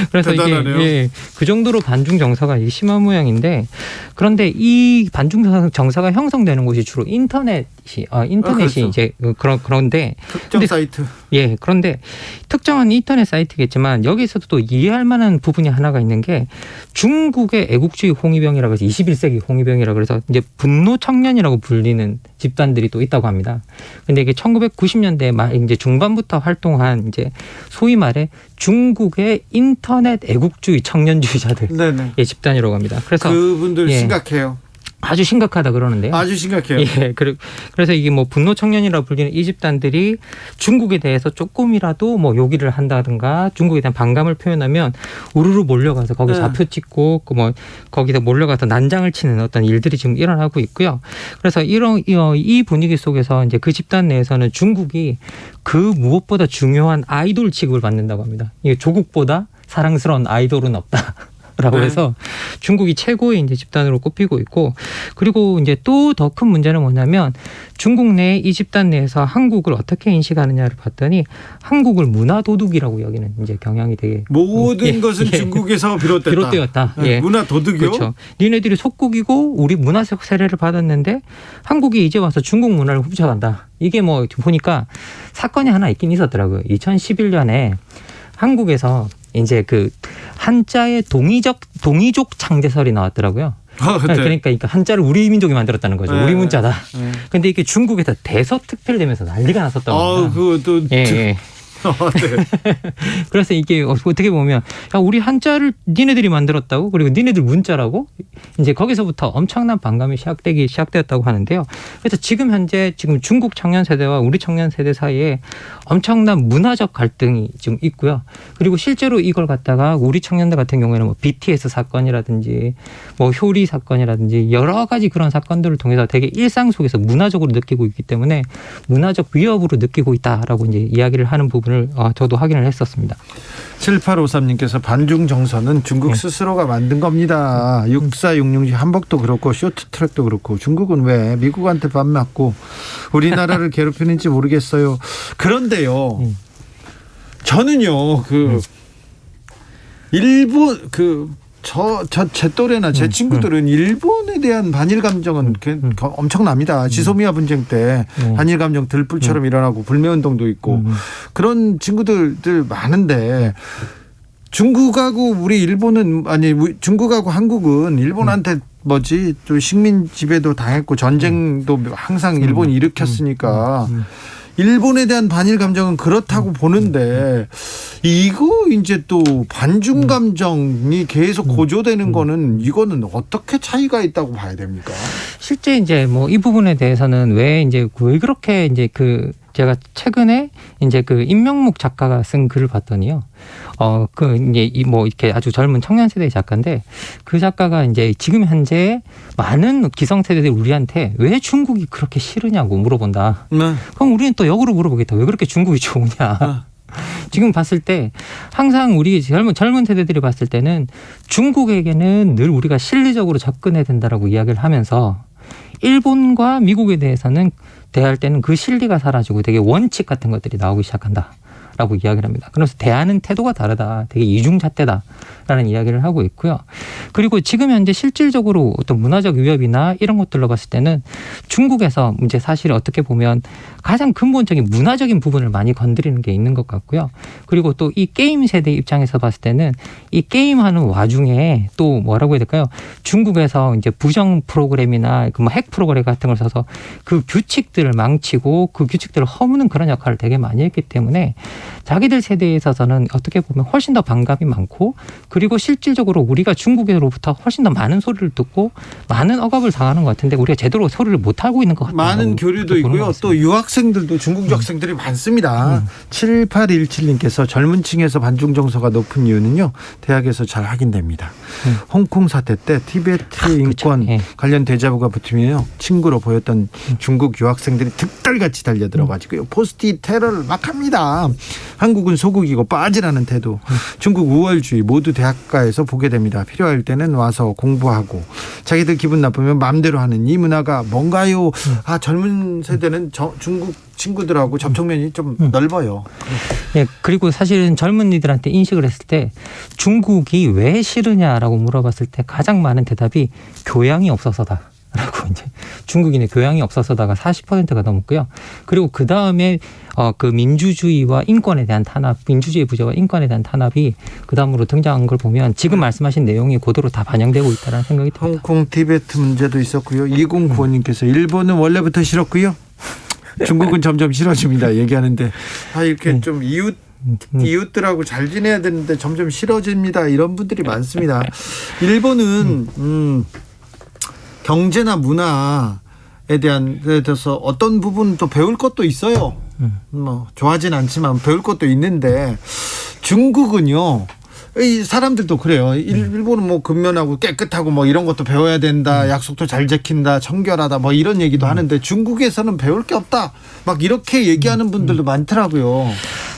그래서 대단하네요. 이게 그 정도로 반중 정서가 심한 모양인데 그런데 이 반중 정서가 형성되는 곳이 주로 인터넷이 그렇죠. 이제 그런데 특정 사이트. 그런데 특정한 인터넷 사이트겠지만 여기서도 또 이해할 만한 부분이 하나가 있는 게 중국의 애국주의 홍위병이라고 해서 21세기 홍위병이라고 해서 이제 분노 청년이라고 불리는 집단들이 또 있다고 합니다. 근데 이게 1990년대 말 이제 중반부터 활동한 이제 소위 말해 중국의 인터넷 애국주의 청년주의자들의 집단이라고 합니다. 그래서 그분들 심각해요. 아주 심각하다 그러는데요. 아주 심각해요. 그래서 이게 뭐 분노 청년이라 불리는 이 집단들이 중국에 대해서 조금이라도 뭐 요기를 한다든가 중국에 대한 반감을 표현하면 우르르 몰려가서 거기 좌표 찍고 뭐 거기서 몰려가서 난장을 치는 어떤 일들이 지금 일어나고 있고요. 그래서 이 분위기 속에서 이제 그 집단 내에서는 중국이 그 무엇보다 중요한 아이돌 취급을 받는다고 합니다. 이게 조국보다 사랑스러운 아이돌은 없다. 라고 해서 중국이 최고의 이제 집단으로 꼽히고 있고 그리고 이제 또 더 큰 문제는 뭐냐면 중국 내 이 집단 내에서 한국을 어떻게 인식하느냐를 봤더니 한국을 문화 도둑이라고 여기는 이제 경향이 되게 모든 것은 중국에서 비롯되었다. 문화 도둑이요? 그렇죠. 니네들이 속국이고 우리 문화적 세례를 받았는데 한국이 이제 와서 중국 문화를 훔쳐간다. 이게 뭐 보니까 사건이 하나 있긴 있었더라고요. 2011년에 한국에서 이제 그 한자의 동이족 창제설이 나왔더라고요. 그러니까 한자를 우리 민족이 만들었다는 거죠. 우리 문자다. 근데 이게 중국에서 대서특필되면서 난리가 났었다고 합니다. 그것도 그래서 이게 어떻게 보면 야, 우리 한자를 니네들이 만들었다고 그리고 니네들 문자라고 이제 거기서부터 엄청난 반감이 시작되었다고 하는데요. 그래서 지금 중국 청년 세대와 우리 청년 세대 사이에 엄청난 문화적 갈등이 지금 있고요. 그리고 실제로 이걸 갖다가 우리 청년들 같은 경우에는 뭐 BTS 사건이라든지 뭐 효리 사건이라든지 여러 가지 그런 사건들을 통해서 되게 일상 속에서 문화적으로 느끼고 있기 때문에 문화적 위협으로 느끼고 있다라고 이제 이야기를 하는 부분을 저도 확인을 했었습니다. 7853님께서 반중 정서는 중국 스스로가 만든 겁니다. 6466 한복도 그렇고 쇼트트랙도 그렇고 중국은 왜 미국한테 밥 맞고 우리나라를 괴롭히는지 모르겠어요. 그런데요. 저는요. 일본 제 또래나 제 친구들은 일본에 대한 반일 감정은 엄청납니다. 지소미아 분쟁 때 반일 감정 들불처럼 일어나고 불매운동도 있고 그런 친구들 많은데 중국하고 우리 일본은 중국하고 한국은 일본한테 또 식민 지배도 당했고 전쟁도 항상 일본이 일으켰으니까 일본에 대한 반일 감정은 그렇다고 보는데 이거 이제 또 반중 감정이 계속 고조되는 거는 이거는 어떻게 차이가 있다고 봐야 됩니까? 실제 이제 뭐 이 부분에 대해서는 왜 그렇게 이제 제가 최근에 이제 임명묵 작가가 쓴 글을 봤더니요. 이제 이렇게 아주 젊은 청년 세대의 작가인데 그 작가가 이제 지금 현재 많은 기성세대들이 우리한테 왜 중국이 그렇게 싫으냐고 물어본다. 그럼 우리는 또 역으로 물어보겠다. 왜 그렇게 중국이 좋으냐. 지금 봤을 때 항상 우리 젊은 세대들이 봤을 때는 중국에게는 늘 우리가 실리적으로 접근해야 된다라고 이야기를 하면서 일본과 미국에 대해서는 대할 때는 그 실리가 사라지고 되게 원칙 같은 것들이 나오기 시작한다라고 이야기를 합니다. 그래서 대하는 태도가 다르다. 되게 이중잣대다라는 이야기를 하고 있고요. 그리고 지금 현재 실질적으로 어떤 문화적 위협이나 이런 것들로 봤을 때는 중국에서 이제 사실 어떻게 보면 가장 근본적인 문화적인 부분을 많이 건드리는 게 있는 것 같고요. 그리고 또 이 게임 세대 입장에서 봤을 때는 이 게임하는 와중에 또 뭐라고 해야 될까요? 중국에서 이제 부정 프로그램이나 핵 프로그램 같은 걸 써서 그 규칙들을 망치고 그 규칙들을 허무는 그런 역할을 되게 많이 했기 때문에 자기들 세대에 있어서는 어떻게 보면 훨씬 더 반감이 많고 그리고 실질적으로 우리가 중국으로부터 훨씬 더 많은 소리를 듣고 많은 억압을 당하는 것 같은데 우리가 제대로 소리를 못 하고 있는 것 같아요. 많은 교류도 있고요. 또 유학생들도 중국 유학생들이 많습니다. 7817님께서 젊은 층에서 반중 정서가 높은 이유는요. 대학에서 잘 확인됩니다. 홍콩 사태 때 티베트 인권 관련 대자보가 붙으면요. 친구로 보였던 중국 유학생들이 득달같이 달려들어가지고요. 포스트잇 테러를 막 합니다. 한국은 소국이고 빠지라는 태도. 중국 우월주의 모두 대학가에서 보게 됩니다. 필요할 때는 와서 공부하고 자기들 기분 나쁘면 마음대로 하는 이 문화가 뭔가요? 젊은 세대는 중국 친구들하고 접촉면이 좀 넓어요. 네, 그리고 사실은 젊은이들한테 인식을 했을 때 중국이 왜 싫으냐라고 물어봤을 때 가장 많은 대답이 교양이 없어서다. 라고 이제 중국인의 교양이 없어서다가 40%가 넘었고요. 그리고 그 다음에 그 민주주의와 인권에 대한 탄압, 민주주의 부재와 인권에 대한 탄압이 그 다음으로 등장한 걸 보면 지금 말씀하신 내용이 그대로 다 반영되고 있다는 생각이 듭니다. 홍콩 티베트 문제도 있었고요. 2095님께서 일본은 원래부터 싫었고요. 중국은 점점 싫어집니다. 얘기하는데 이렇게 좀 이웃들하고 잘 지내야 되는데 점점 싫어집니다. 이런 분들이 많습니다. 일본은 경제나 문화에 대해서 어떤 부분 또 배울 것도 있어요. 좋아하진 않지만 배울 것도 있는데 중국은요. 이 사람들도 그래요. 일본은 근면하고 깨끗하고 이런 것도 배워야 된다. 약속도 잘 지킨다. 청결하다. 이런 얘기도 하는데 중국에서는 배울 게 없다. 이렇게 얘기하는 분들도 많더라고요.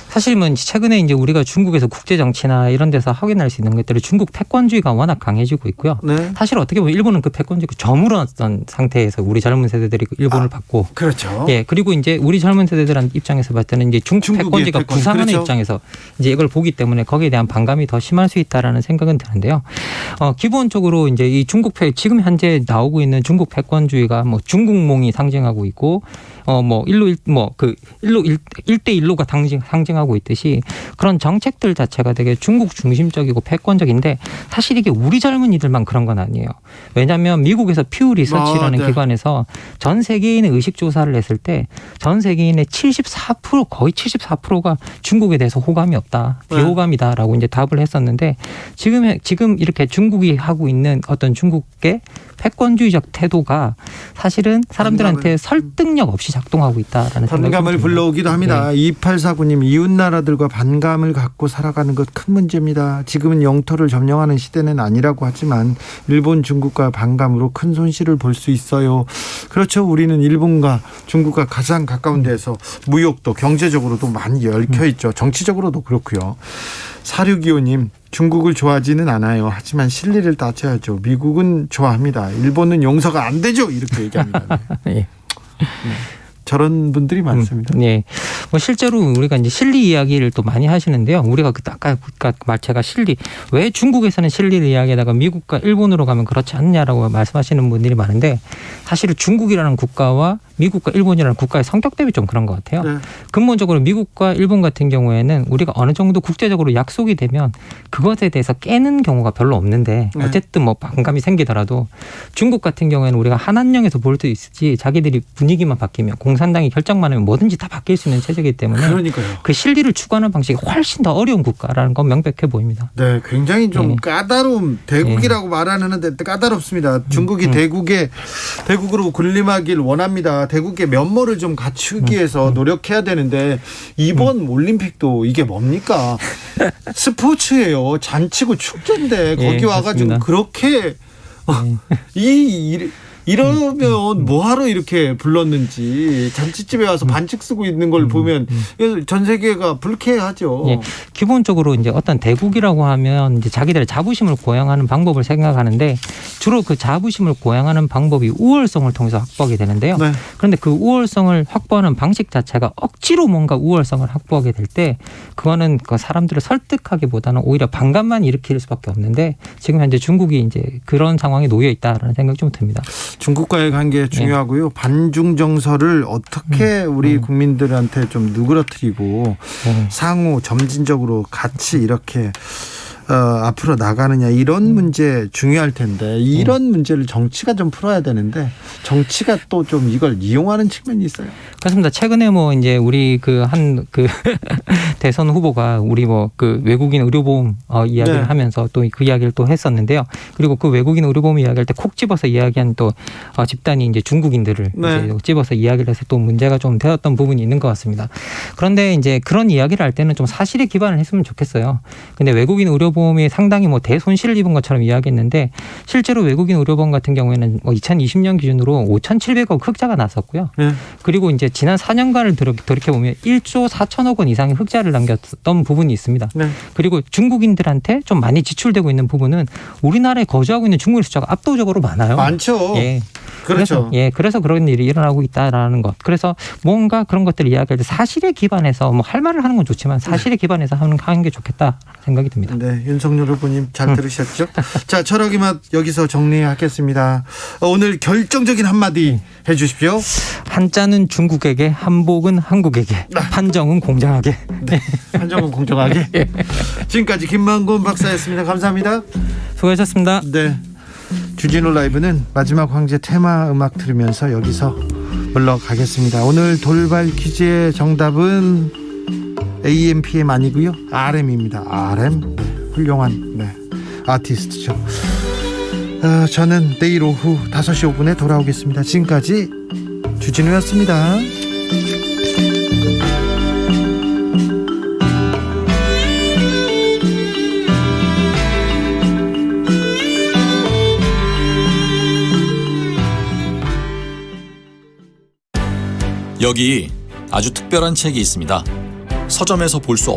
사실은 최근에 이제 우리가 중국에서 국제 정치나 이런 데서 확인할 수 있는 것들은 중국 패권주의가 워낙 강해지고 있고요. 네. 사실 어떻게 보면 일본은 그 패권주의가 저물었던 상태에서 우리 젊은 세대들이 일본을 받고, 그렇죠. 예, 그리고 이제 우리 젊은 세대들한 입장에서 봤을 때는 이제 중국 패권주의가 부상하는 그렇죠. 입장에서 이제 이걸 보기 때문에 거기에 대한 반감이 더 심할 수 있다라는 생각은 드는데요. 기본적으로 이제 이 지금 현재 나오고 있는 중국 패권주의가 중국몽이 상징하고 있고. 일대일로가 상징하고 있듯이 그런 정책들 자체가 되게 중국 중심적이고 패권적인데 사실 이게 우리 젊은이들만 그런 건 아니에요. 왜냐하면 미국에서 퓨 리서치라는 기관에서 전 세계인의 의식 조사를 했을 때 전 세계인의 74% 거의 74%가 중국에 대해서 호감이 없다. 비호감이다라고 이제 답을 했었는데 지금 이렇게 중국이 하고 있는 어떤 중국의 패권주의적 태도가 사실은 사람들한테 설득력 없이 작동하고 있다라는 생각이 반감을 불러오기도 합니다. 네. 2849님 이웃나라들과 반감을 갖고 살아가는 것 큰 문제입니다. 지금은 영토를 점령하는 시대는 아니라고 하지만 일본 중국과 반감으로 큰 손실을 볼 수 있어요. 그렇죠. 우리는 일본과 중국과 가장 가까운 데서 무역도 경제적으로도 많이 얽혀 있죠. 정치적으로도 그렇고요. 4625님 중국을 좋아하지는 않아요. 하지만 실리를 따져야죠. 미국은 좋아합니다. 일본은 용서가 안 되죠. 이렇게 얘기합니다. 네. 네. 저런 분들이 많습니다. 네. 뭐 실제로 우리가 이제 실리 이야기를 또 많이 하시는데요. 우리가 아까 제가 실리 왜 중국에서는 실리를 이야기하다가 미국과 일본으로 가면 그렇지 않냐라고 말씀하시는 분들이 많은데 사실은 중국이라는 국가와 미국과 일본이라는 국가의 성격 대비 좀 그런 것 같아요. 네. 근본적으로 미국과 일본 같은 경우에는 우리가 어느 정도 국제적으로 약속이 되면 그것에 대해서 깨는 경우가 별로 없는데 네. 어쨌든 뭐 반감이 생기더라도 중국 같은 경우에는 우리가 한안령에서 볼 수 있을지 자기들이 분위기만 바뀌면 공산당이 결정만 하면 뭐든지 다 바뀔 수 있는 체제이기 때문에 그러니까요. 그 실리를 추구하는 방식이 훨씬 더 어려운 국가라는 건 명백해 보입니다. 네, 굉장히 좀 네. 까다로움, 대국이라고 말하는데 까다롭습니다. 중국이 대국으로 군림하길 원합니다. 대국의 면모를 좀 갖추기 위해서 노력해야 되는데 이번 올림픽도 이게 뭡니까? 스포츠예요. 잔치고 축제인데 거기 예, 와가지고 맞습니다. 그렇게 이러면 뭐하러 이렇게 불렀는지 잔치집에 와서 반칙 쓰고 있는 걸 보면 전 세계가 불쾌하죠. 예, 기본적으로 이제 어떤 대국이라고 하면 이제 자기들의 자부심을 고양하는 방법을 생각하는데 주로 그 자부심을 고양하는 방법이 우월성을 통해서 확보하게 되는데요. 네. 그런데 그 우월성을 확보하는 방식 자체가 억지로 뭔가 우월성을 확보하게 될 때 그거는 그 사람들을 설득하기보다는 오히려 반감만 일으킬 수밖에 없는데 지금 현재 중국이 이제 그런 상황에 놓여 있다라는 생각이 좀 듭니다. 중국과의 관계 중요하고요. 반중 정서를 어떻게 우리 국민들한테 좀 누그러뜨리고 상호 점진적으로 같이 이렇게 앞으로 나가느냐 이런 문제 중요할 텐데 이런 문제를 정치가 좀 풀어야 되는데 정치가 또 좀 이걸 이용하는 측면이 있어요. 그렇습니다. 최근에 뭐 이제 우리 대선 후보가 우리 뭐 그 외국인 의료보험 이야기를 네. 하면서 또 그 이야기를 또 했었는데요. 그리고 그 외국인 의료보험 이야기할 때 콕 집어서 이야기한 또 집단이 이제 중국인들을 네. 이제 집어서 이야기를 해서 또 문제가 좀 되었던 부분이 있는 것 같습니다. 그런데 이제 그런 이야기를 할 때는 좀 사실에 기반을 했으면 좋겠어요. 근데 외국인 의료보험이 상당히 뭐 대손실을 입은 것처럼 이야기했는데 실제로 외국인 의료보험 같은 경우에는 뭐 2020년 기준으로 5,700억 흑자가 났었고요. 네. 그리고 이제 지난 4년간을 돌이켜보면 1조 4천억 원 이상의 흑자를 남겼던 부분이 있습니다. 네. 그리고 중국인들한테 좀 많이 지출되고 있는 부분은 우리나라에 거주하고 있는 중국인 숫자가 압도적으로 많아요. 많죠. 예. 그렇죠. 그래서 그런 일이 일어나고 있다라는 것. 그래서 뭔가 그런 것들을 이야기할 때 사실에 기반해서 뭐 할 말을 하는 건 좋지만 사실에 기반해서 하는 게 좋겠다 생각이 듭니다. 네, 윤석열 후보님 잘 들으셨죠? 자, 철학의 맛 여기서 정리하겠습니다. 오늘 결정적인 한마디 해주십시오. 한자는 중국에게, 한복은 한국에게, 판정은 공정하게. 네, 판정은 공정하게. 지금까지 김만곤 박사였습니다. 감사합니다. 수고하셨습니다. 네. 주진우 라이브는 마지막 황제 테마 음악 들으면서 여기서 물러가겠습니다. 오늘 돌발 퀴즈의 정답은 AM, PM 아니고요. RM입니다. RM. 네, 훌륭한 아티스트죠. 저는 내일 오후 5시 5분에 돌아오겠습니다. 지금까지 주진우였습니다. 여기 아주 특별한 책이 있습니다. 서점에서 볼 수